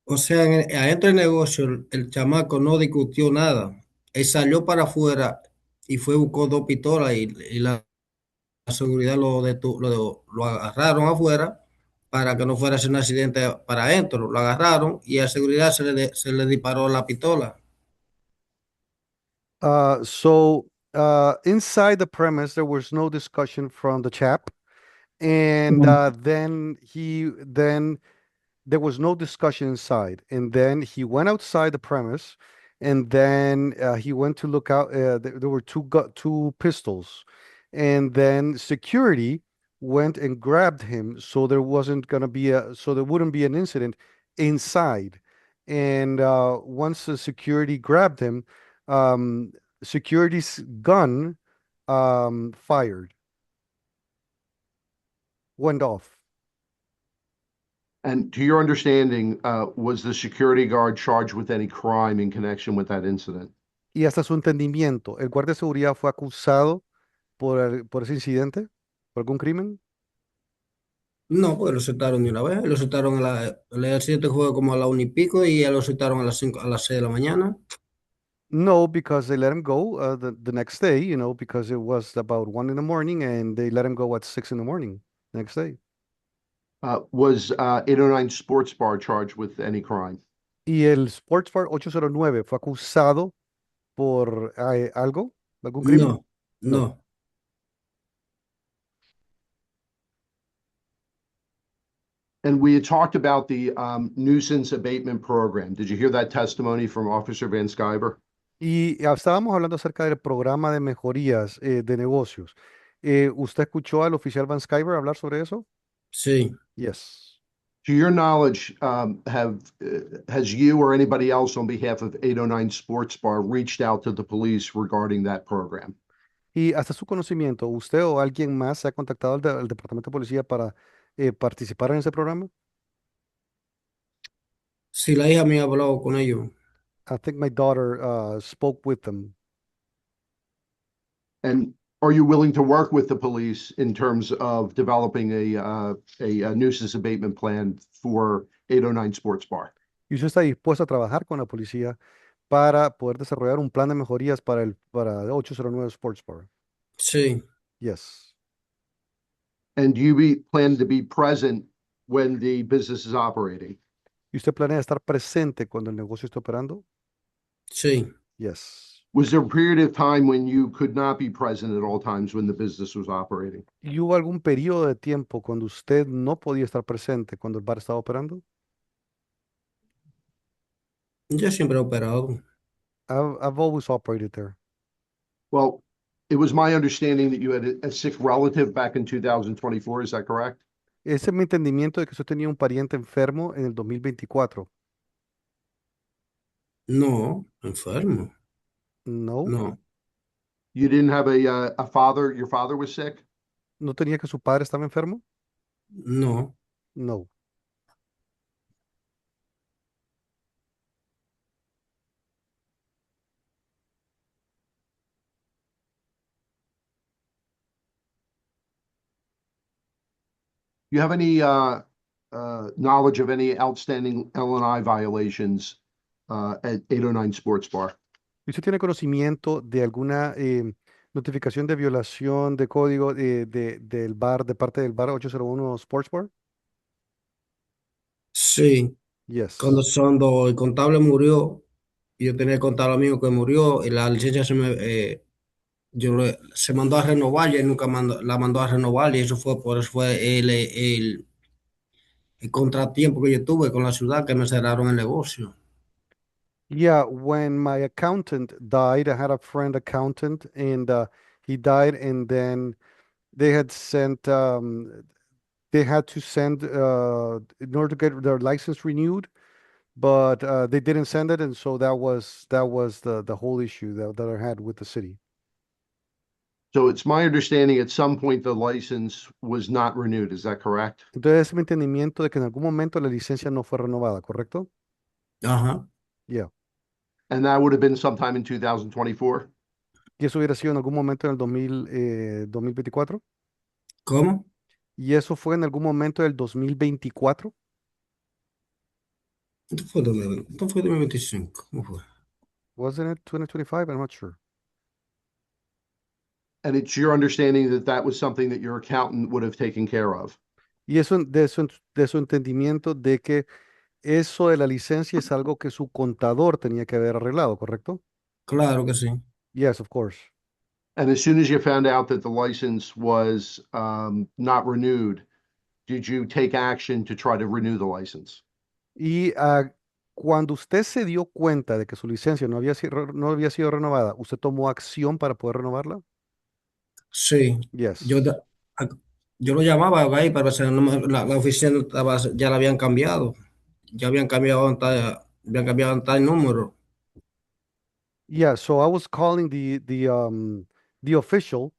O sea, adentro del negocio, el chamaco no discutió nada. Él salió para afuera y buscó 2 pistolas y la seguridad lo agarraron afuera para que no fuera a ser un accidente para adentro. Lo agarraron y a seguridad se le disparó la pistola. Inside the premise, there was no discussion from the chap, and then there was no discussion inside, and then he went outside the premise, and then he went to look out. There were two pistols, and then security went and grabbed him, so there wouldn't be an incident inside. And once the security grabbed him, security's gun fired, went off. And to your understanding, was the security guard charged with any crime in connection with that incident? Y hasta su entendimiento, ¿el guardia de seguridad fue acusado por ese incidente? ¿Por algún crimen? No, porque lo soltaron de una vez. Lo soltaron el accidente fue como a la 1 y pico y ya lo soltaron a las 5, a las 6 de la mañana. No, because they let him go the next day, because it was about 1 in the morning and they let him go at 6 in the morning the next day. Was 809 Sports Bar charged with any crime? ¿Y el Sports Bar 809 fue acusado por algo? ¿Algún crimen? No. And we had talked about the nuisance abatement program. Did you hear that testimony from Officer Van Sciver? Y estábamos hablando acerca del programa de mejorías de negocios. ¿Usted escuchó al oficial Van Sciver hablar sobre eso? Sí. Yes. To your knowledge, has you or anybody else on behalf of 809 Sports Bar reached out to the police regarding that program? Y hasta su conocimiento, ¿usted o alguien más se ha contactado al Departamento de Policía para participar en ese programa? Sí, la hija mía ha hablado con ellos. I think my daughter spoke with them. And are you willing to work with the police in terms of developing a nuisance abatement plan for 809 Sports Bar? ¿Y usted está dispuesto a trabajar con la policía para poder desarrollar un plan de mejorías para 809 Sports Bar? Sí. Yes. And do you plan to be present when the business is operating? ¿Y usted planea estar presente cuando el negocio esté operando? Sí. Yes. Was there a period of time when you could not be present at all times when the business was operating? ¿Y hubo algún periodo de tiempo cuando usted no podía estar presente cuando el bar estaba operando? Yo siempre he operado. I've always operated there. Well, it was my understanding that you had a sick relative back in 2024. Is that correct? Ese es mi entendimiento de que usted tenía un pariente enfermo en el 2024. No, enfermo. No. No. You didn't have a father, your father was sick? ¿No tenía que su padre estaba enfermo? No. No. You have any knowledge of any outstanding L&I violations at 809 Sports Bar? ¿Y usted tiene conocimiento de alguna notificación de violación de código del bar, de parte del bar 801 Sports Bar? Sí, Yes. cuando el contable murió, yo tenía el contable amigo que murió y la licencia se mandó a renovar y él nunca la mandó a renovar y por eso fue el contratiempo que yo tuve con la ciudad que me cerraron el negocio. Yeah, when my accountant died, I had a friend accountant, and he died, and then they had sent, they had to send in order to get their license renewed, but they didn't send it, and so that was the whole issue that I had with the city. So it's my understanding at some point the license was not renewed. Is that correct? Entonces, es mi entendimiento de que en algún momento la licencia no fue renovada, ¿correcto? Ajá. Yeah. And that would have been sometime in 2024? Y eso hubiera sido en algún momento en el 2024. ¿Cómo? Y eso fue en algún momento del 2024. Esto fue 2025. ¿Cómo fue? Wasn't it 2025? I'm not sure. And it's your understanding that that was something that your accountant would have taken care of? Y eso de su entendimiento de que eso de la licencia es algo que su contador tenía que haber arreglado, ¿correcto? Claro que sí. Yes, of course. And as soon as you found out that the license was not renewed, did you take action to try to renew the license? Y cuando usted se dio cuenta de que su licencia no había sido renovada, ¿usted tomó acción para poder renovarla? Sí. Yes. Yo lo llamaba ahí, pero la oficina ya la habían cambiado. Ya habían cambiado tal número. Yeah, so I was calling the official,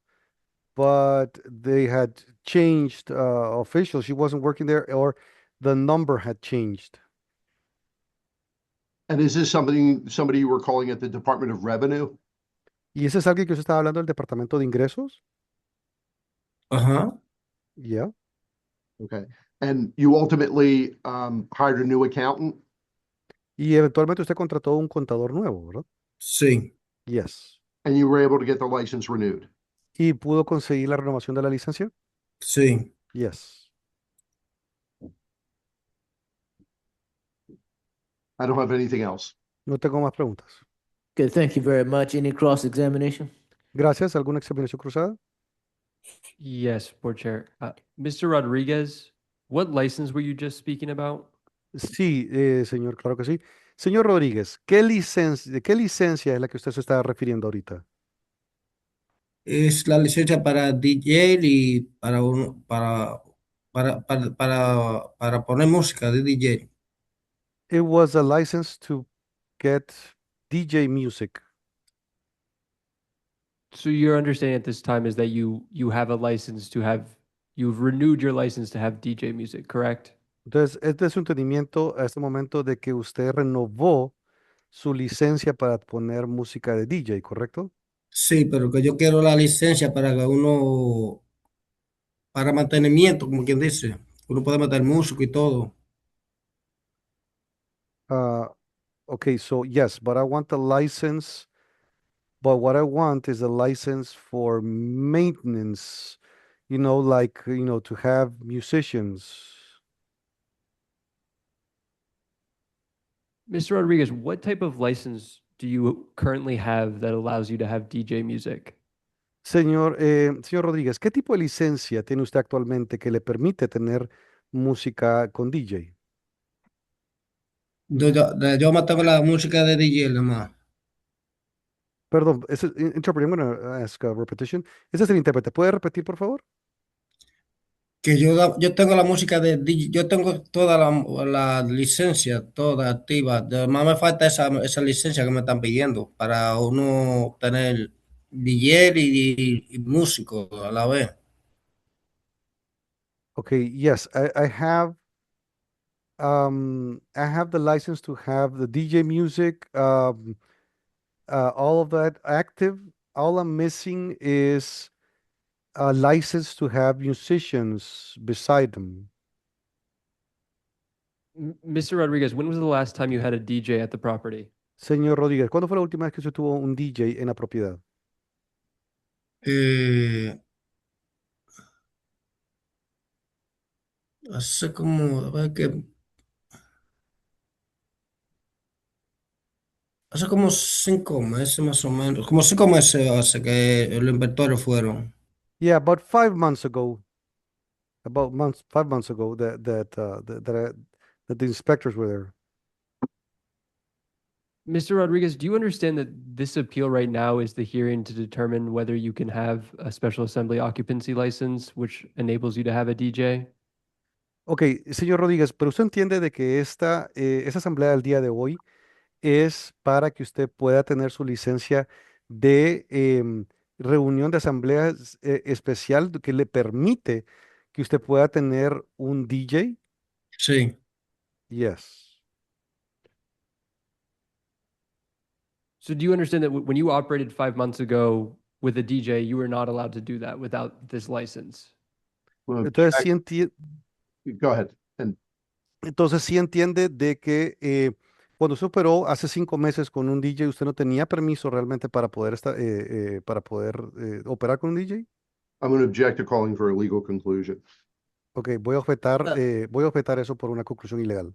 but they had changed official. She wasn't working there, or the number had changed. And is this somebody you were calling at the Department of Revenue? ¿Y ese es alguien que usted estaba hablando del Departamento de Ingresos? Ajá. Yeah. Okay. And you ultimately hired a new accountant? Y eventualmente usted contrató un contador nuevo, ¿verdad? Sí. Yes. And you were able to get the license renewed? ¿Y pudo conseguir la renovación de la licencia? Sí. Yes. I don't have anything else. No tengo más preguntas. Okay, thank you very much. Any cross-examination? Gracias. ¿Alguna examinación cruzada? Yes, Board Chair. Mr. Rodriguez, what license were you just speaking about? Sí, señor, claro que sí. Señor Rodríguez, ¿de qué licencia es la que usted se está refiriendo ahorita? Es la licencia para DJ y para poner música de DJ. It was a license to get DJ music. So your understanding at this time is that you have a license you've renewed your license to have DJ music, correct? Entonces, es de su entendimiento a este momento de que usted renovó su licencia para poner música de DJ, ¿correcto? Sí, pero que yo quiero la licencia para mantenimiento, como quien dice. Uno puede meter músico y todo. Okay, so yes, but I want the license, but what I want is a license for maintenance, like, to have musicians. Mr. Rodriguez, what type of license do you currently have that allows you to have DJ music? Señor Rodríguez, ¿qué tipo de licencia tiene usted actualmente que le permite tener música con DJ? Yo mantengo la música de DJ, nomás. Perdón, interpreter, I'm going to ask a repetition. Ese es el intérprete. ¿Puede repetir, por favor? Que yo tengo la música de DJ, yo tengo toda la licencia, toda activa. Además me falta esa licencia que me están pidiendo para uno tener DJ y músico a la vez. Okay, yes, I have the license to have the DJ music, all of that active. All I'm missing is a license to have musicians beside them. Mr. Rodriguez, when was the last time you had a DJ at the property? Señor Rodríguez, ¿cuándo fue la última vez que usted tuvo un DJ en la propiedad? Eh, hace como, a ver hace como 5 meses más o menos, como 5 meses hace que los inspectores fueron. Yeah, about 5 months ago. About 5 months ago that the inspectors were there. Mr. Rodriguez, do you understand that this appeal right now is the hearing to determine whether you can have a special assembly occupancy license, which enables you to have a DJ? Ok, señor Rodríguez, pero usted entiende de que esta asamblea del día de hoy es para que usted pueda tener su licencia de reunión de asamblea especial que le permite que usted pueda tener un DJ. Sí. Yes. So do you understand that when you operated 5 months ago with a DJ, you were not allowed to do that without this license? Well, Entonces check- sí entiende. Go ahead. And Entonces sí entiende de que cuando usted operó hace 5 meses con un DJ, usted no tenía permiso realmente para poder operar con un DJ. I'm going to object to calling for a legal conclusion. Ok, voy a objetar eso por una conclusión ilegal.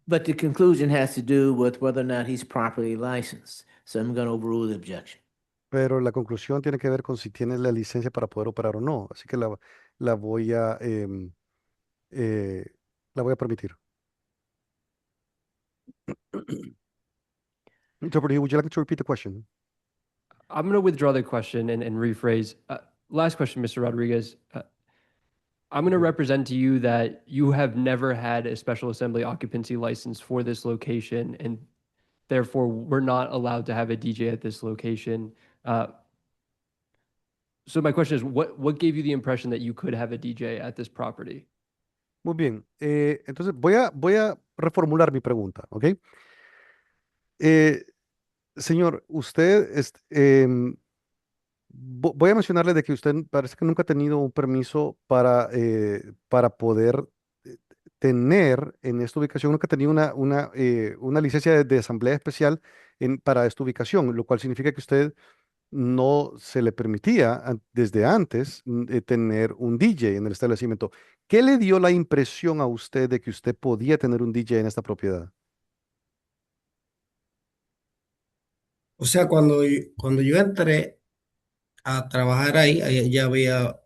But the conclusion has to do with whether or not he's properly licensed. So I'm going to overrule the objection. Pero la conclusión tiene que ver con si tiene la licencia para poder operar o no. Así que la voy a permitir. Interpreter, would you like to repeat the question? I'm going to withdraw the question and rephrase. Last question, Mr. Rodriguez. I'm going to represent to you that you have never had a special assembly occupancy license for this location, and therefore we're not allowed to have a DJ at this location. So my question is, what gave you the impression that you could have a DJ at this property? Muy bien. Entonces voy a reformular mi pregunta, ¿ok? Señor, usted, voy a mencionarle de que usted parece que nunca ha tenido un permiso para poder tener en esta ubicación, nunca ha tenido una licencia de asamblea especial para esta ubicación, lo cual significa que usted no se le permitía desde antes tener un DJ en el establecimiento. ¿Qué le dio la impresión a usted de que usted podía tener un DJ en esta propiedad? O sea, cuando yo entré a trabajar ahí ya había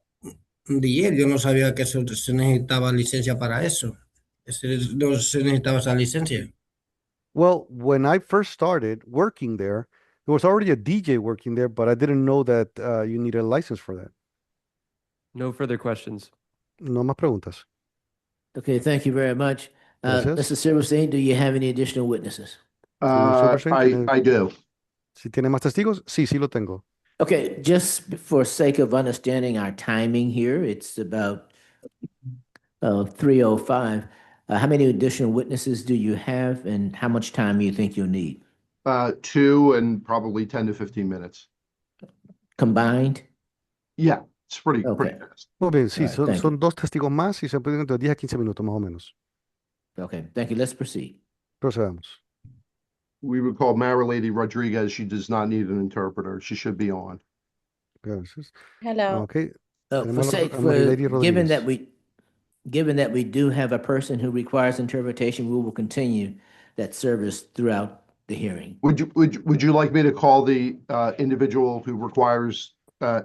un DJ. Yo no sabía que se necesitaba licencia para eso. No se necesitaba esa licencia. Well, when I first started working there was already a DJ working there, but I didn't know that you needed a license for that. No further questions. No más preguntas. Okay, thank you very much. Gracias. Mr. Silverstein, do you have any additional witnesses? Señor Silverstein, I do. ¿Si tiene más testigos? Sí, sí lo tengo. Okay, just for sake of understanding our timing here, it's about 3:05. How many additional witnesses do you have, and how much time do you think you'll need? 2 and probably 10 to 15 minutes. Combined? Yeah, it's pretty Okay. fast. Muy bien, sí, All right, thank son 2 testigos más y se pueden entre 10 a 15 minutos más o menos. Okay, thank you. Let's proceed. Procedamos. We would call Marilady Rodriguez. She does not need an interpreter. She should be on. Gracias. Hello. Ok. For Tenemos sake, a Marilady given Rodríguez. that we do have a person who requires interpretation, we will continue that service throughout the hearing. Would you like me to call the individual who requires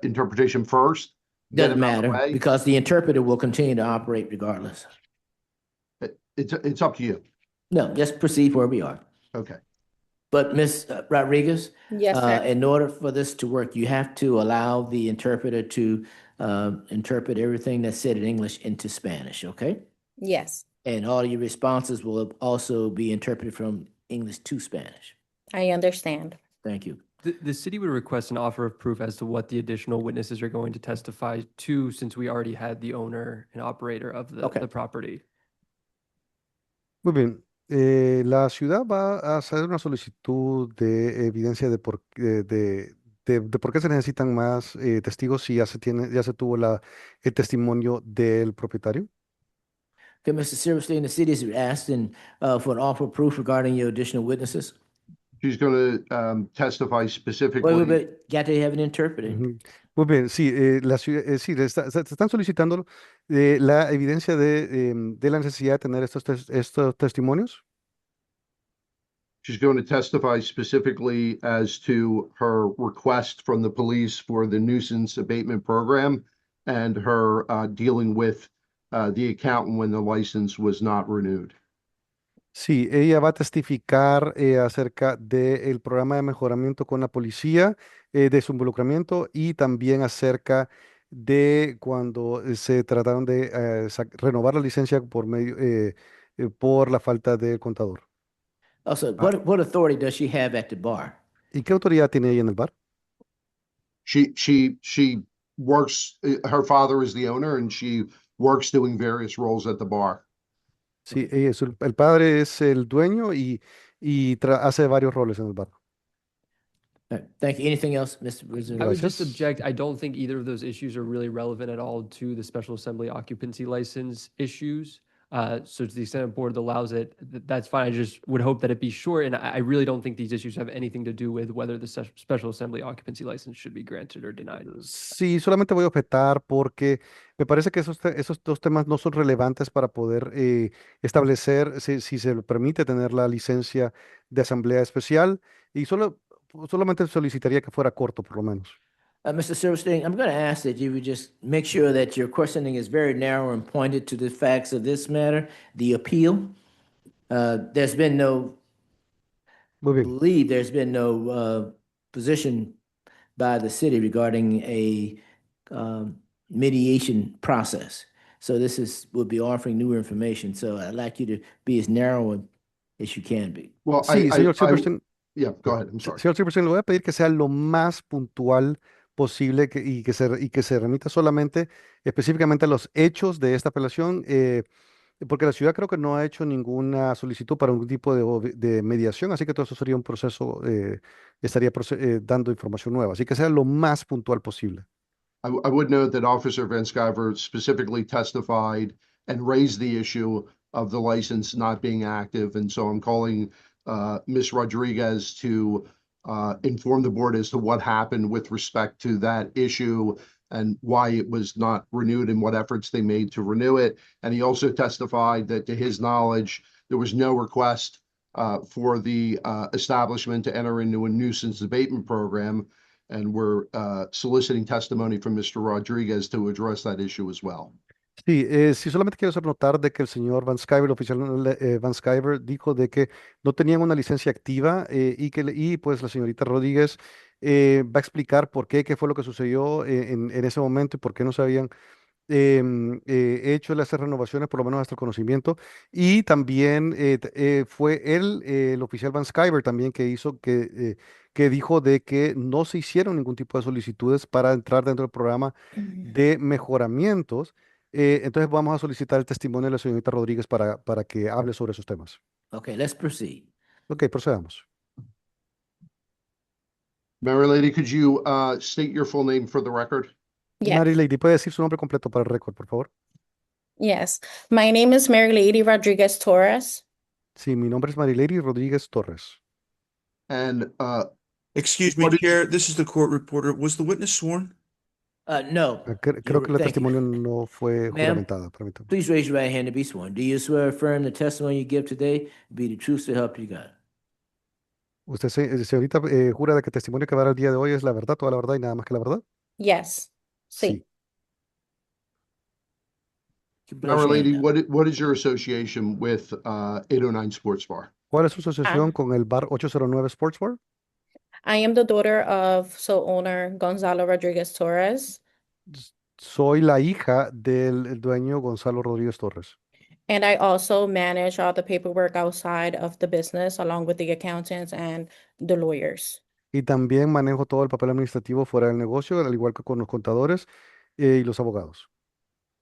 interpretation first? Get Doesn't him out of the matter way? because the interpreter will continue to operate regardless. It's up to you. No, just proceed where we are. Okay. But Ms. Rodriguez, Yes, sir. in order for this to work, you have to allow the interpreter to interpret everything that's said in English into Spanish, okay? Yes, And all your responses will also be interpreted from English to Spanish. I understand. Thank you. The city would request an offer of proof as to what the additional witnesses are going to testify to, since we already had the owner and operator of the property. Muy bien. La ciudad va a hacer una solicitud de evidencia de por qué se necesitan más testigos si ya se tuvo el testimonio del propietario. Okay, Mr. Silverstein, the city is asking for an offer of proof regarding your additional witnesses. She's going to testify Wait, specifically. got to have an interpreter. Ujú. Muy bien, sí, sí, se están solicitando la evidencia de la necesidad de tener estos testimonios. She's going to testify specifically as to her request from the police for the nuisance abatement program and her dealing with the accountant when the license was not renewed. Sí, ella va a testificar acerca del programa de mejoramiento con la policía, de su involucramiento y también acerca de cuando se trataron de renovar la licencia por la falta de contador. Also, what authority does she have at the bar? ¿Y qué autoridad tiene ella en el bar? She works, her father is the owner and she works doing various roles at the bar. Sí, el padre es el dueño y hace varios roles en el bar. Thank you. Anything else, Mr. Wizard? I would just Gracias. object. I don't think either of those issues are really relevant at all to the Special Assembly occupancy license issues. So to the extent the board allows it, that's fine. I just would hope that it be short. And I really don't think these issues have anything to do with whether the Special Assembly occupancy license should be granted or denied. Sí, solamente voy a objetar porque me parece que esos dos temas no son relevantes para poder establecer si se permite tener la licencia de asamblea especial y solamente solicitaría que fuera corto por lo menos. Mr. Silverstein, I'm going to ask that you would just make sure that your questioning is very narrow and pointed to the facts of this matter, the appeal. There's been no, believe there's been no position by the city regarding a mediation process. So this would be offering new information. So I'd like you to be as narrow as you can be. Well, Sí, señor Silverstein. Yeah, go ahead. I'm sorry. Señor Silverstein, le voy a pedir que sea lo más puntual posible y que se remita solamente específicamente a los hechos de esta apelación, porque la ciudad creo que no ha hecho ninguna solicitud para un tipo de mediación, así que todo eso sería un proceso, estaría dando información nueva, así que sea lo más puntual posible. I would note that Officer Van Sciver specifically testified and raised the issue of the license not being active. And so I'm calling Ms. Rodriguez to inform the board as to what happened with respect to that issue and why it was not renewed and what efforts they made to renew it. And he also testified that to his knowledge, there was no request for the establishment to enter into a nuisance abatement program. And we're soliciting testimony from Mr. Rodriguez to address that issue as well. Sí, sí, solamente quiero hacer notar de que el señor Van Sciver, el oficial Van Sciver, dijo de que no tenían una licencia activa y pues la señorita Rodríguez va a explicar qué fue lo que sucedió en ese momento y por qué no se habían hecho las renovaciones, por lo menos hasta el conocimiento. Y también fue el oficial Van Sciver también que dijo de que no se hicieron ningún tipo de solicitudes para entrar dentro del programa de mejoramientos. Entonces vamos a solicitar el testimonio de la señorita Rodríguez para que hable sobre esos temas. Okay, let's proceed. Ok, procedamos. Mary Lady, could you state your full name for the record? Yes. Mary Lady, ¿puede decir su nombre completo para el récord, por favor? Yes. My name is Mary Lady Rodriguez Torres. Sí, mi nombre es Mary Lady Rodríguez Torres. And excuse me, Chair, this is the court reporter. Was the witness sworn? No. Creo que el Thank you. testimonio no fue Ma'am, juramentada. Permítame. please raise your right hand to be sworn. Do you swear or affirm the testimony you give today be the truth to help you God? ¿Usted, señorita, jura de que el testimonio que va a dar el día de hoy es la verdad, toda la verdad y nada más que la verdad? Yes. Sí. Mary Lady, what is your association with 809 Sports Bar? ¿Cuál es su asociación con el bar 809 Sports Bar? I am the daughter of owner Gonzalo Rodriguez Torres, Soy la hija del dueño Gonzalo Rodríguez Torres. and I also manage all the paperwork outside of the business along with the accountants and the lawyers. Y también manejo todo el papel administrativo fuera del negocio, al igual que con los contadores y los abogados.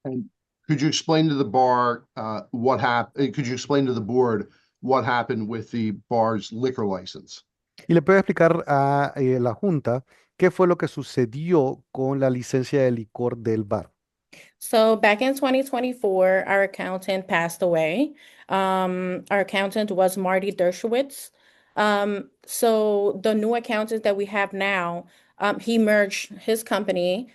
And could you explain to the bar what happened? Could you explain to the board what happened with the bar's liquor license? Y le puedo explicar a la Junta qué fue lo que sucedió con la licencia de licor del bar. So back in 2024, our accountant passed away. Our accountant was Marty Dershowitz. So the new accountant that we have now, he merged his company,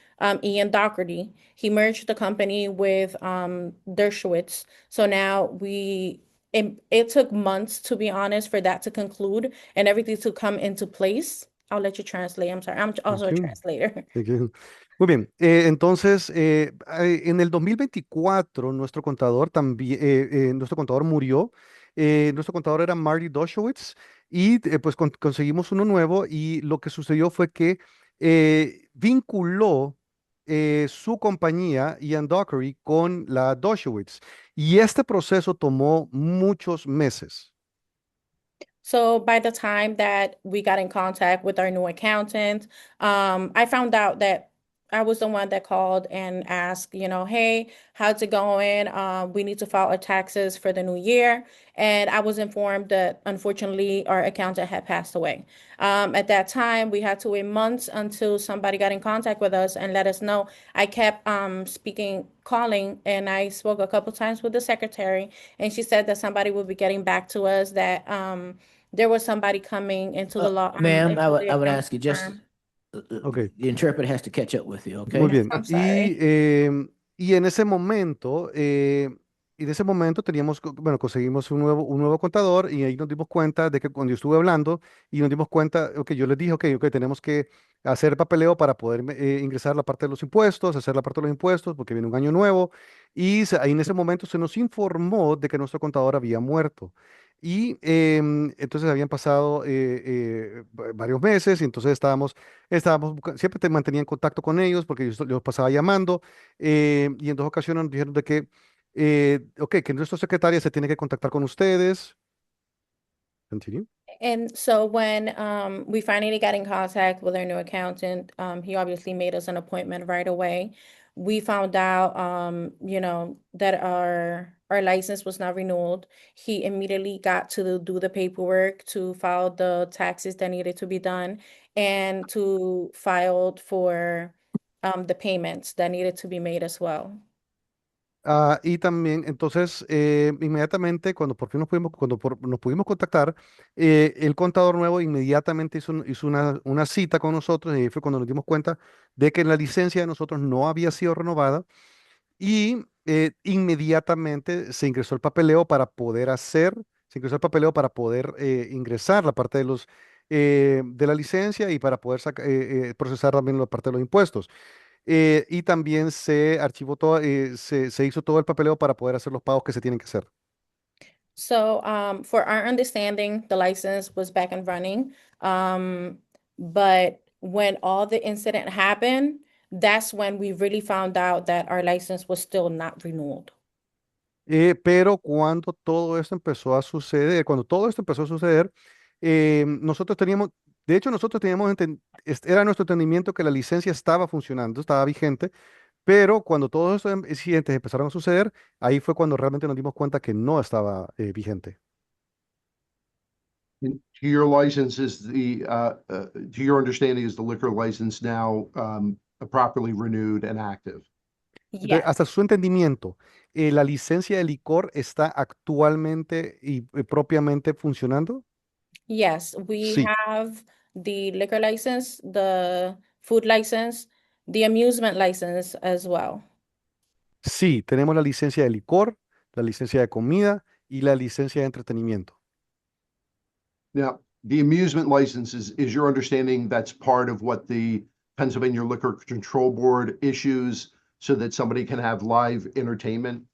Ian Doherty. He merged the company with Dershowitz. So now it took months, to be honest, for that to conclude and everything to come into place. I'll let you translate. I'm sorry. I'm also a Ok. translator. Ok. Muy bien, entonces en el 2024 nuestro contador también, nuestro contador murió. Nuestro contador era Marty Doshowitz y pues conseguimos uno nuevo y lo que sucedió fue que vinculó su compañía, Ian Dockery, con la Doshowitz y este proceso tomó muchos meses. So by the time that we got in contact with our new accountant, I found out that I was the one that called and asked, hey, how's it going? We need to file our taxes for the new year. And I was informed that unfortunately our accountant had passed away. At that time, we had to wait months until somebody got in contact with us and let us know. I kept calling, and I spoke a couple times with the secretary, and she said that somebody would be getting back to us, that there was somebody coming into the law. Ma'am, into I would, the I would accounting ask you just, firm. Okay. the interpreter has to catch up with you, okay? Muy bien. I'm sorry. Y en ese momento, teníamos, bueno, conseguimos un nuevo contador y ahí nos dimos cuenta de que cuando yo estuve hablando y nos dimos cuenta, ok, yo les dije, ok, tenemos que hacer papeleo para poder ingresar la parte de los impuestos, hacer la parte de los impuestos porque viene un año nuevo y ahí en ese momento se nos informó de que nuestro contador había muerto. Y entonces habían pasado varios meses y entonces siempre te mantenía en contacto con ellos porque yo los pasaba llamando y en dos ocasiones nos dijeron de que, ok, que nuestra secretaria se tiene que contactar con ustedes. Continue. And so when we finally got in contact with our new accountant, he obviously made us an appointment right away. We found out, that our license was not renewed. He immediately got to do the paperwork to file the taxes that needed to be done and to filed for the payments that needed to be made as well. Y también, entonces, inmediatamente, cuando por fin nos pudimos contactar, el contador nuevo inmediatamente hizo una cita con nosotros y ahí fue cuando nos dimos cuenta de que la licencia de nosotros no había sido renovada y inmediatamente se ingresó el papeleo para poder ingresar la parte de de la licencia y para poder procesar también la parte de los impuestos. Y también se archivó se hizo todo el papeleo para poder hacer los pagos que se tienen que hacer. So, for our understanding, the license was back and running. But when all the incident happened, that's when we really found out that our license was still not renewed. Pero cuando todo esto empezó a suceder, nosotros teníamos, de hecho nosotros teníamos, era nuestro entendimiento que la licencia estaba funcionando, estaba vigente, pero cuando todos estos incidentes empezaron a suceder, ahí fue cuando realmente nos dimos cuenta que no estaba vigente. To your license is to your understanding, is the liquor license now properly renewed and active? Entonces, hasta su entendimiento, ¿la licencia de licor está actualmente y propiamente funcionando? Yes, we Sí. have the liquor license, the food license, the amusement license as well. Sí, tenemos la licencia de licor, la licencia de comida y la licencia de entretenimiento. Now, the amusement license is your understanding that's part of what the Pennsylvania Liquor Control Board issues so that somebody can have live entertainment?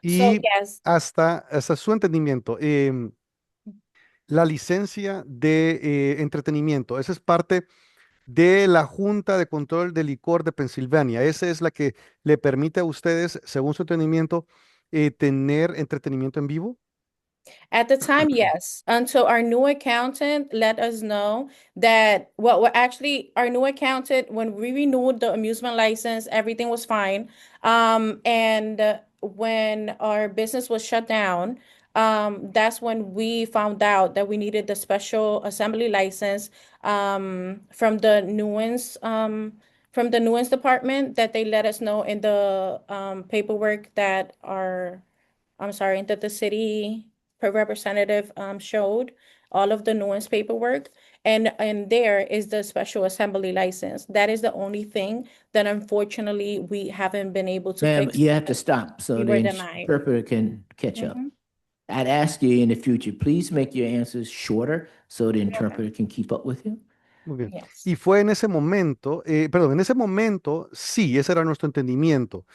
Y yes. hasta su entendimiento, la licencia de entretenimiento, esa es parte de la Junta de Control de Licor de Pensilvania. Esa es la que le permite a ustedes, según su entendimiento, tener entretenimiento en vivo. At the time, yes, until our new accountant let us know that, well, actually, our new accountant, when we renewed the amusement license, everything was fine. And when our business was shut down, that's when we found out that we needed the special assembly license from the nuance department, that they let us know in the paperwork that that the city representative showed all of the nuance paperwork. And there is the special assembly license. That is the only thing that unfortunately we haven't been able to Ma'am, fix. you have to stop so We the were denied. interpreter can catch up. Mhm. I'd ask you in the future, please make your answers shorter so the interpreter can keep up with you. Muy bien. Yes. Y fue en ese momento, perdón, en ese momento, sí, ese era nuestro entendimiento.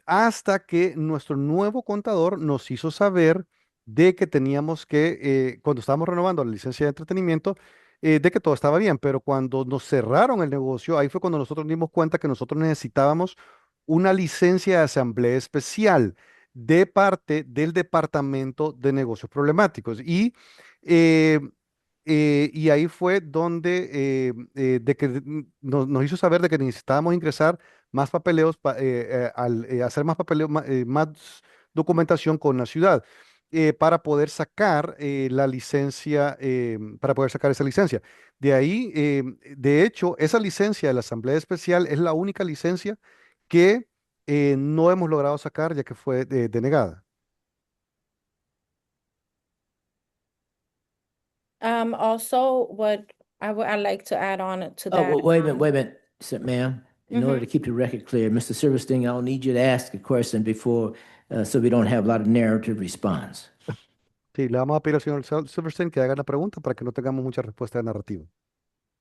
Hasta que nuestro nuevo contador nos hizo saber de que teníamos que, cuando estábamos renovando la licencia de entretenimiento, de que todo estaba bien, pero cuando nos cerraron el negocio, ahí fue cuando nosotros nos dimos cuenta que nosotros necesitábamos una licencia de asamblea especial de parte del Departamento de Negocios Problemáticos. Eh, y ahí fue donde nos hizo saber de que necesitábamos ingresar más papeleos, hacer más papeleo, más documentación con la ciudad para poder sacar la licencia, para poder sacar esa licencia. De ahí, de hecho, esa licencia de la Asamblea Especial es la única licencia que no hemos logrado sacar ya que fue denegada. Also, what I'd like to add on to Oh, that. wait a minute, sir, ma'am. In order to keep the record clear, Mr. Silverstein, I'll need you to ask a question before, so we don't have a lot of narrative response. Sí, le vamos a pedir al señor Silverstein que haga la pregunta para que no tengamos mucha respuesta narrativa.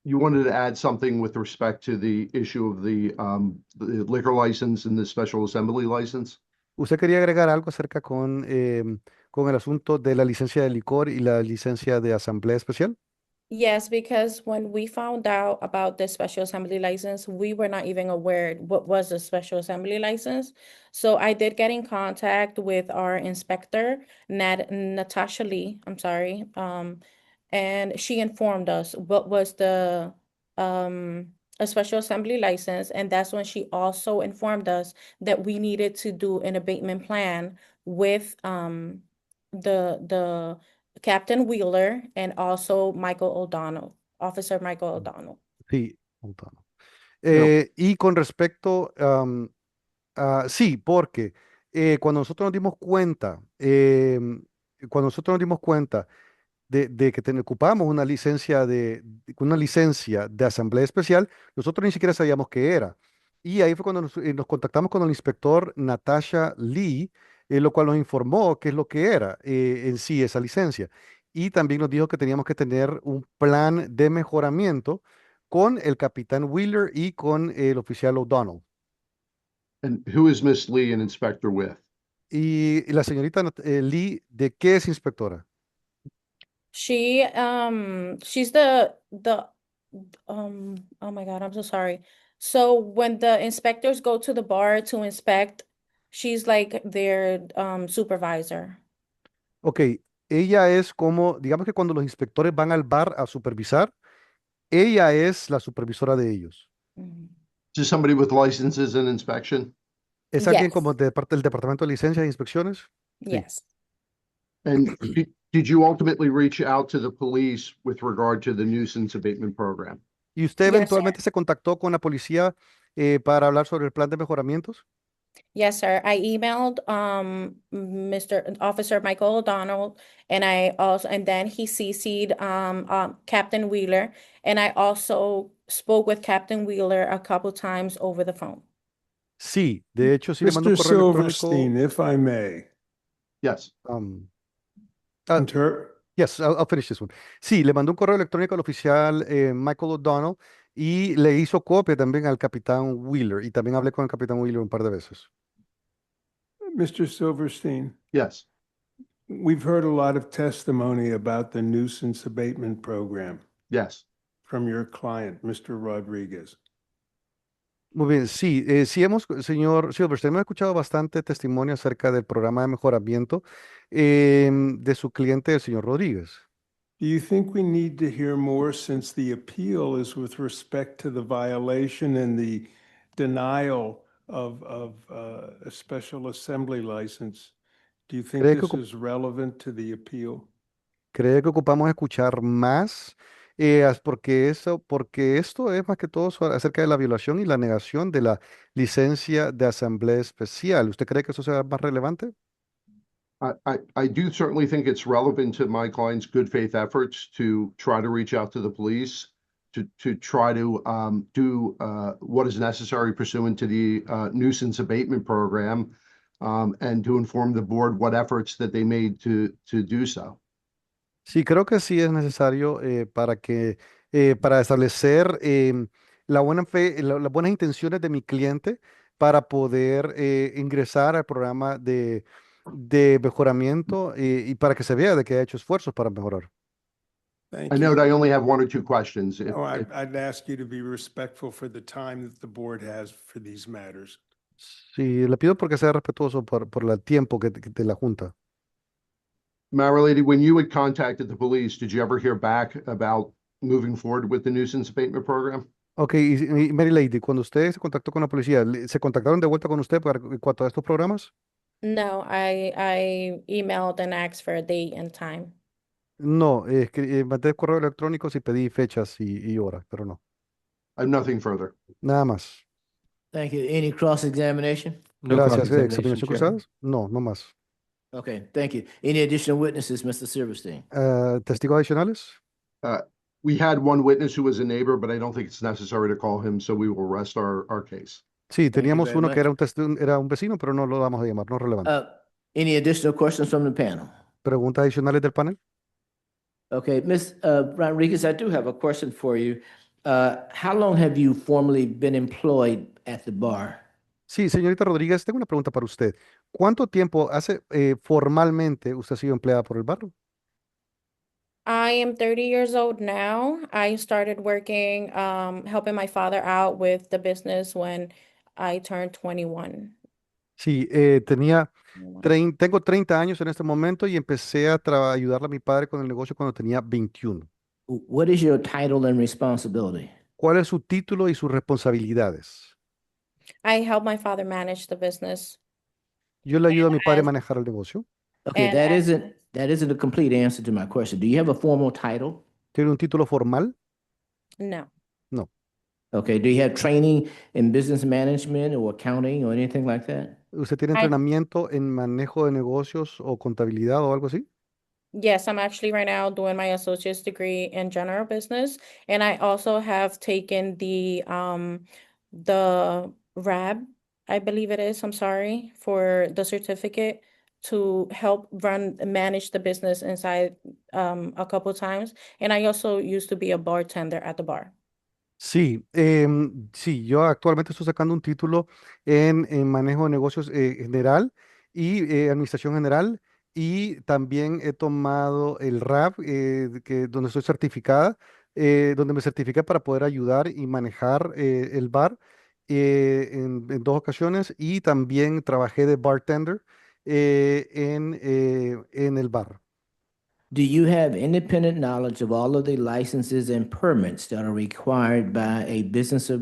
You wanted to add something with respect to the issue of the liquor license and the special assembly license? ¿Usted quería agregar algo acerca con el asunto de la licencia de licor y la licencia de asamblea especial? Yes, because when we found out about the special assembly license, we were not even aware what was a special assembly license. So I did get in contact with our inspector, Natasha Lee, I'm sorry. And she informed us what was the a special assembly license. And that's when she also informed us that we needed to do an abatement plan with the Captain Wheeler and also Michael O'Donnell, Officer Michael O'Donnell. Sí, Montano. Y con respecto, sí, porque cuando nosotros nos dimos cuenta, de que ocupábamos una licencia de asamblea especial, nosotros ni siquiera sabíamos qué era. Y ahí fue cuando nos contactamos con el inspector Natasha Lee, lo cual nos informó qué es lo que era en sí esa licencia. Y también nos dijo que teníamos que tener un plan de mejoramiento con el capitán Wheeler y con el oficial O'Donnell. And who is Miss Lee an inspector with? Y la señorita Lee, ¿de qué es inspectora? She's oh my God, I'm so sorry. So when the inspectors go to the bar to inspect, she's like their supervisor. Ok, ella es como, digamos que cuando los inspectores van al bar a supervisar, ella es la supervisora de ellos. Just somebody with licenses and inspection? ¿Es alguien Yes. como de parte del Departamento de Licencias e Inspecciones? Yes. And did you ultimately reach out to the police with regard to the nuisance abatement program? ¿Y usted Yes, eventualmente se contactó con la policía para hablar sobre el plan de mejoramientos? Yes, sir. I emailed Officer Michael O'Donnell, and then he CC'd Captain Wheeler, and I also spoke with Captain Wheeler a couple times over the phone. Sí, de hecho sí le mandó un Mr. correo electrónico. Silverstein, if I may. Yes. Yes, I'll finish this one. Sí, le mandó un correo electrónico al oficial Michael O'Donnell y le hizo copia también al capitán Wheeler. Y también hablé con el capitán Wheeler un par de veces. Mr. Silverstein, Yes. we've heard a lot of testimony about the nuisance abatement program Yes. from your client, Mr. Rodriguez. Muy bien, sí, señor Silverstein, hemos escuchado bastante testimonio acerca del programa de mejoramiento de su cliente, el señor Rodríguez. Do you think we need to hear more since the appeal is with respect to the violation and the denial of a special assembly license? Do you think ¿Cree que, this ocup- is relevant to the appeal? cree que ocupamos escuchar más? Porque esto es más que todo acerca de la violación y la negación de la licencia de asamblea especial. ¿Usted cree que eso sea más relevante? I do certainly think it's relevant to my client's good faith efforts to try to reach out to the police, to try to do what is necessary pursuant to the nuisance abatement program, and to inform the board what efforts that they made to do so. Sí, creo que sí es necesario para establecer la buena fe, las buenas intenciones de mi cliente para poder ingresar al programa de mejoramiento y para que se vea de que ha hecho esfuerzos para mejorar. I Thank note you. I only have one or two questions. No, I'd ask you to be respectful for the time that the board has for these matters. Sí, le pido porque sea respetuoso por el tiempo de la Junta. Lady, when you had contacted the police, did you ever hear back about moving forward with the nuisance abatement program? Ok, y Mary Lady, cuando usted se contactó con la policía, ¿se contactaron de vuelta con usted en cuanto a estos programas? No, I emailed and asked for a date and time. No, mandé correo electrónico y pedí fechas y horas, pero no, I have nothing further. nada más. Thank you. Any cross-examination? No Gracias. cross-examination, ¿Examinación Chairman. cruzadas? No, no más. Okay, thank you. Any additional witnesses, Mr. Silverstein? ¿Testigos adicionales? We had one witness who was a neighbor, but I don't think it's necessary to call him, so we will rest our case. Sí, Thank you teníamos very uno que much. era un vecino, pero no lo vamos a llamar, no es relevante. Any additional questions from the panel? ¿Preguntas adicionales del panel? Okay, Ms. Rodriguez, I do have a question for you. How long have you formally been employed at the bar? Sí, señorita Rodríguez, tengo una pregunta para usted. ¿Cuánto tiempo hace formalmente usted ha sido empleada por el barrio? I am 30 years old now. I started working, helping my father out with the business when I turned 21. Sí, tengo 30 años en este momento y empecé a ayudarle a mi padre con el negocio cuando tenía 21. What is your title and responsibility? ¿Cuál es su título y sus responsabilidades? I help my father manage the business. Yo le ayudo a mi padre a as- manejar el negocio. Okay, And that isn't a complete answer to my question. Do you have a formal title? ¿Tiene un título formal? No. No. Okay, do you have training in business management or accounting or anything like that? ¿Usted tiene I- entrenamiento en manejo de negocios o contabilidad o algo así? Yes, I'm actually right now doing my associate's degree in general business, and I also have taken the RAB, I believe it is, I'm sorry, for the certificate to help manage the business inside a couple times. And I also used to be a bartender at the bar. Sí, sí, yo actualmente estoy sacando un título en manejo de negocios general y administración general y también he tomado el RAP, donde estoy certificada, donde me certifiqué para poder ayudar y manejar el bar en 2 ocasiones y también trabajé de bartender en el bar. Do you have independent knowledge of all of the licenses and permits that are required by a business of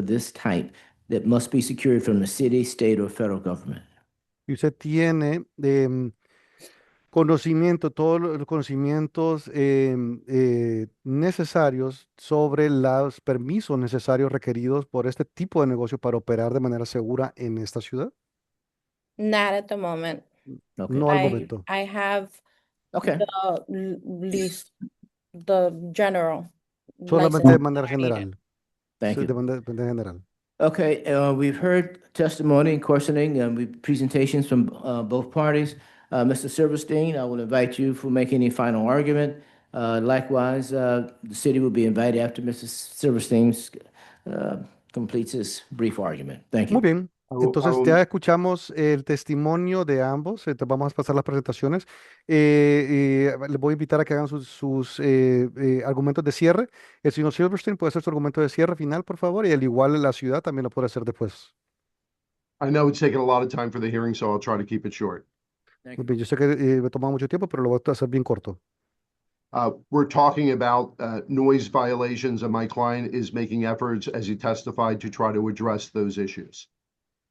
this type that must be secured from the city, state, or federal government? Y usted tiene conocimiento, todos los conocimientos necesarios sobre los permisos necesarios requeridos por este tipo de negocio para operar de manera segura en esta ciudad. Not at the moment. Okay. No al momento. I have Okay. the general Solamente de license manera that I needed. general. Thank Sí, you. de manera general. Okay, we've heard testimony and questioning and presentations from both parties. Mr. Silverstein, I will invite you for making any final argument. Likewise, the city will be invited after Mr. Silverstein completes his brief argument. Thank you. Muy bien. Entonces ya escuchamos el testimonio de ambos. Entonces vamos a pasar las presentaciones. Les voy a invitar a que hagan sus argumentos de cierre. El señor Silverstein puede hacer su argumento de cierre final, por favor, y al igual la ciudad también lo puede hacer después. I know it's taken a lot of time for the hearing, so I'll try to keep it short. Muy bien, yo sé que me toma mucho tiempo, pero lo voy a hacer bien corto. We're talking about noise violations, and my client is making efforts, as he testified, to try to address those issues.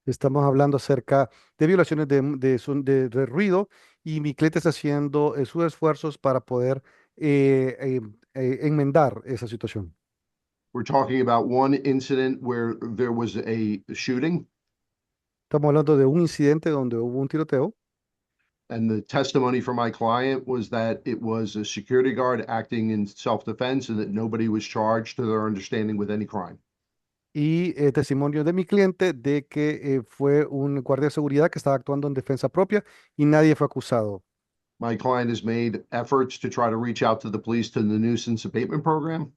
Estamos hablando acerca de violaciones de ruido y mi cliente está haciendo sus esfuerzos para poder enmendar esa situación. We're talking about one incident where there was a shooting, Estamos hablando de un incidente donde hubo un tiroteo and the testimony from my client was that it was a security guard acting in self-defense and that nobody was charged, to their understanding, with any crime. y testimonio de mi cliente de que fue un guardia de seguridad que estaba actuando en defensa propia y nadie fue acusado. My client has made efforts to try to reach out to the police to the nuisance abatement program.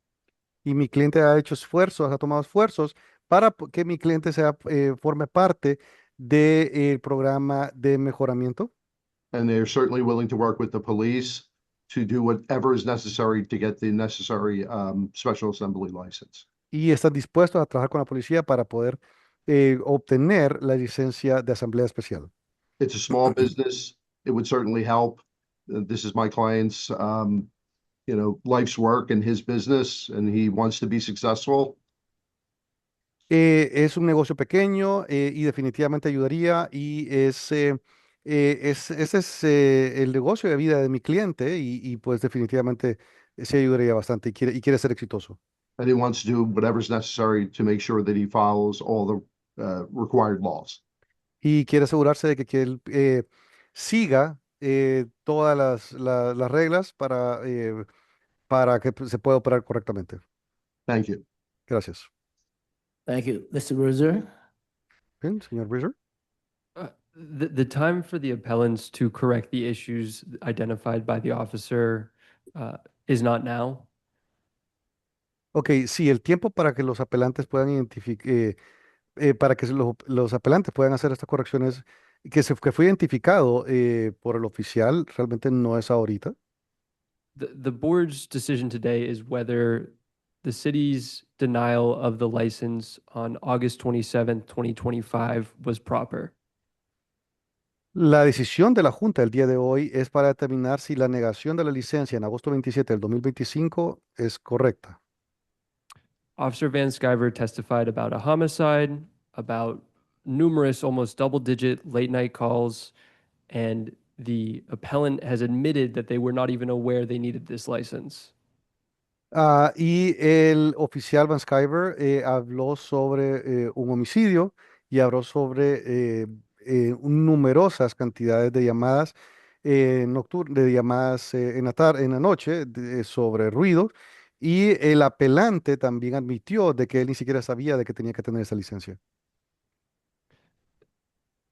Y mi cliente ha hecho esfuerzos, ha tomado esfuerzos para que mi cliente forme parte del programa de mejoramiento. And they're certainly willing to work with the police to do whatever is necessary to get the necessary special assembly license. Y están dispuestos a trabajar con la policía para poder obtener la licencia de asamblea especial. It's a small business. It would certainly help. This is my client's, life's work and his business, and he wants to be successful. Es un negocio pequeño y definitivamente ayudaría y ese es el negocio de vida de mi cliente y pues definitivamente se ayudaría bastante y quiere ser exitoso. And he wants to do whatever's necessary to make sure that he follows all the required laws. Y quiere asegurarse de que él siga todas las reglas para que se pueda operar correctamente. Thank you. Gracias. Thank you. Mr. Reserve? Bien, señor Rizzer. The time for the appellants to correct the issues identified by the officer is not now. Ok, sí, el tiempo para que los apelantes puedan identificar, para que los apelantes puedan hacer estas correcciones que fue identificado por el oficial, realmente no es ahorita. The board's decision today is whether the city's denial of the license on August 27th, 2025 was proper. La decisión de la Junta el día de hoy es para determinar si la negación de la licencia en agosto 27 del 2025 es correcta. Officer Van Sciver testified about a homicide, about numerous almost double-digit late-night calls, and the appellant has admitted that they were not even aware they needed this license. Y el oficial Van Sciver habló sobre un homicidio y habló sobre numerosas cantidades de llamadas nocturnas, de llamadas en la noche sobre ruido. Y el apelante también admitió de que él ni siquiera sabía de que tenía que tener esa licencia.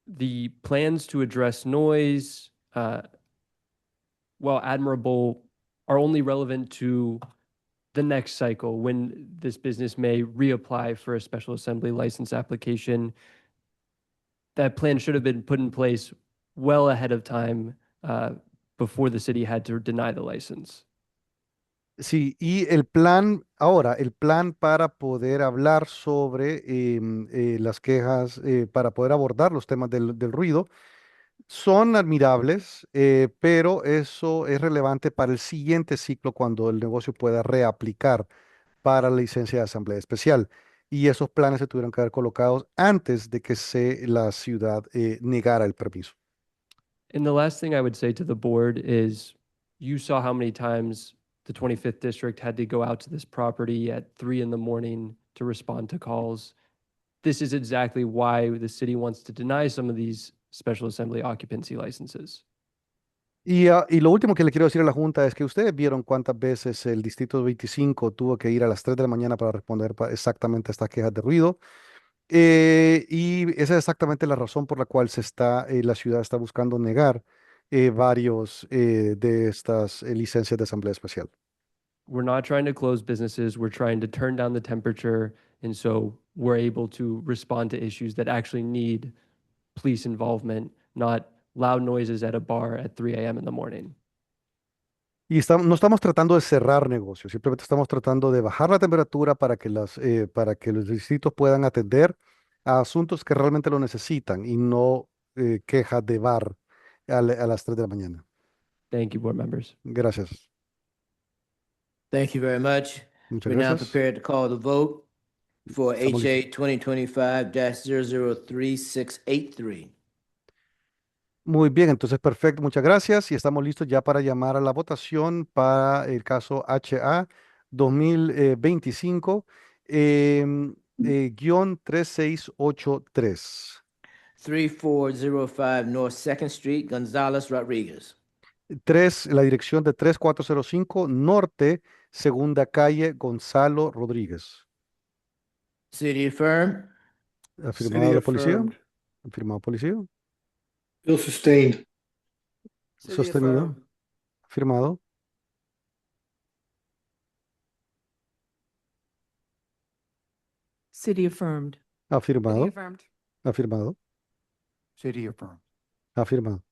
The plans to address noise, while admirable, are only relevant to the next cycle when this business may reapply for a special assembly license application. That plan should have been put in place well ahead of time before the city had to deny the license. Sí, y el plan para poder hablar sobre las quejas, para poder abordar los temas del ruido, son admirables, pero eso es relevante para el siguiente ciclo cuando el negocio pueda reaplicar para la licencia de asamblea especial. Y esos planes se tuvieron que haber colocados antes de que la ciudad negara el permiso. And the last thing I would say to the board is you saw how many times the 25th district had to go out to this property at 3 a.m. to respond to calls. This is exactly why the city wants to deny some of these special assembly occupancy licenses. Y lo último que le quiero decir a la Junta es que ustedes vieron cuántas veces el Distrito 25 tuvo que ir a las 3 de la mañana para responder exactamente a estas quejas de ruido. Y esa es exactamente la razón por la cual la ciudad está buscando negar varios de estas licencias de asamblea especial. We're not trying to close businesses. We're trying to turn down the temperature. And so we're able to respond to issues that actually need police involvement, not loud noises at a bar at 3 a.m. in the morning. Y no estamos tratando de cerrar negocios, simplemente estamos tratando de bajar la temperatura para que los distritos puedan atender a asuntos que realmente lo necesitan y no quejas de bar a las 3 de la mañana. Thank you, board members. Gracias. Thank you very much. Muchas We're now gracias. prepared to call the vote. for Estamos HA 2025-003683. Muy bien, entonces perfecto, muchas gracias y estamos listos ya para llamar a la votación para el caso HA 2025 guión 3683. 3405 North Second Street, Gonzales Rodriguez. La dirección de 3405 Norte, Segunda Calle, Gonzalo Rodríguez. City affirmed. ¿Afirmado la policía? ¿Afirmado policía? Bill sustained. Sostenido. Afirmado. City affirmed. Afirmado. Afirmado. City affirmed. Afirmado.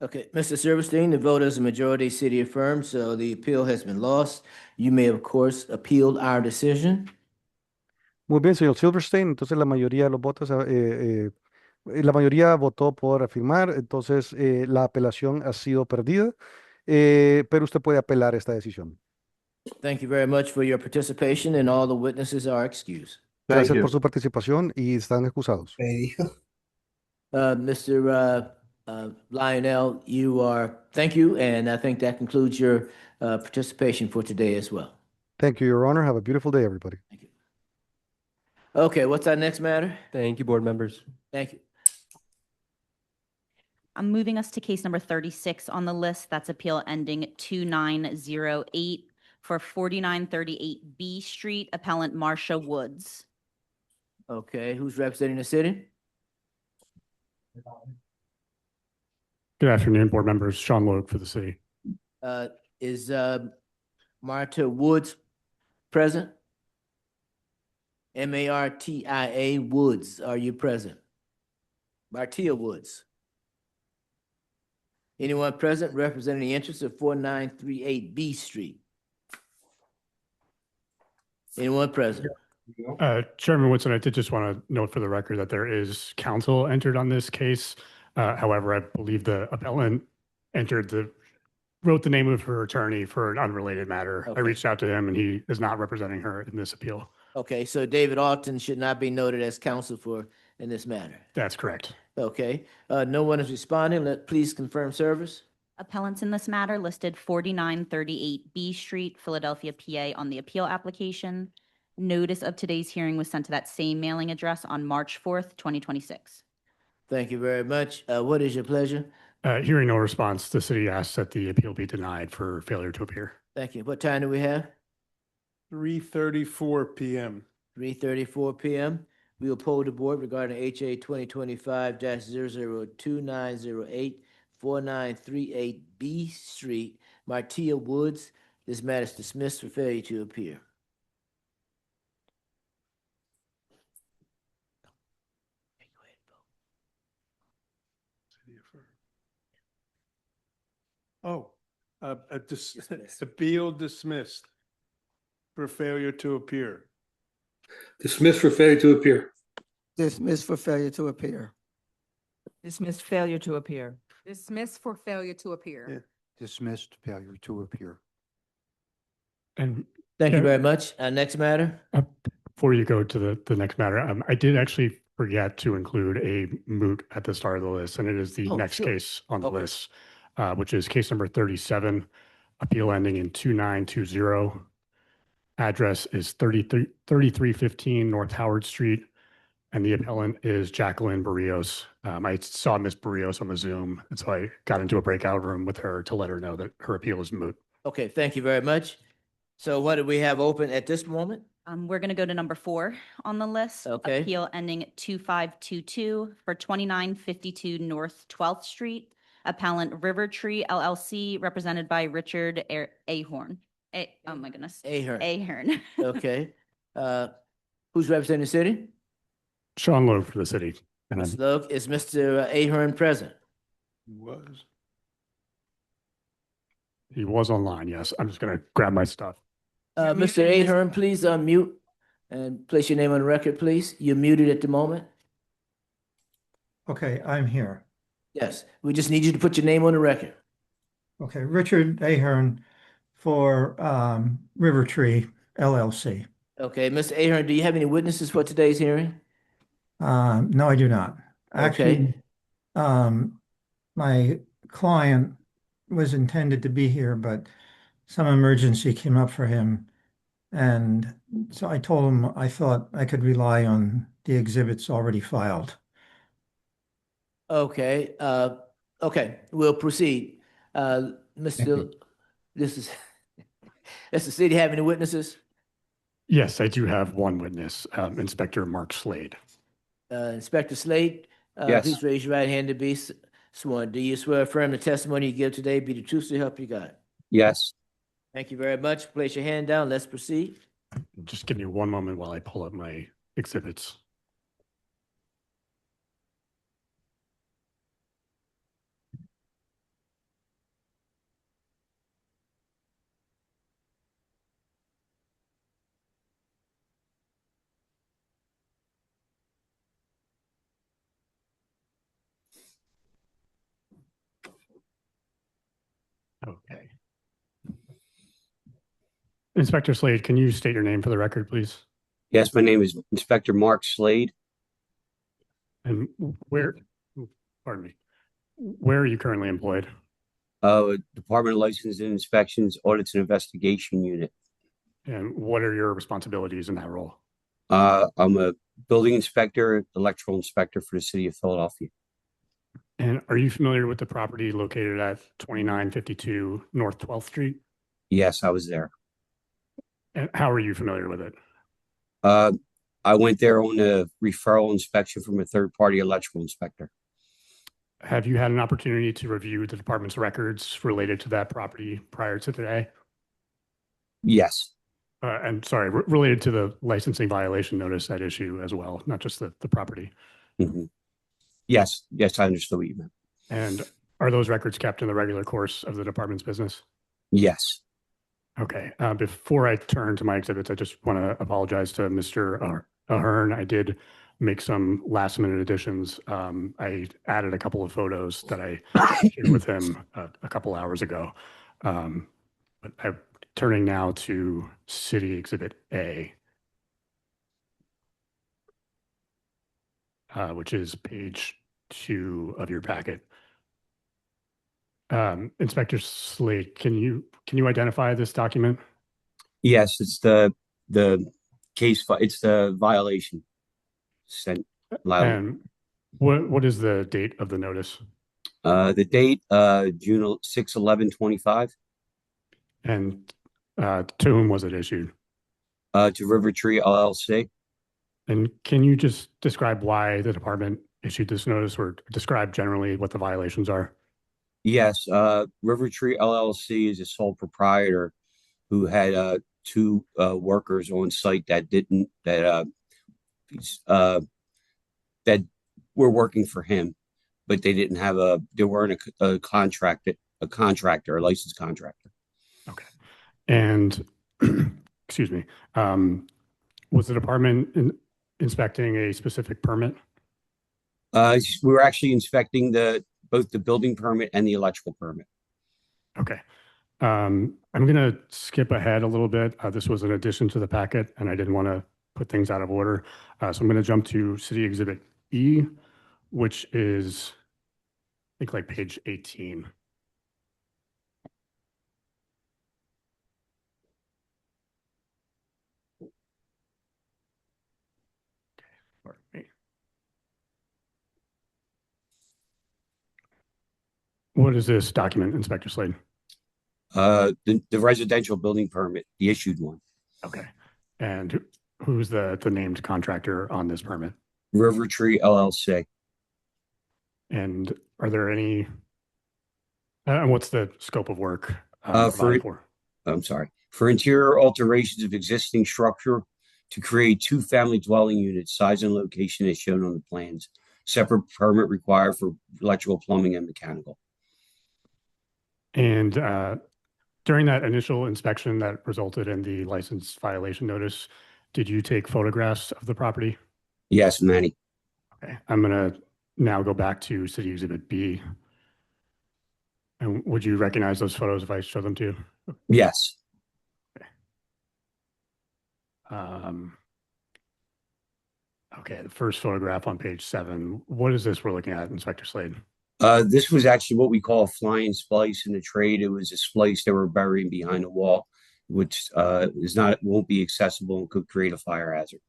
Okay, Mr. Silverstein, the vote is a majority, city affirmed, so the appeal has been lost. You may, of course, appeal our decision. Muy bien, señor Silverstein. Entonces la mayoría de los votos, la mayoría votó por afirmar, entonces la apelación ha sido perdida, pero usted puede apelar esta decisión. Thank you very much for your participation, and all the witnesses are excused. Gracias por su participación y están excusados. Mr. Lionel, thank you, and I think that concludes your participation for today as well. Thank you, Your Honor. Have a beautiful day, everybody. Okay, what's our next matter? Thank you, board members. Thank you. I'm moving us to case number 36 on the list. That's appeal ending 2908 for 4938 B Street, appellant Marsha Woods. Okay, who's representing the city? Good afternoon, board members. Sean Logue for the city. Is Marta Woods present? Martia Woods, are you present? Martia Woods. Anyone present representing the interests of 4938 B Street? Anyone present? Chairman Woodson, I did just want to note for the record that there is counsel entered on this case. However, I believe the appellant wrote the name of her attorney for an unrelated matter. Okay. I reached out to him and he is not representing her in this appeal. Okay, so David Alton should not be noted as counsel in this matter. That's correct. Okay, no one is responding. Please confirm service. Appellants in this matter listed 4938 B Street, Philadelphia, PA on the appeal application. Notice of today's hearing was sent to that same mailing address on March 4th, 2026. Thank you very much. What is your pleasure? Hearing no response, the city asks that the appeal be denied for failure to appear. Thank you. What time do we have? 3:34 p.m. 3:34 p.m. We will poll the board regarding HA 2025-002908 4938 B Street, Martia Woods. This matter is dismissed for failure to appear. Oh, appeal dismissed for failure to appear. Dismissed for failure to appear. Dismissed for failure to appear. Dismissed failure to appear. Dismissed for failure to appear. Dismissed failure to appear. And Thank you very much. Next matter. before you go to the next matter, I did actually forget to include a moot at the start of the list, and it is the Oh, next sure. case on the Okay. list, which is case number 37, appeal ending in 2920. Address is 3315 North Howard Street, and the appellant is Jacqueline Barrios. I saw Miss Barrios on the Zoom, and so I got into a breakout room with her to let her know that her appeal is moot. Okay, thank you very much. So what do we have open at this moment? We're going to go to number 4 on the list. Okay. Appeal ending 2522 for 2952 North 12th Street. Appellant River Tree LLC, represented by Richard Ahern. Oh my goodness. Ahern. Ahern. Okay. Who's representing the city? Sean Lowe for the city. And Ms. then Logue, is Mr. Ahern present? Was. he was online, yes. I'm just going to grab my stuff. Mr. Ahern, please unmute and place your name on the record, please. You're muted at the moment. Okay, I'm here. Yes, we just need you to put your name on the record. Okay, Richard Ahern for River Tree LLC. Okay, Mr. Ahern, do you have any witnesses for today's hearing? No, I do not. Okay. Actually, my client was intended to be here, but some emergency came up for him. And so I told him I thought I could rely on the exhibits already filed. Okay, okay, we'll proceed. Mr. This is, does the city have any witnesses? Yes, I do have one witness, Inspector Mark Slade. Inspector Slade, Yes. please raise your right hand to be sworn. Do you swear affirm the testimony you give today be the truth so help you God? Yes. Thank you very much. Place your hand down. Let's proceed. Just give me one moment while I pull up my exhibits. Okay. Inspector Slade, can you state your name for the record, please? Yes, my name is Inspector Mark Slade. And where, pardon me, where are you currently employed? Department of License and Inspections, Audits and Investigation Unit. And what are your responsibilities in that role? I'm a building inspector, electrical inspector for the city of Philadelphia. And are you familiar with the property located at 2952 North 12th Street? Yes, I was there. And how are you familiar with it? I went there on a referral inspection from a third-party electrical inspector. Have you had an opportunity to review the department's records related to that property prior to today? Yes. And sorry, related to the licensing violation notice at issue as well, not just the property. Mm-hmm. Yes, I understood what you meant. And are those records kept in the regular course of the department's business? Yes. Okay. Before I turn to my exhibits, I just want to apologize to Mr. Ahern. I did make some last minute additions. I added a couple of photos that I shared with him a couple hours ago. But I'm turning now to City Exhibit A, which is page 2 of your packet. Inspector Slade, can you identify this document? Yes, it's the case. It's the violation sent. And what is the date of the notice? The date, June 6/11/25. And to whom was it issued? To River Tree LLC. And can you just describe why the department issued this notice, or describe generally what the violations are? Yes, River Tree LLC is a sole proprietor who had 2 workers on site that were working for him, but they didn't have they weren't a contractor, a licensed contractor. Okay. And excuse me, was the department inspecting a specific permit? We were actually inspecting both the building permit and the electrical permit. Okay. I'm going to skip ahead a little bit. This was an addition to the packet, and I didn't want to put things out of order. So I'm going to jump to City Exhibit E, which is, I think, like page 18. Pardon me. What is this document, Inspector Slade? The residential building permit, the issued one. Okay. And who's the named contractor on this permit? River Tree LLC. And are there any, and what's the scope of work for interior alterations of existing structure to create 2 family dwelling units, size and location as shown on the plans. Separate permit required for electrical, plumbing, and mechanical. And during that initial inspection that resulted in the license violation notice, did you take photographs of the property? Yes, many. Okay. I'm going to now go back to City Exhibit B. And would you recognize those photos if I show them to you? Yes. Okay. Okay, the first photograph on page 7. What is this we're looking at, Inspector Slade? This was actually what we call a flying splice in the trade. It was a splice they were burying behind a wall, which won't be accessible and could create a fire hazard.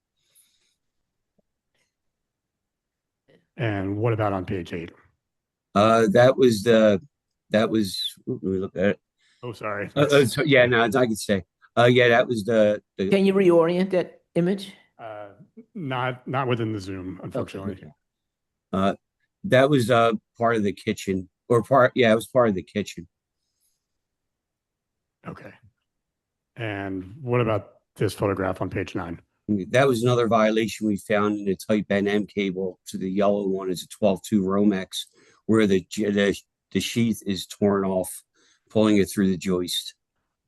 And what about on page 8? That was let me look at it. Oh, sorry. Yeah, no, I could say. Yeah, that was the Can you reorient that image? Not within the Zoom, unfortunately. Okay. That was part of the kitchen, it was part of the kitchen. Okay. And what about this photograph on page 9? That was another violation we found in the Type NM cable. So the yellow one is a 12-2 Romex, where the sheath is torn off, pulling it through the joist.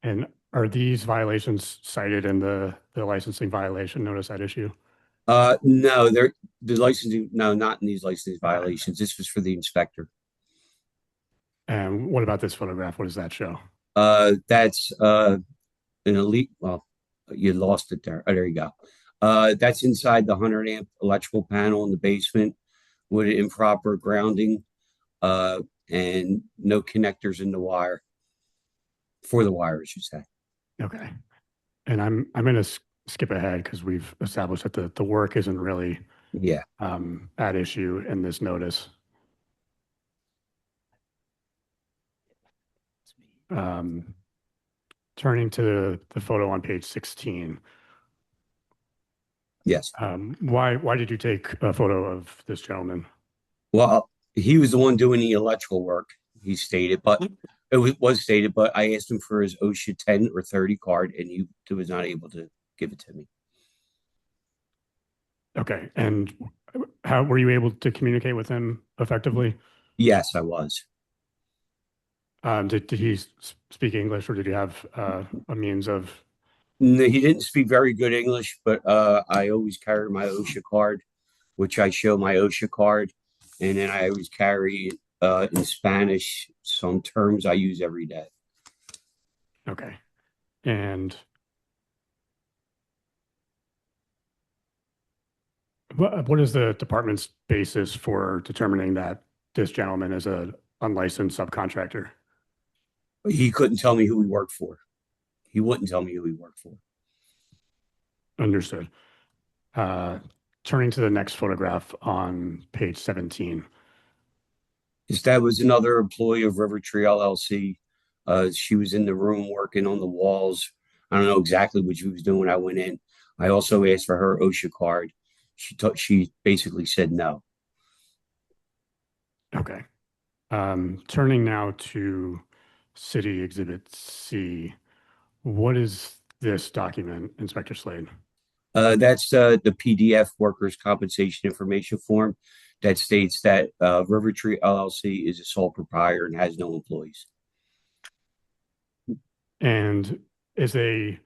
And are these violations cited in the licensing violation notice at issue? No, not in these licensing violations. This was for the inspector. And what about this photograph? What does that show? That's an elite. Well, you lost it there. Oh, there you go. That's inside the 100 amp electrical panel in the basement with improper grounding, and no connectors in the wire. For the wire, I should say. Okay. And I'm going to skip ahead because we've established that the work isn't really at issue in this notice. Turning to the photo on page 16. Yes. Why did you take a photo of this gentleman? Well, he was the one doing the electrical work, he stated, but it was stated, but I asked him for his OSHA 10 or 30 card, and he was not able to give it to me. Okay. And how were you able to communicate with him effectively? Yes, I was. Did he speak English, or did you have a means of? No, he didn't speak very good English, but I always carry my OSHA card, which I show my OSHA card, and then I always carry in Spanish some terms I use every day. Okay. And what is the department's basis for determining that this gentleman is an unlicensed subcontractor? He couldn't tell me who he worked for. He wouldn't tell me who he worked for. Understood. Turning to the next photograph on page 17. That was another employee of River Tree LLC. She was in the room working on the walls. I don't know exactly what she was doing when I went in. I also asked for her OSHA card. She basically said no. Okay. Turning now to City Exhibit C. What is this document, Inspector Slade? That's the PDF Workers' Compensation Information Form that states that River Tree LLC is a sole proprietor and has no employees. And is a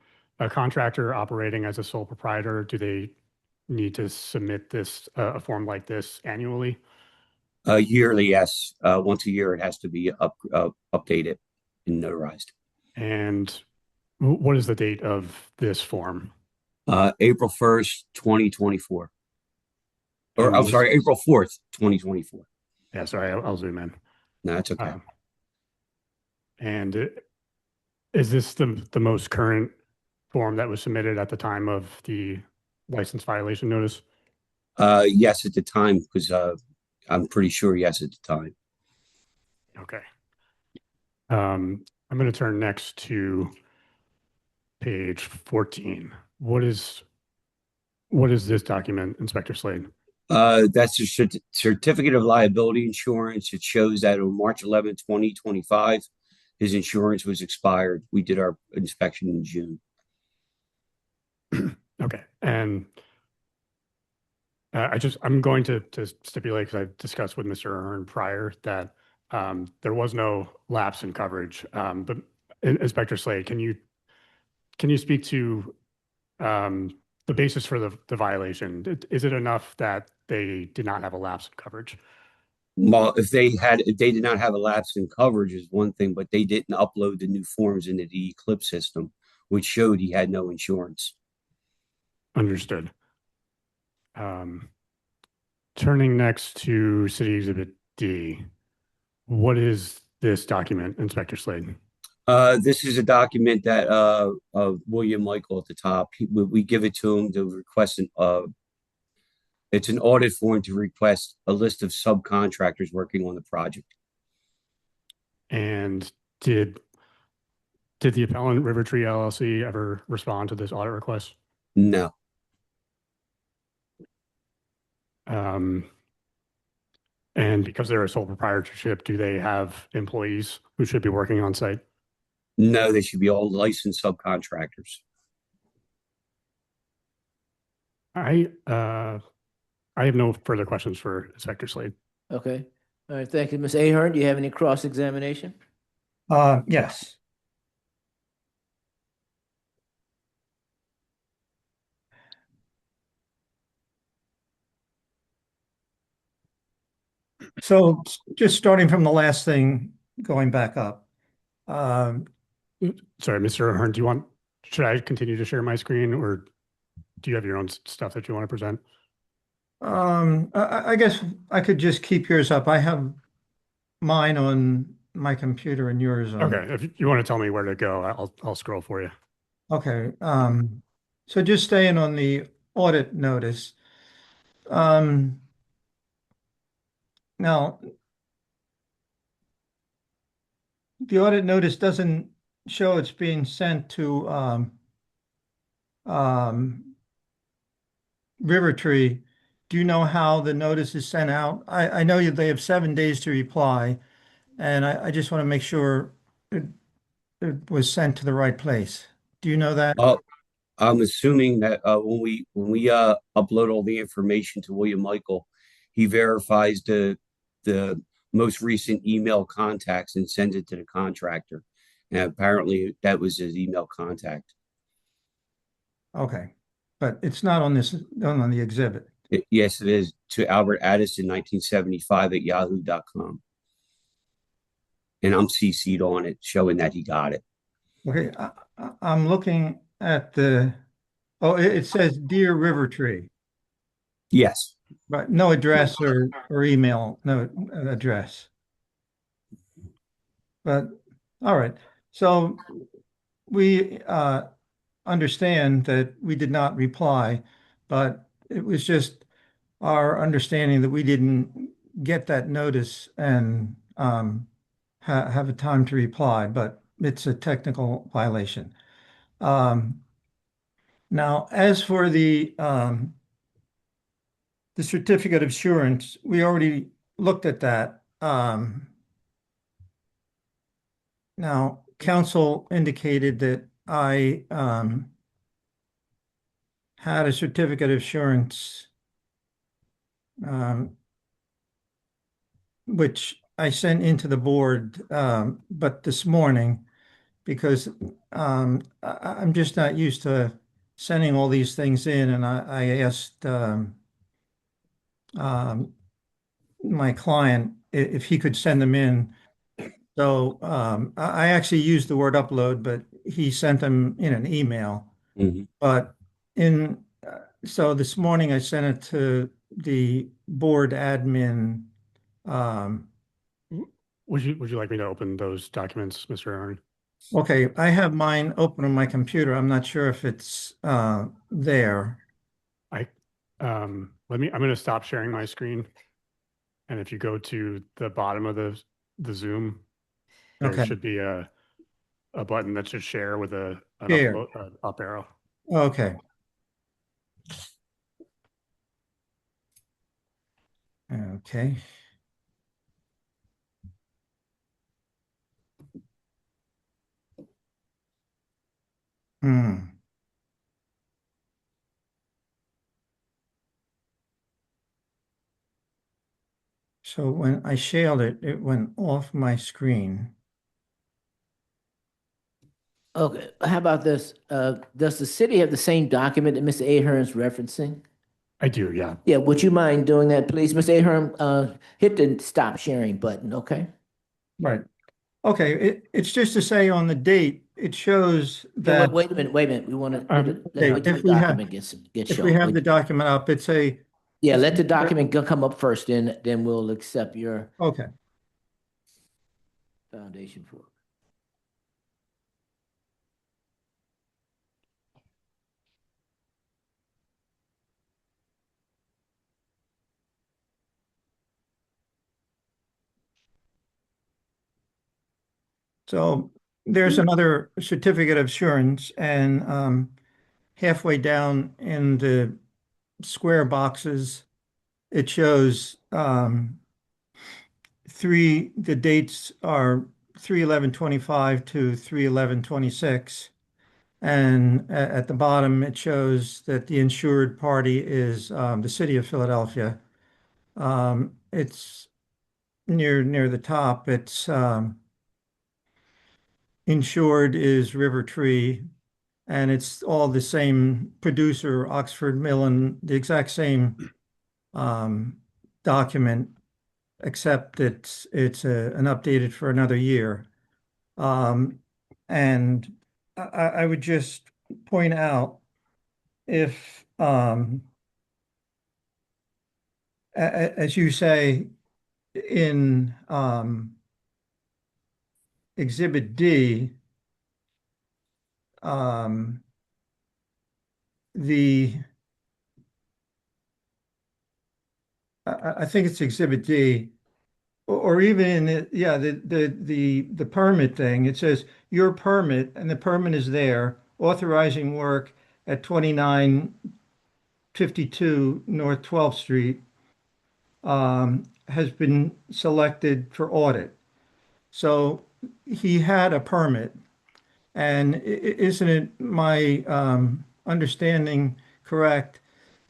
contractor operating as a sole proprietor, do they need to submit this a form like this annually? Yearly, yes. Once a year, it has to be updated and notarized. And what is the date of this form? April 1st, 2024. Or I'm sorry, April 4th, 2024. Yeah, sorry, I'll zoom in. No, that's okay. And is this the most current form that was submitted at the time of the license violation notice? Yes, at the time, because I'm pretty sure yes at the time. Okay. I'm going to turn next to page 14. What is this document, Inspector Slade? That's a certificate of liability insurance. It shows that on March 11, 2025, his insurance was expired. We did our inspection in June. Okay. And I'm going to stipulate, because I've discussed with Mr. Ahern prior, that there was no lapse in coverage. But Inspector Slade, can you speak to the basis for the violation? Is it enough that they did not have a lapse in coverage? Well, if they did not have a lapse in coverage is one thing, but they didn't upload the new forms into the Eclipse system, which showed he had no insurance. Understood. Turning next to City Exhibit D, what is this document, Inspector Slade? This is a document that William Michael at the top. We give it to him to request it's an audit form to request a list of subcontractors working on the project. And did the appellant River Tree LLC ever respond to this audit request? No. And because they're a sole proprietorship, do they have employees who should be working on site? No, they should be all licensed subcontractors. I have no further questions for Inspector Slade. Okay. All right, thank you. Ms. Ahern, do you have any cross-examination? Yes. So just starting from the last thing, going back up. Sorry, Mr. Ahern, should I continue to share my screen, or do you have your own stuff that you want to present? I guess I could just keep yours up. I have mine on my computer and yours on. Okay, if you want to tell me where to go, I'll scroll for you. Okay, so just staying on the audit notice. Now, the audit notice doesn't show it's being sent to River Tree. Do you know how the notice is sent out? I know they have 7 days to reply, and I just want to make sure it was sent to the right place. Do you know that? I'm assuming that when we upload all the information to William Michael, he verifies the most recent email contacts and sends it to the contractor. And apparently that was his email contact. Okay, but it's not on the exhibit. Yes, it is, to Albert Addison 1975 at yahoo.com. And I'm CC'd on it, showing that he got it. Okay, I'm looking at it says Dear River Tree. Yes. But no address or email, no address. But, all right, so we understand that we did not reply, but it was just our understanding that we didn't get that notice and have a time to reply, but it's a technical violation. Now, as for the certificate of assurance, we already looked at that. Now, counsel indicated that I had a certificate of assurance, which I sent into the board, but this morning, because I'm just not used to sending all these things in, and I asked my client if he could send them in. So I actually used the word upload, but he sent them in an email. Mm-hmm. But so this morning I sent it to the board admin. Would you like me to open those documents, Mr. Ahern? Okay, I have mine open on my computer. I'm not sure if it's there. I'm going to stop sharing my screen. And if you go to the bottom of the Zoom, there should be a button that should share with an up arrow. Okay. Okay. So when I shared it, it went off my screen. Okay, how about this? Does the city have the same document that Mr. Ahern's referencing? I do, yeah. Yeah, would you mind doing that, please? Mr. Ahern, hit the stop sharing button, okay? Right. Okay, it's just to say on the date, it shows Yeah, that. wait a minute, we want to, Okay, let the if we have, document get if shown. we have Wait. the document up, it's a. Yeah, it's let a- the document come up first, then we'll accept your Okay, foundation for it. so there's another certificate of assurance, and halfway down in the square boxes, it shows the dates are 3/11/25 to 3/11/26. And at the bottom, it shows that the insured party is the city of Philadelphia. It's near the top. It's insured is River Tree, and it's all the same producer, Oxford Millen, the exact same document, except it's an updated for another year. And I would just point out if, as you say, in Exhibit D, I think it's Exhibit D, or even in the permit thing, it says your permit, and the permit is there, authorizing work at 2952 North 12th Street, has been selected for audit. So he had a permit, and isn't it my understanding correct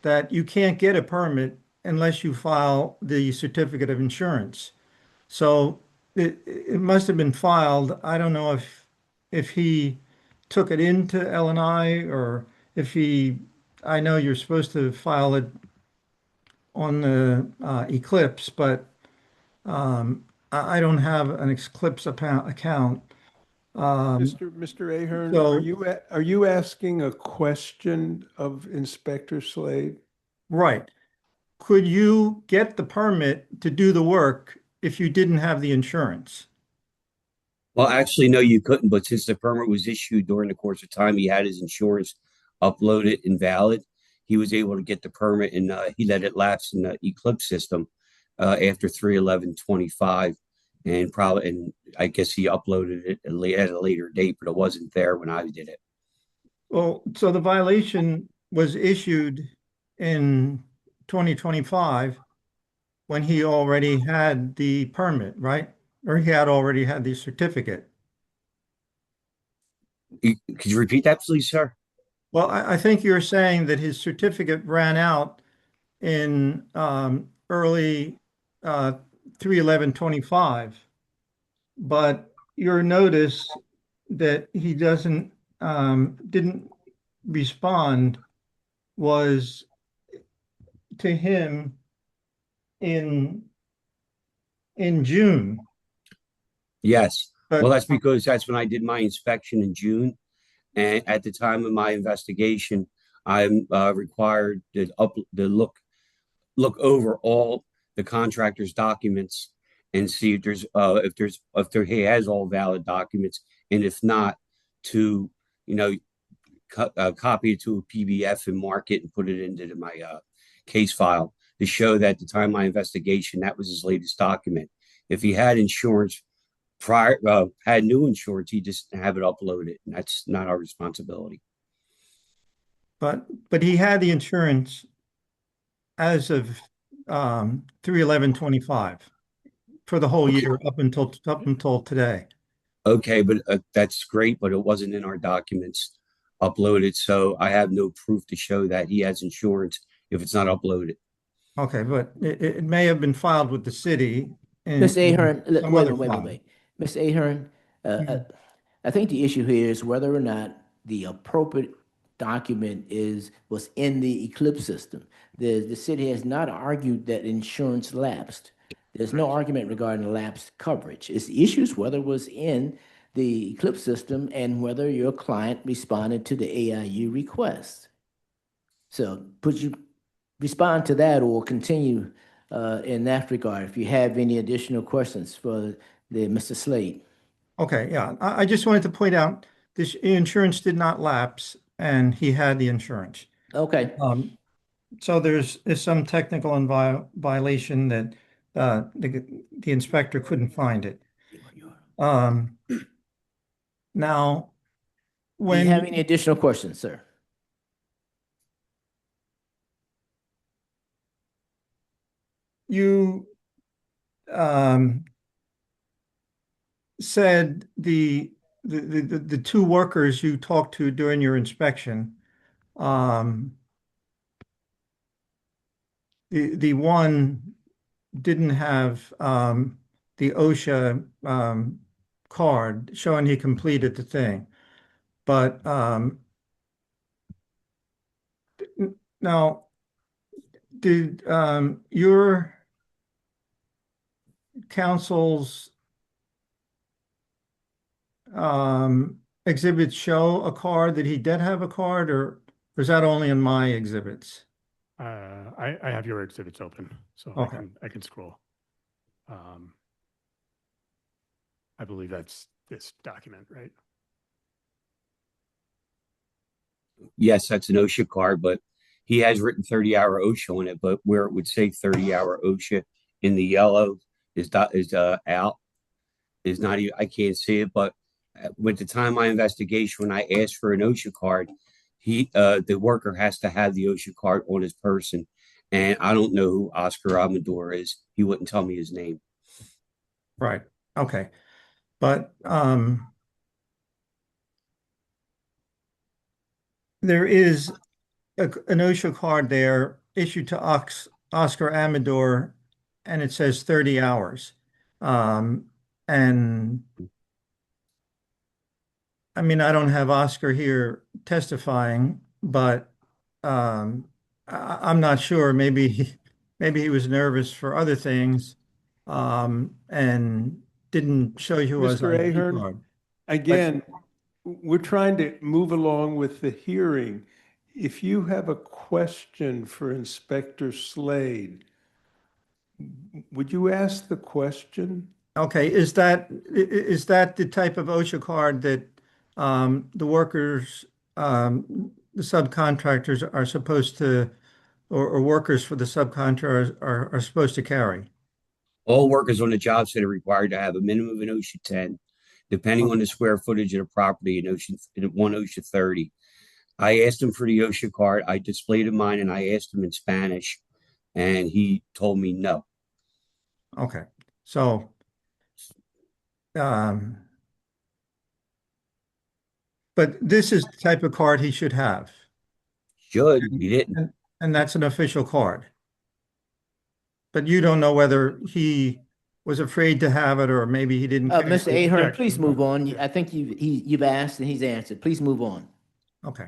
that you can't get a permit unless you file the certificate of insurance? So it must have been filed. I don't know if he took it into L&I, or if I know you're supposed to file it on the Eclipse, but I don't have an Eclipse account. Mr. Ahern, so- are you asking a question of Inspector Slade? Right. Could you get the permit to do the work if you didn't have the insurance? Well, actually, no, you couldn't, but since the permit was issued during the course of time, he had his insurance uploaded and valid. He was able to get the permit, and he let it lapse in the Eclipse system after 3/11/25, and I guess he uploaded it at a later date, but it wasn't there when I did it. Well, so the violation was issued in 2025 when he already had the permit, right? Or he had already had the certificate. Could you repeat that, please, sir? Well, I think you're saying that his certificate ran out in early 3/11/25, but your notice that he didn't respond was to him in June. Yes. But- Well, that's because that's when I did my inspection in June. And at the time of my investigation, I'm required to look over all the contractor's documents and see if he has all valid documents, and if not, to copy it to a PDF and mark it and put it into my case file to show that at the time of my investigation, that was his latest document. If he had insurance had new insurance, he just have it uploaded, and that's not our responsibility. But he had the insurance as of 3/11/25 for the whole year up until today. Okay, but that's great, but it wasn't in our documents uploaded, so I have no proof to show that he has insurance if it's not uploaded. Okay, but it may have been filed with the city. Ms. Ahern, some wait, other wait, file. wait. Ms. Ahern, I think the issue here is whether or not the appropriate document was in the Eclipse system. The city has not argued that insurance lapsed. There's no argument regarding lapsed coverage. The issue is whether it was in the Eclipse system and whether your client responded to the AIU request. So would you respond to that or continue in that regard if you have any additional questions for Mr. Slade? Okay, yeah. I just wanted to point out this insurance did not lapse and he had the insurance. Okay. So there's some technical violation that the inspector couldn't find it. Now, Do you have any additional questions, sir? You said the two workers you talked to during your inspection, the one didn't have the OSHA card showing he completed the thing, but now did your counsel's exhibits show a card that he did have a card, or is that only in my exhibits? I have your exhibits open, so Okay. I can scroll. I believe that's this document, right? Yes, that's an OSHA card, but he has written 30-hour OSHA on it, but where it would say 30-hour OSHA in the yellow is out, is not even, I can't see it, but with the time of my investigation, when I asked for an OSHA card, the worker has to have the OSHA card on his person. And I don't know who Oscar Amador is. He wouldn't tell me his name. Right. Okay. But there is an OSHA card there issued to Oscar Amador, and it says 30 hours. And I mean, I don't have Oscar here testifying, but I'm not sure. Maybe he was nervous for other things and didn't show you his Mr. ID Ahern, card. again, we're trying to move along with the hearing. If you have a question for Inspector Slade, would you ask the question? Okay, is that the type of OSHA card that the workers, the subcontractors are supposed to, or workers for the subcontractors are supposed to carry? All workers on the job site are required to have a minimum of an OSHA 10, depending on the square footage of the property, one OSHA 30. I asked him for the OSHA card. I displayed mine and I asked him in Spanish, and he told me no. Okay, so but this is the type of card he should have. He didn't. And that's an official card. But you don't know whether he was afraid to have it or maybe he didn't. Mr. Ahern, please move on. I think you've asked and he's answered. Please move on. Okay.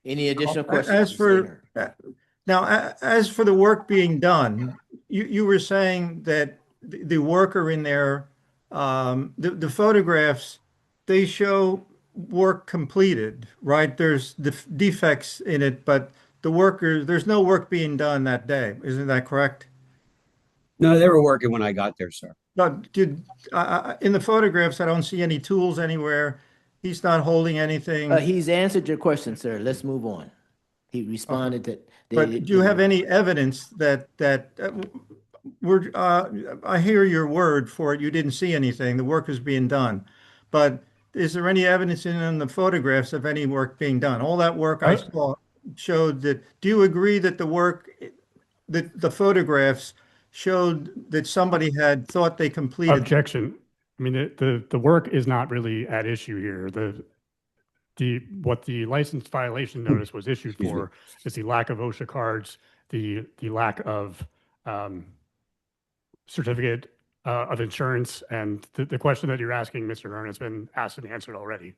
Any additional questions? As for the work being done, you were saying that the worker in there, the photographs, they show work completed, right? There's defects in it, but there's no work being done that day. Isn't that correct? No, they were working when I got there, sir. But in the photographs, I don't see any tools anywhere. He's not holding anything. He's answered your question, sir. Let's move on. He responded that. But do you have any evidence that I hear your word for it. You didn't see anything. The work is being done. But is there any evidence in the photographs of any work being done? All that work I saw showed that. Do you agree that the photographs showed that somebody had thought they completed? Objection. I mean, the work is not really at issue here. What the license violation notice was issued for is the lack of OSHA cards, the lack of certificate of insurance, and the question that you're asking, Mr. Ahern, has been asked and answered already.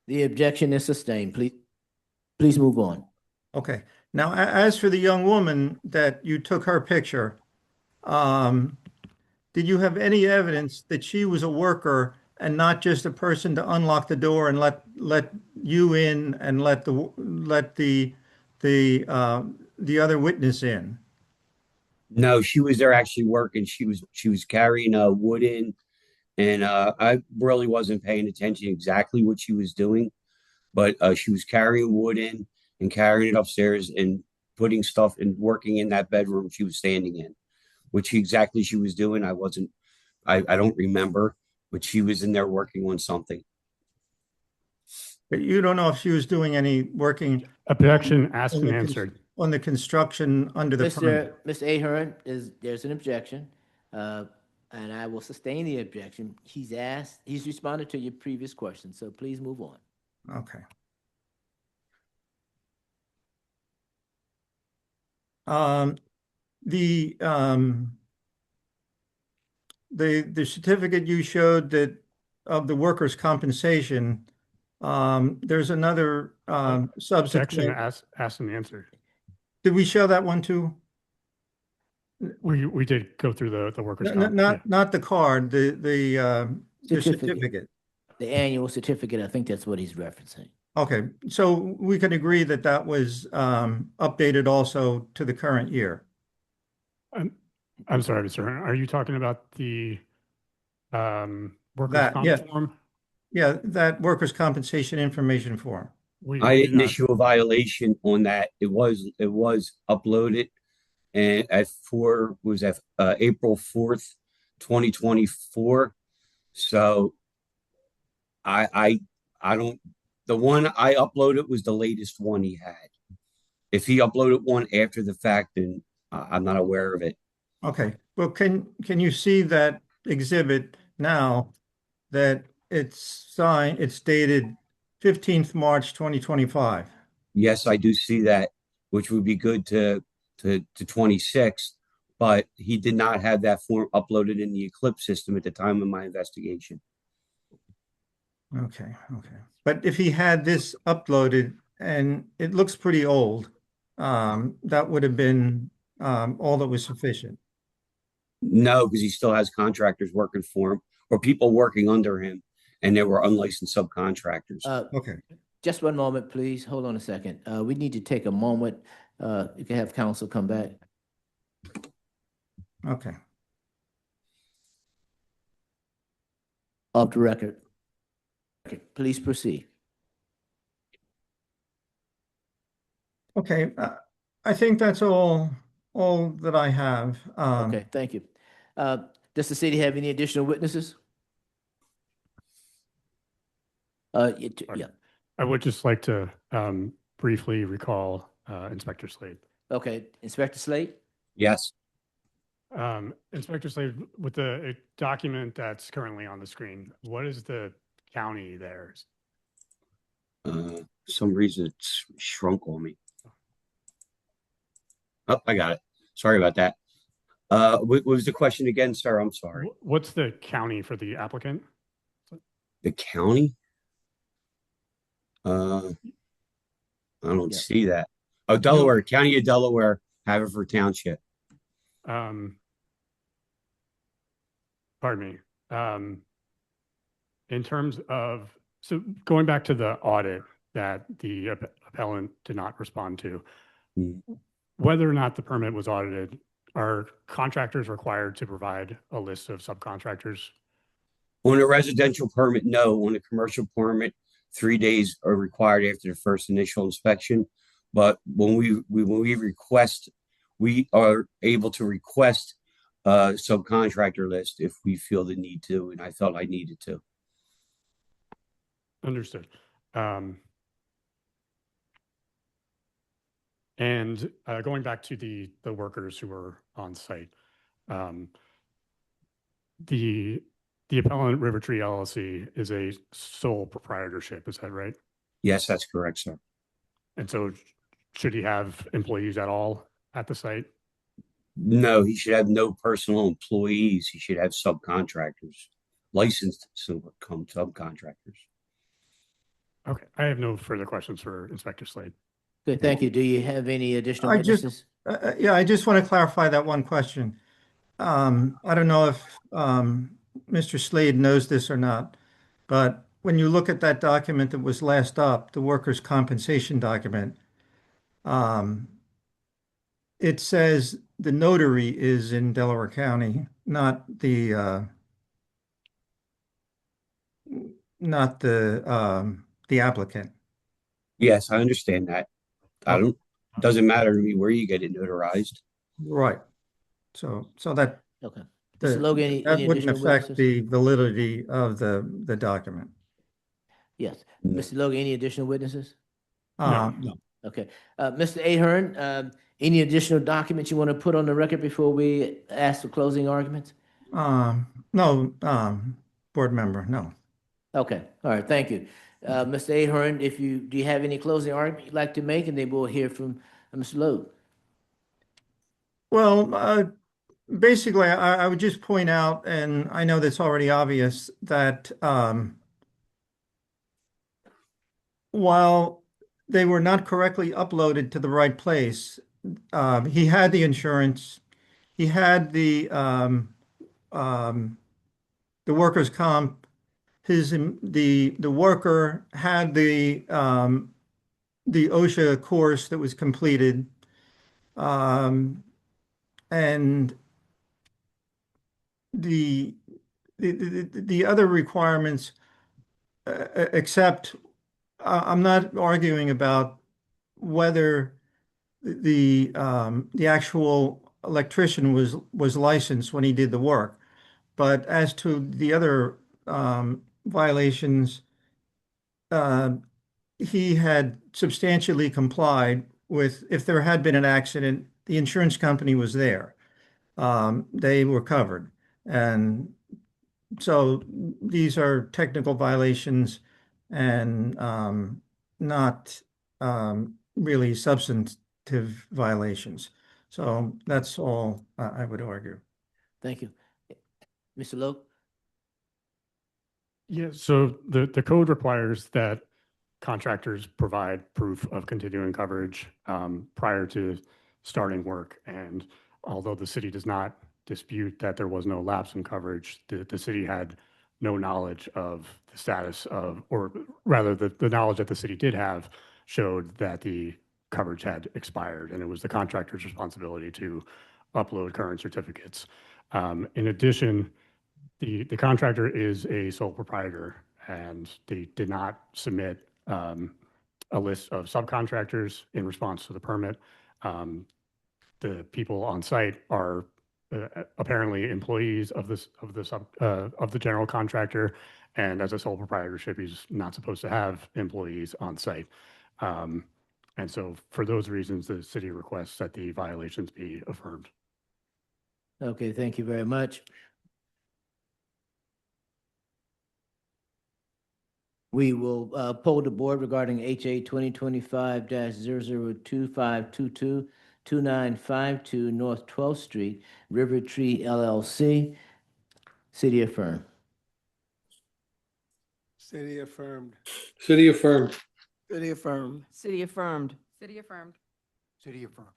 The objection is sustained. Please move on. Okay. Now, as for the young woman that you took her picture, did you have any evidence that she was a worker and not just a person to unlock the door and let you in and let the other witness in? No, she was there actually working. She was carrying wood in, and I really wasn't paying attention exactly what she was doing, but she was carrying wood in and carrying it upstairs and putting stuff and working in that bedroom she was standing in. Which exactly she was doing, I don't remember, but she was in there working on something. But you don't know if she was doing any working Objection asked on and the answered. on the construction under the permit. Mr. Ahern, there's an objection, and I will sustain the objection. He's responded to your previous question, so please move on. Okay. The certificate you showed that of the workers' compensation, there's another Objection subsequent. asked and answered. Did we show that one too? We did go through the workers' comp. Not the card, the certificate. The annual certificate, I think that's what he's referencing. Okay, so we can agree that that was updated also to the current year. I'm sorry, Mr. Ahern, are you talking about the workers' comp form? Yeah, that workers' compensation information form. I didn't issue a violation on that. It was uploaded, and April 4th, 2024. So I don't. The one I uploaded was the latest one he had. If he uploaded one after the fact, then I'm not aware of it. Okay, well, can you see that exhibit now that it's signed, it's dated 15th March 2025? Yes, I do see that, which would be good to 26, but he did not have that form uploaded in the Eclipse system at the time of my investigation. Okay. But if he had this uploaded and it looks pretty old, that would have been all that was sufficient. No, because he still has contractors working for him or people working under him, and they were unlicensed subcontractors. Okay. Just one moment, please. Hold on a second. We need to take a moment. You can have counsel come back. Okay. Off the record. Okay, please proceed. Okay, I think that's all that I have. Okay, thank you. Does the city have any additional witnesses? Yeah. I would just like to briefly recall Inspector Slade. Okay, Inspector Slade? Yes. Inspector Slade, with the document that's currently on the screen, what is the county there? Some reason it's shrunk on me. Oh, I got it. Sorry about that. What was the question again, sir? I'm sorry. What's the county for the applicant? The county? I don't see that. Oh, Delaware, County of Delaware, Haverford Township. Pardon me. In terms of, so going back to the audit that the appellant did not respond to, whether or not the permit was audited, are contractors required to provide a list of subcontractors? On a residential permit, no. On a commercial permit, 3 days are required after the first initial inspection. But when we request, we are able to request a subcontractor list if we feel the need to, and I felt I needed to. Understood. And going back to the workers who were on site, the appellant River Tree LLC is a sole proprietorship. Is that right? Yes, that's correct, sir. And so should he have employees at all at the site? No, he should have no personal employees. He should have subcontractors, licensed subcontractors. Okay, I have no further questions for Inspector Slade. Good, thank you. Do you have any additional I just, witnesses? yeah, I just want to clarify that one question. I don't know if Mr. Slade knows this or not, but when you look at that document that was last up, the workers' compensation document, it says the notary is in Delaware County, not the applicant. Yes, I understand that. I Oh. don't, doesn't matter to me where you get it notarized. Right. So that Okay. Mr. Logan, any that wouldn't additional affect witnesses? the validity of the document. Yes. No. Mr. Logan, any additional witnesses? No. Okay. Mr. Ahern, any additional documents you want to put on the record before we ask for closing arguments? No, board member, no. Okay, all right, thank you. Mr. Ahern, do you have any closing argument you'd like to make, and then we'll hear from Mr. Logue. Well, basically, I would just point out, and I know that's already obvious, that while they were not correctly uploaded to the right place, he had the insurance, he had the workers' comp, the worker had the OSHA course that was completed, and the other requirements, except I'm not arguing about whether the actual electrician was licensed when he did the work, but as to the other violations, he had substantially complied with, if there had been an accident, the insurance company was there. They were covered. And so these are technical violations and not really substantive violations. So that's all I would argue. Thank you. Mr. Logue? Yeah, so the code requires that contractors provide proof of continuing coverage prior to starting work. And although the city does not dispute that there was no lapse in coverage, the city had no knowledge of the status of, or rather the knowledge that the city did have showed that the coverage had expired, and it was the contractor's responsibility to upload current certificates. In addition, the contractor is a sole proprietor, and they did not submit a list of subcontractors in response to the permit. The people on site are apparently employees of the general contractor, and as a sole proprietorship, he's not supposed to have employees on site. And so, for those reasons, the city requests that the violations be affirmed. Okay, thank you very much. We will poll the board regarding HA 2025-002522, 2952 North 12th Street, River Tree LLC. City affirmed. City affirmed. City affirmed. City affirmed. City affirmed. City affirmed. City affirmed.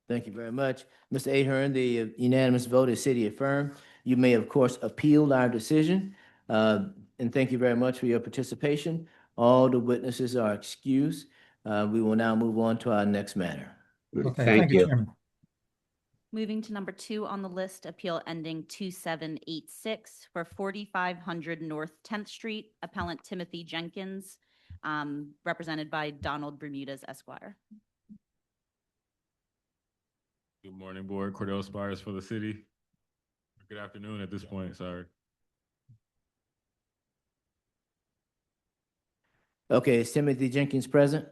Thank you very much. Mr. Ahern, the unanimous vote is city affirmed. You may, of course, appeal our decision. And thank you very much for your participation. All the witnesses are excused. We will now move on to our next matter. Okay, Thank you. Chairman. Moving to number 2 on the list, appeal ending 2786 for 4500 North 10th Street, appellant Timothy Jenkins, represented by Donald Bermudez Esquire. Good morning, board. Cordell Spires for the city. Good afternoon at this point, sorry. Okay, is Timothy Jenkins present?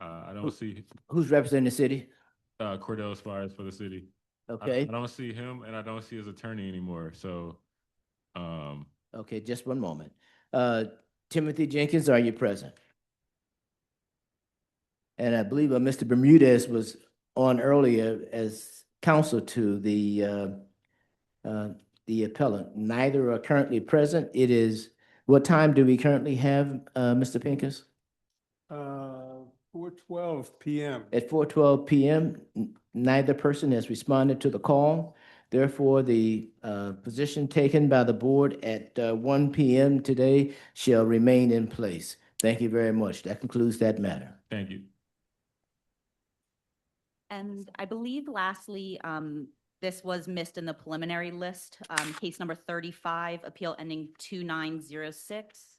I don't see Who's representing the city? Cordell Spires for the city. Okay. I don't see him, and I don't see his attorney anymore. So, Okay, just one moment. Timothy Jenkins, are you present? And I believe Mr. Bermudez was on earlier as counsel to the appellant. Neither are currently present. It is, what time do we currently have, Mr. Pincus? 4:12 PM. At 4:12 PM, neither person has responded to the call. Therefore, the position taken by the board at 1 PM today shall remain in place. Thank you very much. That concludes that matter. Thank you. And I believe lastly, this was missed in the preliminary list, case number 35, appeal ending 2906.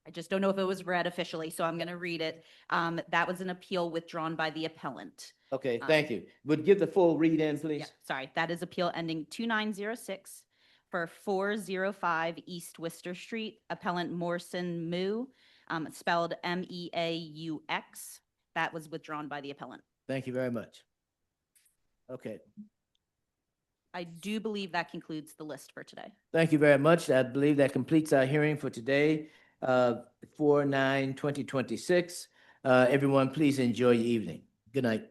I just don't know if it was read officially, so I'm going to read it. That was an appeal withdrawn by the appellant. Okay, thank you. Would give the full read in, please? Yeah, sorry, that is appeal ending 2906 for 405 East Worcester Street, appellant Morrison Moo, spelled MEAUX. That was withdrawn by the appellant. Thank you very much. Okay, I do believe that concludes the list for today. thank you very much. I believe that completes our hearing for today, 4/9/2026. Everyone, please enjoy your evening. Good night.